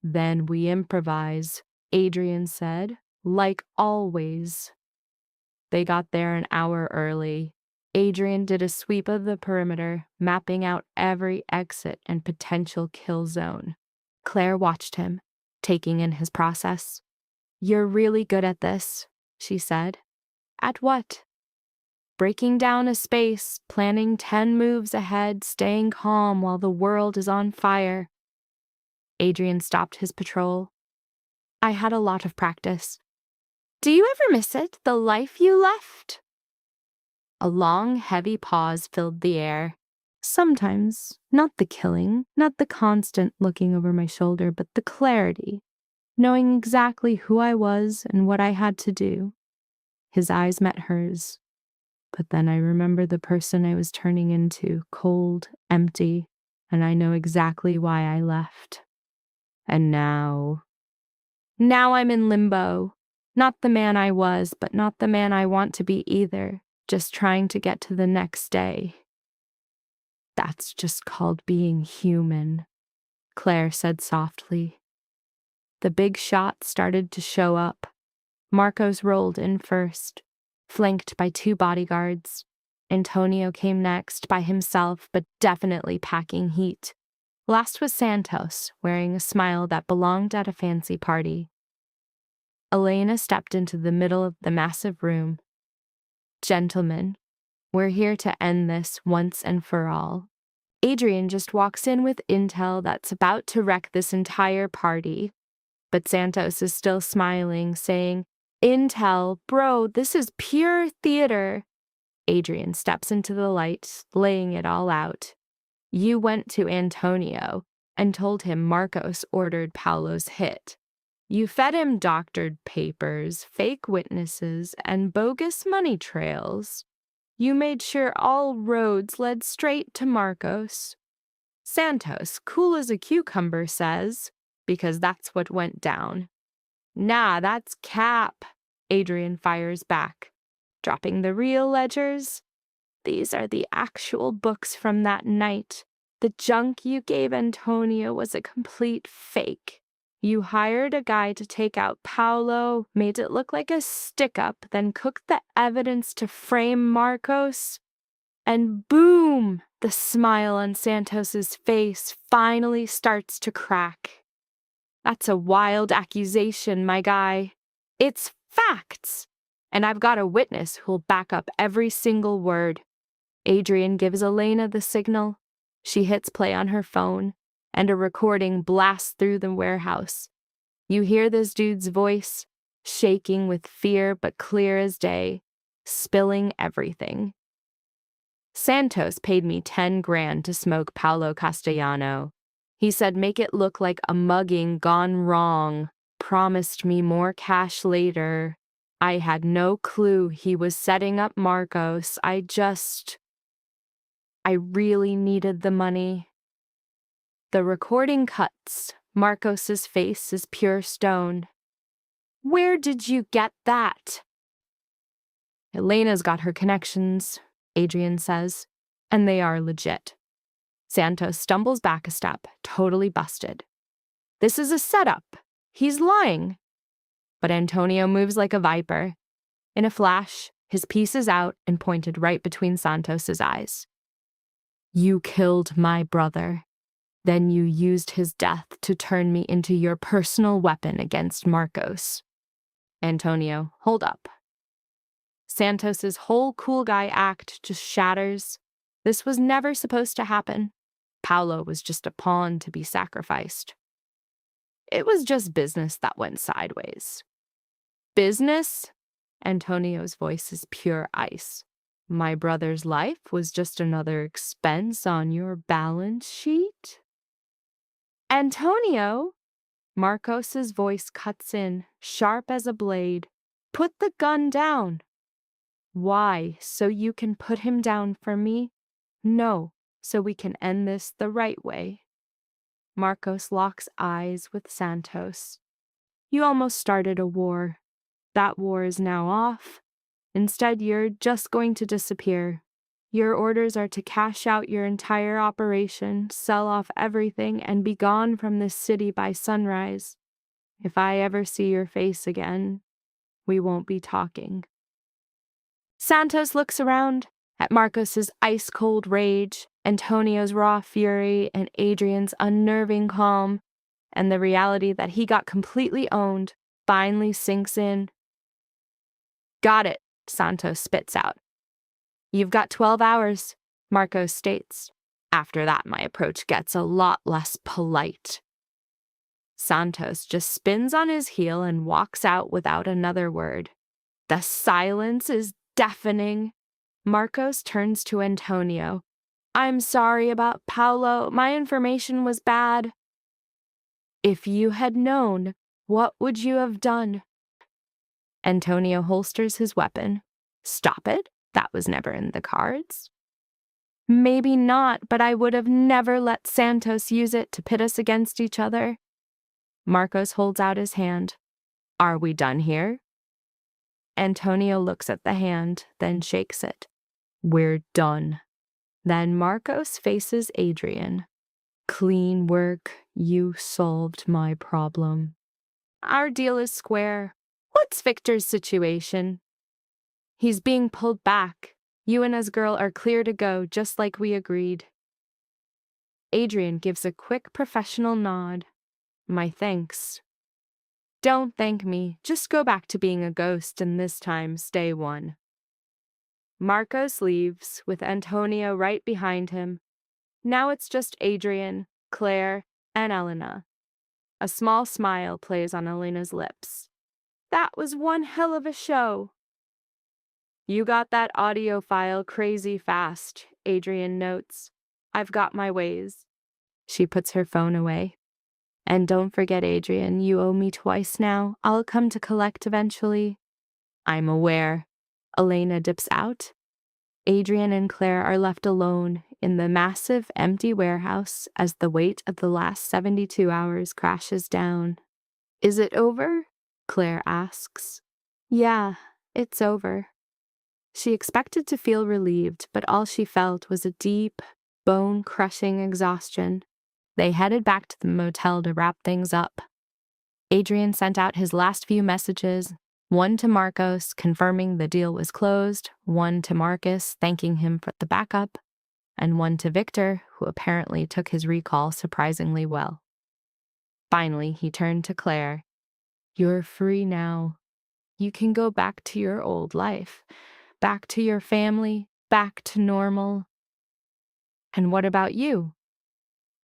Then we improvise, Adrian said, like always. They got there an hour early. Adrian did a sweep of the perimeter, mapping out every exit and potential kill zone. Claire watched him, taking in his process. You're really good at this, she said. At what? Breaking down a space, planning 10 moves ahead, staying calm while the world is on fire. Adrian stopped his patrol. I had a lot of practice. Do you ever miss it, the life you left? A long, heavy pause filled the air. Sometimes, not the killing, not the constant looking over my shoulder, but the clarity, knowing exactly who I was and what I had to do. His eyes met hers. But then I remember the person I was turning into, cold, empty, and I know exactly why I left. And now I'm in limbo. Not the man I was, but not the man I want to be either, just trying to get to the next day. That's just called being human, Claire said softly. The big shot started to show up. Marcos rolled in first, flanked by 2 bodyguards. Antonio came next by himself, but definitely packing heat. Last was Santos, wearing a smile that belonged at a fancy party. Elena stepped into the middle of the massive room. Gentlemen, we're here to end this once and for all. Adrian just walks in with intel that's about to wreck this entire party. But Santos is still smiling, saying, Intel, bro, this is pure theater. Adrian steps into the light, laying it all out. You went to Antonio and told him Marcos ordered Paulo's hit. You fed him doctored papers, fake witnesses, and bogus money trails. You made sure all roads led straight to Marcos. Santos, cool as a cucumber, says, because that's what went down. Nah, that's cap, Adrian fires back. Dropping the real ledgers? These are the actual books from that night. The junk you gave Antonio was a complete fake. You hired a guy to take out Paulo, made it look like a stick-up, then cooked the evidence to frame Marcos. And boom! The smile on Santos's face finally starts to crack. That's a wild accusation, my guy. It's facts. And I've got a witness who'll back up every single word. Adrian gives Elena the signal. She hits play on her phone, and a recording blasts through the warehouse. You hear this dude's voice, shaking with fear but clear as day, spilling everything. Santos paid me 10 grand to smoke Paulo Castellano. He said make it look like a mugging gone wrong, promised me more cash later. I had no clue he was setting up Marcos. I really needed the money. The recording cuts. Marcos's face is pure stone. Where did you get that? Elena's got her connections, Adrian says, and they are legit. Santos stumbles back a step, totally busted. This is a setup. He's lying. But Antonio moves like a viper. In a flash, his piece is out and pointed right between Santos's eyes. You killed my brother. Then you used his death to turn me into your personal weapon against Marcos. Antonio, hold up. Santos's whole cool guy act just shatters. This was never supposed to happen. Paulo was just a pawn to be sacrificed. It was just business that went sideways. Business? Antonio's voice is pure ice. My brother's life was just another expense on your balance sheet? Antonio! Marcos's voice cuts in, sharp as a blade. Put the gun down. Why? So you can put him down for me? No, so we can end this the right way. Marcos locks eyes with Santos. You almost started a war. That war is now off. Instead, you're just going to disappear. Your orders are to cash out your entire operation, sell off everything, and be gone from this city by sunrise. If I ever see your face again, we won't be talking. Santos looks around at Marcos's ice-cold rage, Antonio's raw fury, and Adrian's unnerving calm, and the reality that he got completely owned finally sinks in. Got it, Santos spits out. You've got 12 hours, Marcos states. After that, my approach gets a lot less polite. Santos just spins on his heel and walks out without another word. The silence is deafening. Marcos turns to Antonio. I'm sorry about Paulo. My information was bad. If you had known, what would you have done? Antonio holsters his weapon. Stop it? That was never in the cards. Maybe not, but I would have never let Santos use it to pit us against each other. Marcos holds out his hand. Are we done here? Antonio looks at the hand, then shakes it. We're done. Then Marcos faces Adrian. Clean work. You solved my problem. Our deal is square. What's Victor's situation? He's being pulled back. You and his girl are clear to go, just like we agreed. Adrian gives a quick professional nod. My thanks. Don't thank me. Just go back to being a ghost and this time stay one. Marcos leaves, with Antonio right behind him. Now it's just Adrian, Claire, and Elena. A small smile plays on Elena's lips. That was one hell of a show. You got that audio file crazy fast, Adrian notes. I've got my ways. She puts her phone away. And don't forget, Adrian, you owe me twice now. I'll come to collect eventually. I'm aware. Elena dips out. Adrian and Claire are left alone in the massive, empty warehouse as the weight of the last 72 hours crashes down. Is it over? Claire asks. Yeah, it's over. She expected to feel relieved, but all she felt was a deep, bone-crushing exhaustion. They headed back to the motel to wrap things up. Adrian sent out his last few messages, one to Marcos confirming the deal was closed, one to Marcus thanking him for the backup, and one to Victor, who apparently took his recall surprisingly well. Finally, he turned to Claire. You're free now. You can go back to your old life, back to your family, back to normal. And what about you?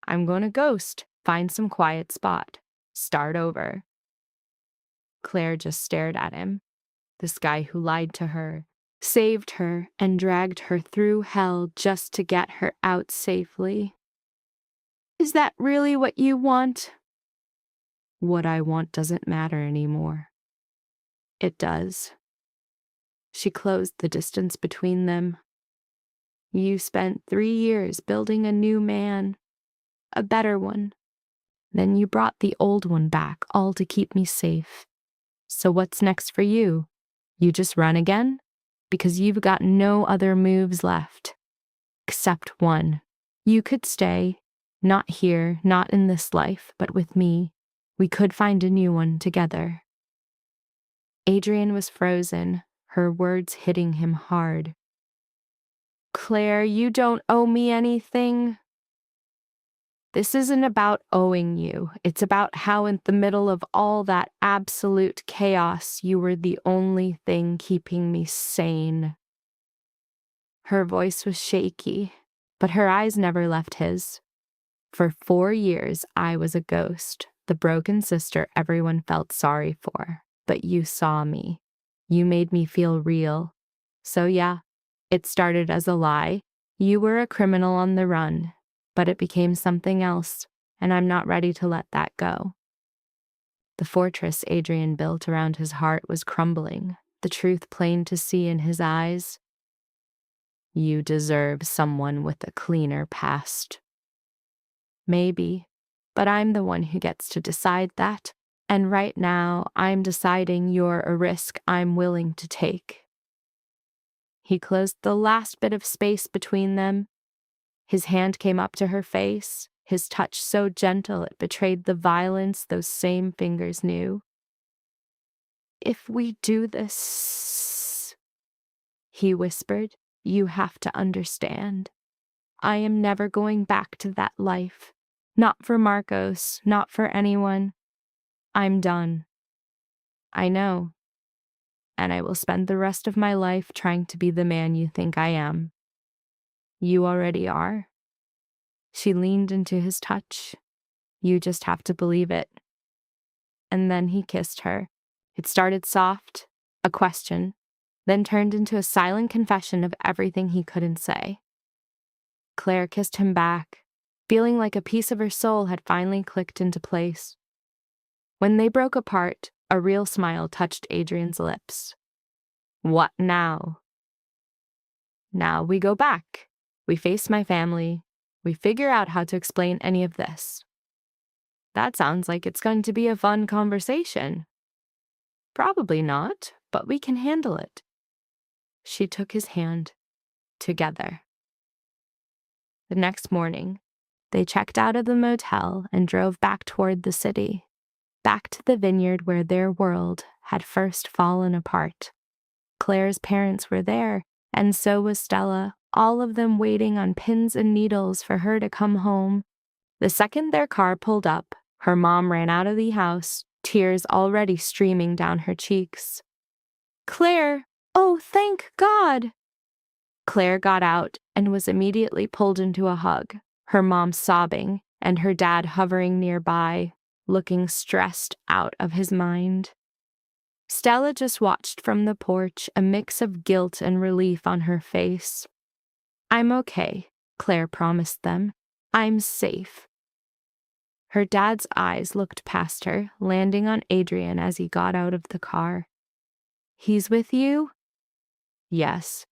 I'm going to ghost, find some quiet spot, start over. Claire just stared at him. This guy who lied to her, saved her, and dragged her through hell just to get her out safely. Is that really what you want? What I want doesn't matter anymore. It does. She closed the distance between them. You spent 3 years building a new man, a better one. Then you brought the old one back, all to keep me safe. So what's next for you? You just run again? Because you've got no other moves left. Except one. You could stay. Not here, not in this life, but with me. We could find a new one together. Adrian was frozen, her words hitting him hard. Claire, you don't owe me anything. This isn't about owing you. It's about how in the middle of all that absolute chaos, you were the only thing keeping me sane. Her voice was shaky, but her eyes never left his. For 4 years, I was a ghost, the broken sister everyone felt sorry for. But you saw me. You made me feel real. So yeah, it started as a lie. You were a criminal on the run, but it became something else, and I'm not ready to let that go. The fortress Adrian built around his heart was crumbling, the truth plain to see in his eyes. You deserve someone with a cleaner past. Maybe, but I'm the one who gets to decide that. And right now, I'm deciding you're a risk I'm willing to take. He closed the last bit of space between them. His hand came up to her face, his touch so gentle it betrayed the violence those same fingers knew. If we do this, he whispered, you have to understand. I am never going back to that life. Not for Marcos, not for anyone. I'm done. I know. And I will spend the rest of my life trying to be the man you think I am. You already are. She leaned into his touch. You just have to believe it. And then he kissed her. It started soft, a question, then turned into a silent confession of everything he couldn't say. Claire kissed him back, feeling like a piece of her soul had finally clicked into place. When they broke apart, a real smile touched Adrian's lips. What now? Now we go back. We face my family. We figure out how to explain any of this. That sounds like it's going to be a fun conversation. Probably not, but we can handle it. She took his hand. Together. The next morning, they checked out of the motel and drove back toward the city, back to the vineyard where their world had first fallen apart. Claire's parents were there, and so was Stella, all of them waiting on pins and needles for her to come home. The second their car pulled up, her mom ran out of the house, tears already streaming down her cheeks. Claire! Oh, thank God! Claire got out and was immediately pulled into a hug, her mom sobbing and her dad hovering nearby, looking stressed out of his mind. Stella just watched from the porch, a mix of guilt and relief on her face. I'm okay, Claire promised them. I'm safe. Her dad's eyes looked past her, landing on Adrian as he got out of the car. He's with you? Yes.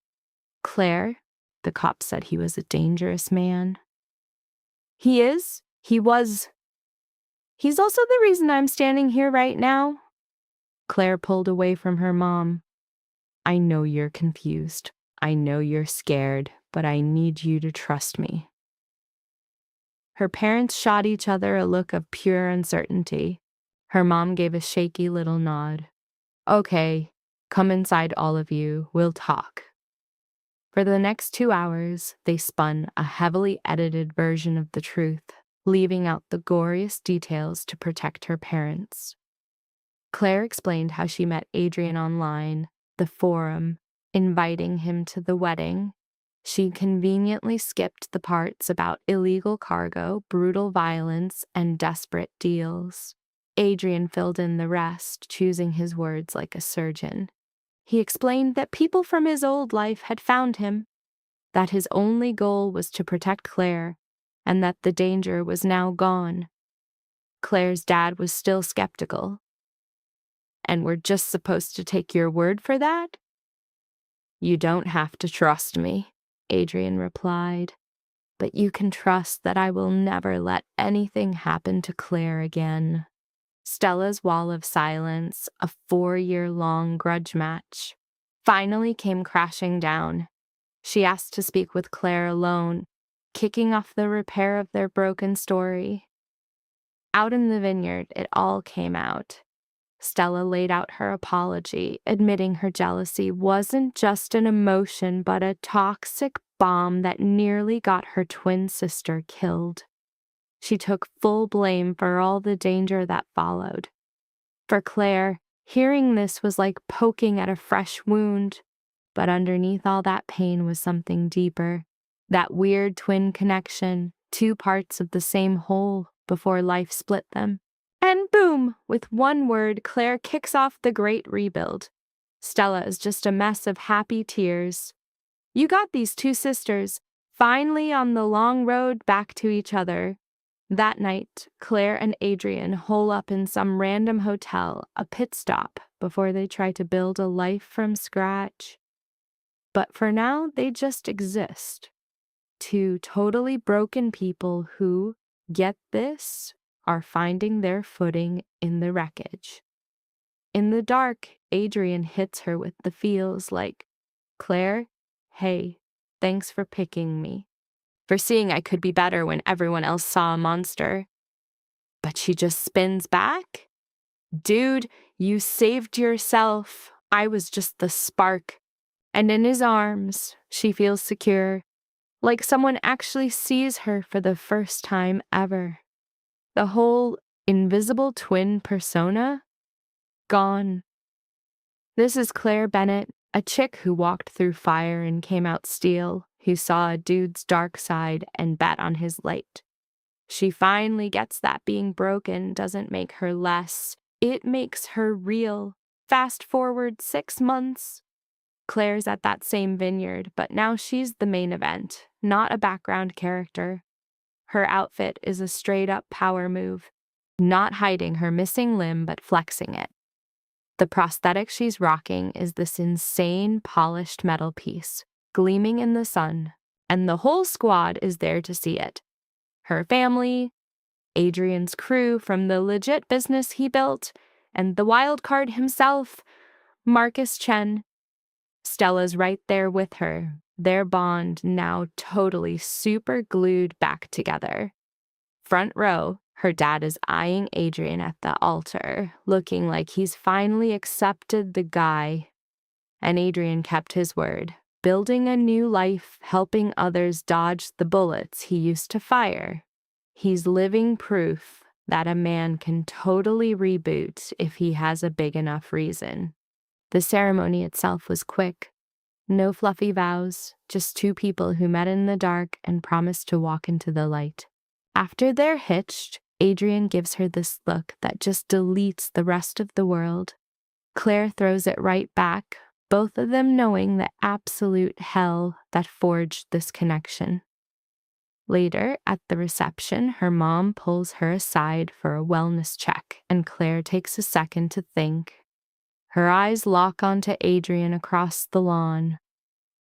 Claire, the cop said he was a dangerous man. He is? He was. He's also the reason I'm standing here right now. Claire pulled away from her mom. I know you're confused. I know you're scared, but I need you to trust me. Her parents shot each other a look of pure uncertainty. Her mom gave a shaky little nod. Okay, come inside all of you. We'll talk. For the next 2 hours, they spun a heavily edited version of the truth, leaving out the goriest details to protect her parents. Claire explained how she met Adrian online, the forum, inviting him to the wedding. She conveniently skipped the parts about illegal cargo, brutal violence, and desperate deals. Adrian filled in the rest, choosing his words like a surgeon. He explained that people from his old life had found him, that his only goal was to protect Claire, and that the danger was now gone. Claire's dad was still skeptical. "And we're just supposed to take your word for that?" "You don't have to trust me," Adrian replied, "but you can trust that I will never let anything happen to Claire again." Stella's wall of silence, a 4-year-long grudge match, finally came crashing down. She asked to speak with Claire alone, kicking off the repair of their broken story. Out in the vineyard, it all came out. Stella laid out her apology, admitting her jealousy wasn't just an emotion but a toxic bomb that nearly got her twin sister killed. She took full blame for all the danger that followed. For Claire, hearing this was like poking at a fresh wound, but underneath all that pain was something deeper. That weird twin connection, two parts of the same whole before life split them. And boom! With one word, Claire kicks off the great rebuild. Stella is just a mess of happy tears. You got these two sisters, finally on the long road back to each other. That night, Claire and Adrian hole up in some random hotel, a pit stop, before they try to build a life from scratch. But for now, they just exist. Two totally broken people who, get this, are finding their footing in the wreckage. In the dark, Adrian hits her with the feels like, "Claire, hey, thanks for picking me. For seeing I could be better when everyone else saw a monster." But she just spins back. "Dude, you saved yourself. I was just the spark." And in his arms, she feels secure, like someone actually sees her for the first time ever. The whole invisible twin persona? Gone. This is Claire Bennett, a chick who walked through fire and came out steel, who saw a dude's dark side and bet on his light. She finally gets that being broken doesn't make her less. It makes her real. Fast forward 6 months. Claire's at that same vineyard, but now she's the main event, not a background character. Her outfit is a straight-up power move, not hiding her missing limb but flexing it. The prosthetic she's rocking is this insane polished metal piece, gleaming in the sun, and the whole squad is there to see it. Her family, Adrian's crew from the legit business he built, and the wild card himself, Marcus Chen. Stella's right there with her, their bond now totally super glued back together. Front row, her dad is eyeing Adrian at the altar, looking like he's finally accepted the guy. And Adrian kept his word, building a new life, helping others dodge the bullets he used to fire. He's living proof that a man can totally reboot if he has a big enough reason. The ceremony itself was quick. No fluffy vows, just two people who met in the dark and promised to walk into the light. After they're hitched, Adrian gives her this look that just deletes the rest of the world. Claire throws it right back, both of them knowing the absolute hell that forged this connection. Later, at the reception, her mom pulls her aside for a wellness check, and Claire takes a second to think. Her eyes lock onto Adrian across the lawn,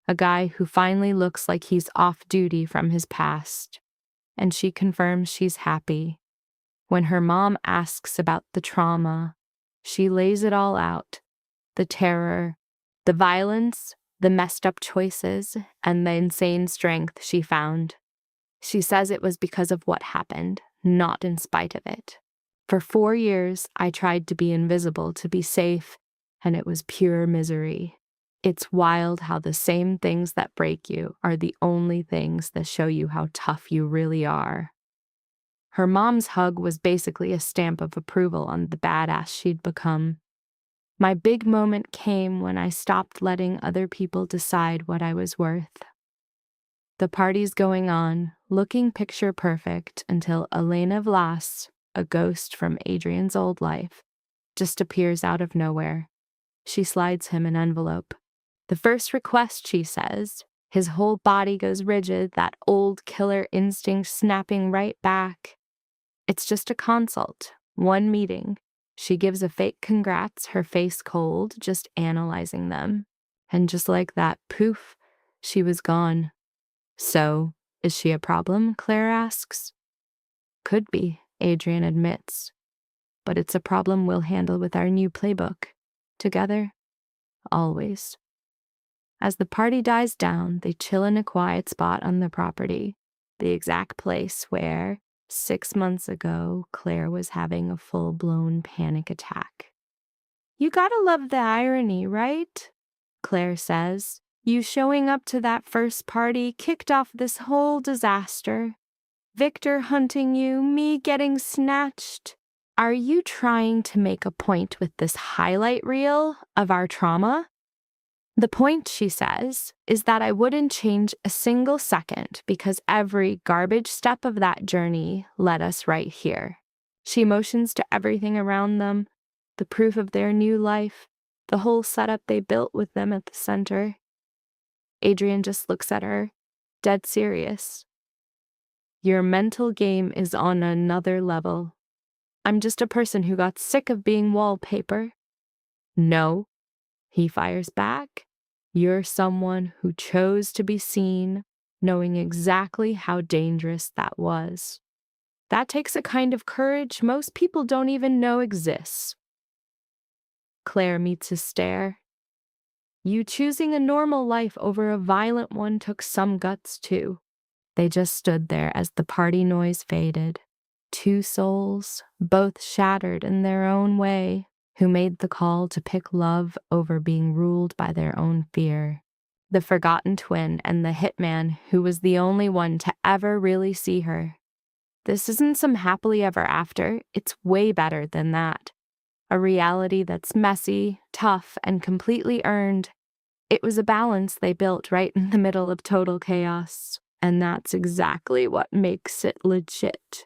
a guy who finally looks like he's off duty from his past, and she confirms she's happy. When her mom asks about the trauma, she lays it all out, the terror, the violence, the messed up choices, and the insane strength she found. She says it was because of what happened, not in spite of it. For 4 years, I tried to be invisible to be safe, and it was pure misery. It's wild how the same things that break you are the only things that show you how tough you really are. Her mom's hug was basically a stamp of approval on the badass she'd become. My big moment came when I stopped letting other people decide what I was worth. The party's going on, looking picture perfect until Elena Vlas, a ghost from Adrian's old life, just appears out of nowhere. She slides him an envelope. The first request, she says. His whole body goes rigid, that old killer instinct snapping right back. It's just a consult, one meeting. She gives a fake congrats, her face cold, just analyzing them. And just like that, poof, she was gone. So, is she a problem? Claire asks. Could be, Adrian admits. But it's a problem we'll handle with our new playbook. Together, always. As the party dies down, they chill in a quiet spot on the property, the exact place where, 6 months ago, Claire was having a full-blown panic attack. You gotta love the irony, right? Claire says. You showing up to that first party kicked off this whole disaster. Victor hunting you, me getting snatched. Are you trying to make a point with this highlight reel of our trauma? The point, she says, is that I wouldn't change a single second because every garbage step of that journey led us right here. She motions to everything around them, the proof of their new life, the whole setup they built with them at the center. Adrian just looks at her, dead serious. Your mental game is on another level. I'm just a person who got sick of being wallpaper. No, he fires back. You're someone who chose to be seen, knowing exactly how dangerous that was. That takes a kind of courage most people don't even know exists. Claire meets his stare. You choosing a normal life over a violent one took some guts, too. They just stood there as the party noise faded. Two souls, both shattered in their own way, who made the call to pick love over being ruled by their own fear. The forgotten twin and the hitman who was the only one to ever really see her. This isn't some happily ever after, it's way better than that. A reality that's messy, tough, and completely earned. It was a balance they built right in the middle of total chaos, and that's exactly what makes it legit.